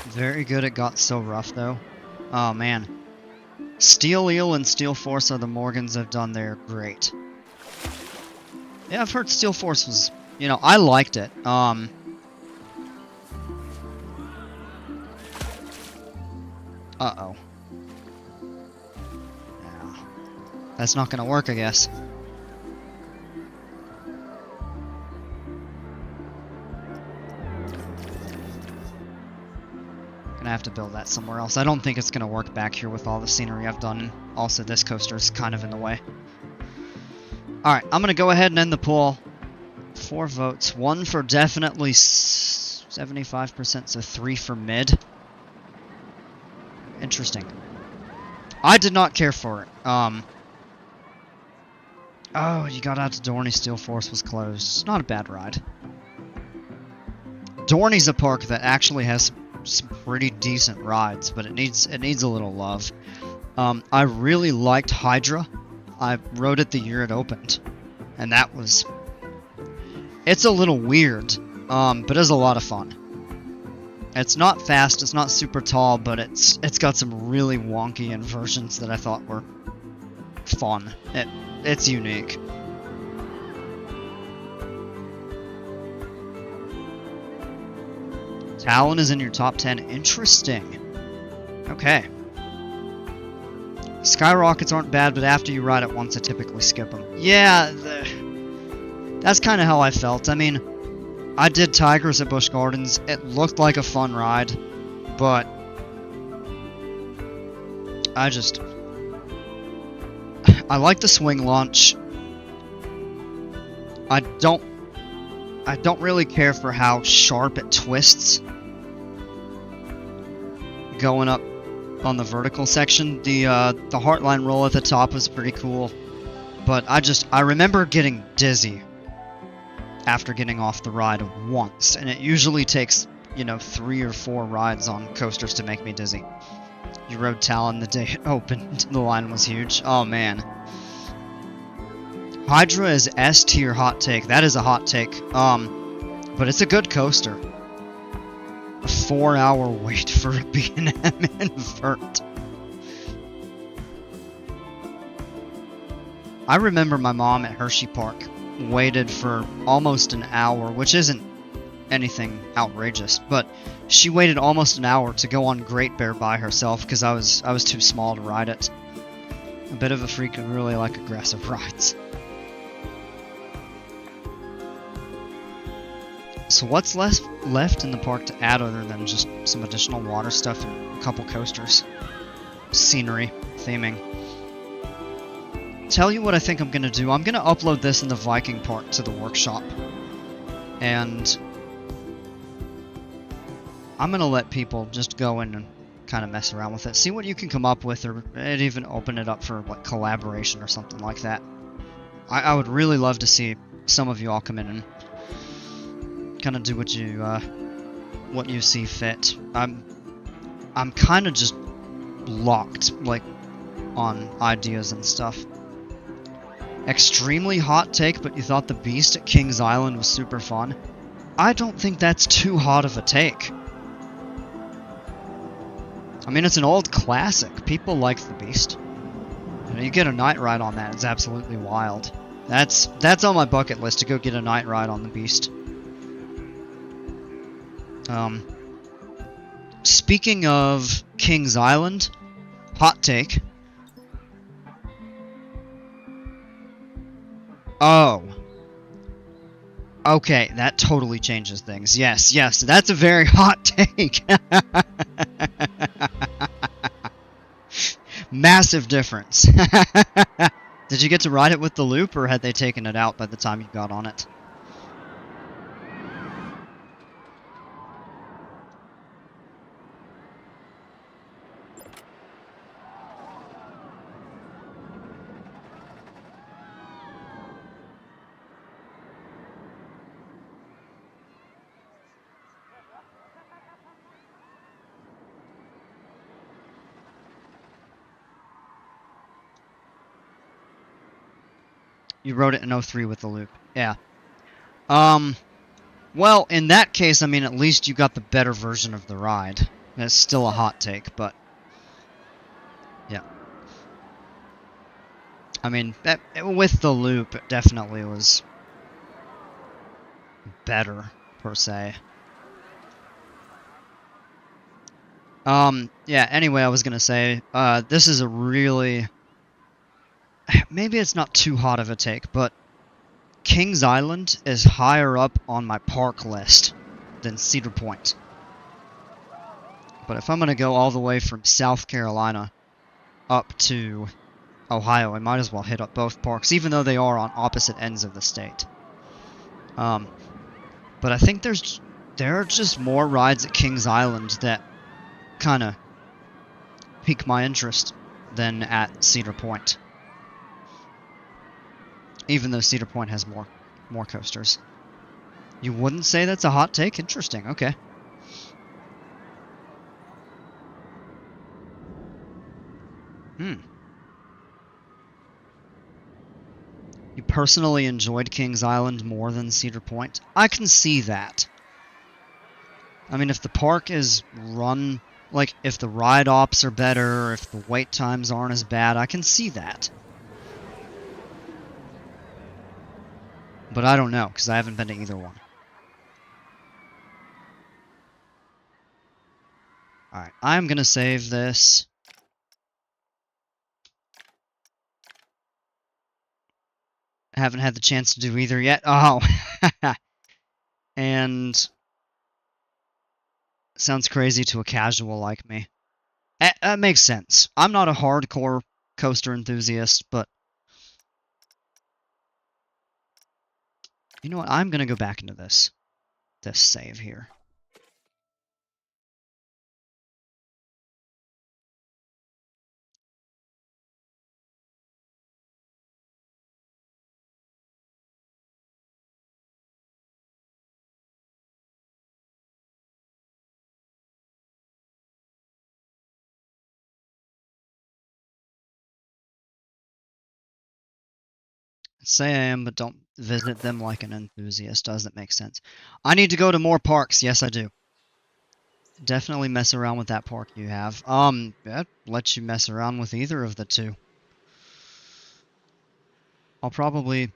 Speaker 2: Very good, it got so rough though. Oh man. Steel Eel and Steel Force are the Morgans I've done there. Great. Yeah, I've heard Steel Force was, you know, I liked it. Uh-oh. Yeah. That's not gonna work, I guess. Gonna have to build that somewhere else. I don't think it's gonna work back here with all the scenery I've done. Also, this coaster's kind of in the way. Alright, I'm gonna go ahead and end the poll. 4 votes. 1 for definitely 75%, so 3 for mid. Interesting. I did not care for it. Oh, you got out to Dorney, Steel Force was closed. It's not a bad ride. Dorney's a park that actually has some pretty decent rides, but it needs a little love. I really liked Hydra. I rode it the year it opened, and that was... It's a little weird, but it's a lot of fun. It's not fast, it's not super tall, but it's got some really wonky inversions that I thought were fun. It's unique. Talon is in your top 10. Interesting. Okay. Skyrockets aren't bad, but after you ride it once, I typically skip them. Yeah, that's kind of how I felt. I mean, I did Tigers at Busch Gardens. It looked like a fun ride, but I like the swing launch. I don't really care for how sharp it twists going up on the vertical section. The Heartline roll at the top was pretty cool, but I remember getting dizzy after getting off the ride once, and it usually takes, 3 or 4 rides on coasters to make me dizzy. You rode Talon the day it opened. The line was huge. Oh man. Hydra is S tier hot take. That is a hot take. But it's a good coaster. A 4-hour wait for a B&M invert. I remember my mom at Hershey Park waited for almost an hour, which isn't anything outrageous, but she waited almost an hour to go on Great Bear by herself because I was too small to ride it. A bit of a freak who really like aggressive rides. So what's left in the park to add other than just some additional water stuff and a couple coasters? Scenery, theming. Tell you what I think I'm going to do. I'm going to upload this in the Viking Park to the workshop. And I'm going to let people just go in and kind of mess around with it. See what you can come up with, or even open it up for like collaboration or something like that. I would really love to see some of you all come in and kind of do what you see fit. I'm kind of just locked, like, on ideas and stuff. Extremely hot take, but you thought the Beast at Kings Island was super fun. I don't think that's too hot of a take. I mean, it's an old classic. People like the Beast. You get a night ride on that. It's absolutely wild. That's on my bucket list, to go get a night ride on the Beast. Speaking of Kings Island, hot take. Oh. Okay, that totally changes things. Yes, that's a very hot take. Massive difference. Did you get to ride it with the loop, or had they taken it out by the time you got on it? You rode it in 03 with the loop. Yeah. Well, in that case, I mean, at least you got the better version of the ride. It's still a hot take, but... yeah. I mean, with the loop, it definitely was better, per se. Yeah, anyway, I was gonna say, this is a really... Maybe it's not too hot of a take, but Kings Island is higher up on my park list than Cedar Point. But if I'm gonna go all the way from South Carolina up to Ohio, I might as well hit up both parks, even though they are on opposite ends of the state. But I think there are just more rides at Kings Island that kind of pique my interest than at Cedar Point. Even though Cedar Point has more coasters. You wouldn't say that's a hot take? Interesting, okay. You personally enjoyed Kings Island more than Cedar Point? I can see that. I mean, if the park is run... Like, if the ride ops are better, if the wait times aren't as bad, I can see that. But I don't know, because I haven't been to either one. Alright, I'm gonna save this. I haven't had the chance to do either yet. Oh! And... Sounds crazy to a casual like me. That makes sense. I'm not a hardcore coaster enthusiast, but... You know what? I'm gonna go back into this save here. Say I am, but don't visit them like an enthusiast. Doesn't make sense. I need to go to more parks. Yes, I do. Definitely mess around with that park you have. That lets you mess around with either of the two. I'll probably...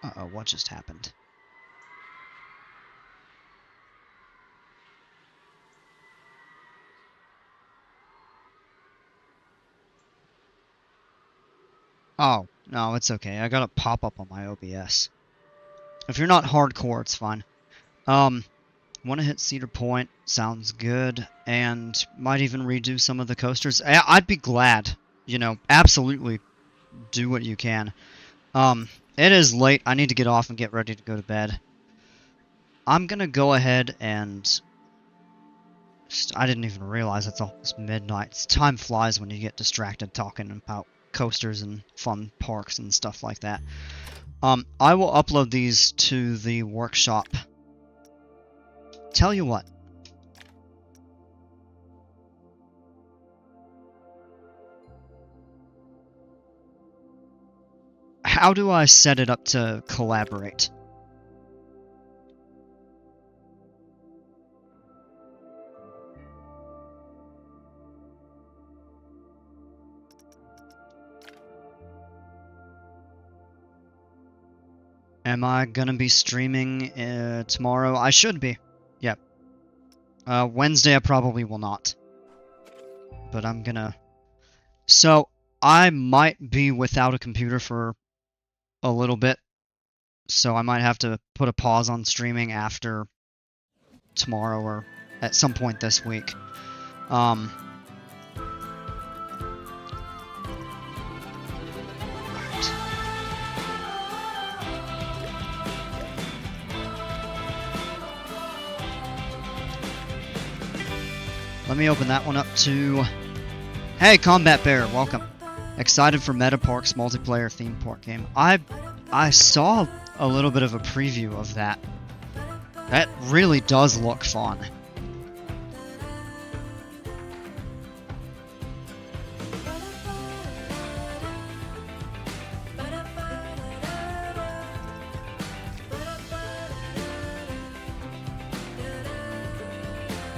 Speaker 2: Uh-oh, what just happened? Oh, no, it's okay. I got a pop-up on my OBS. If you're not hardcore, it's fine. Want to hit Cedar Point? Sounds good. And might even redo some of the coasters. I'd be glad. You know, absolutely do what you can. It is late. I need to get off and get ready to go to bed. I'm gonna go ahead and... I didn't even realize it's almost midnight. Time flies when you get distracted talking about coasters and fun parks and stuff like that. I will upload these to the workshop. Tell you what. How do I set it up to collaborate? Am I gonna be streaming tomorrow? I should be. Yep. Wednesday I probably will not. But I'm gonna... So, I might be without a computer for a little bit. So I might have to put a pause on streaming after tomorrow or at some point this week. Right. Let me open that one up to... Hey, Combat Bear, welcome. Excited for Meta Park's multiplayer theme park game. I saw a little bit of a preview of that. That really does look fun.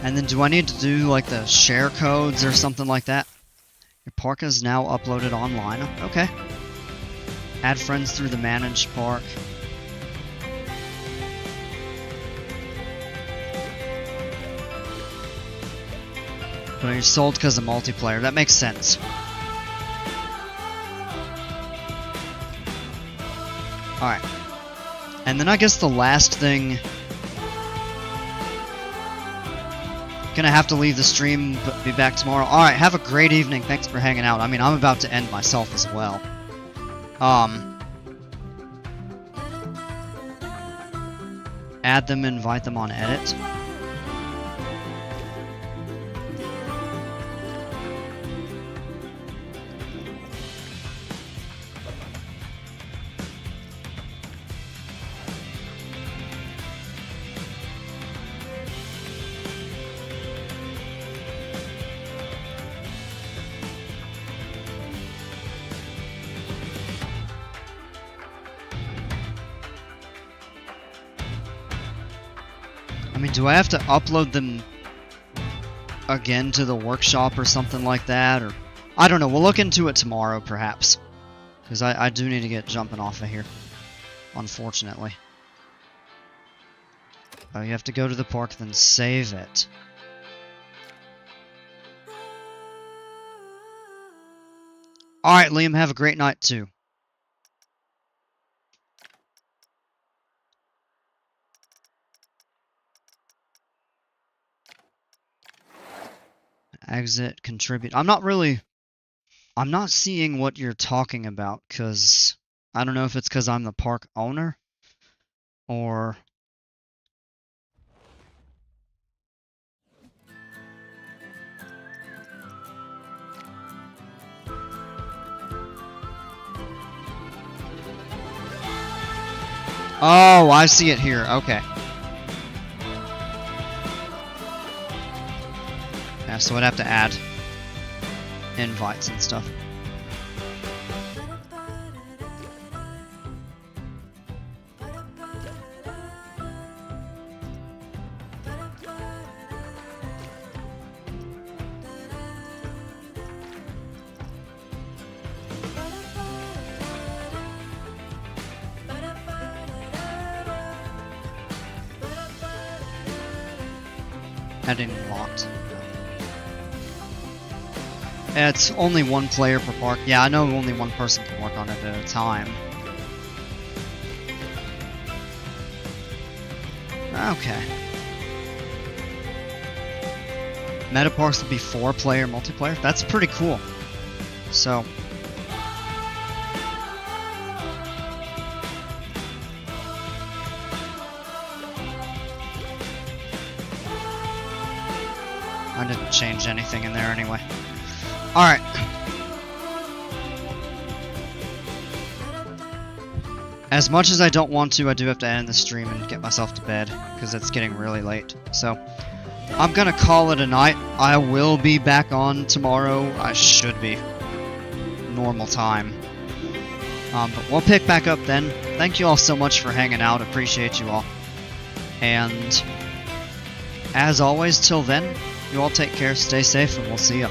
Speaker 2: And then do I need to do like the share codes or something like that? Your park is now uploaded online. Okay. Add friends through the managed park. But you sold because of multiplayer. That makes sense. Alright. And then I guess the last thing... Gonna have to leave the stream, but be back tomorrow. Alright, have a great evening. Thanks for hanging out. I mean, I'm about to end myself as well. Add them, invite them on edit. I mean, do I have to upload them again to the workshop or something like that? Or I don't know. We'll look into it tomorrow, perhaps. Because I do need to get jumping off of here, unfortunately. Oh, you have to go to the park, then save it. Alright, Liam, have a great night, too. Exit, contribute. I'm not seeing what you're talking about, because I don't know if it's because I'm the park owner, or... Oh, I see it here. Okay. Yeah, so I'd have to add invites and stuff. Heading locked. Yeah, it's only one player per park. Yeah, I know only one person can work on it at a time. Okay. Meta parks would be 4-player multiplayer. That's pretty cool. So... I didn't change anything in there anyway. Alright. As much as I don't want to, I do have to end the stream and get myself to bed, because it's getting really late. So, I'm gonna call it a night. I will be back on tomorrow. I should be. Normal time. But we'll pick back up then. Thank you all so much for hanging out. Appreciate you all. And, as always, till then, you all take care, stay safe, and we'll see ya.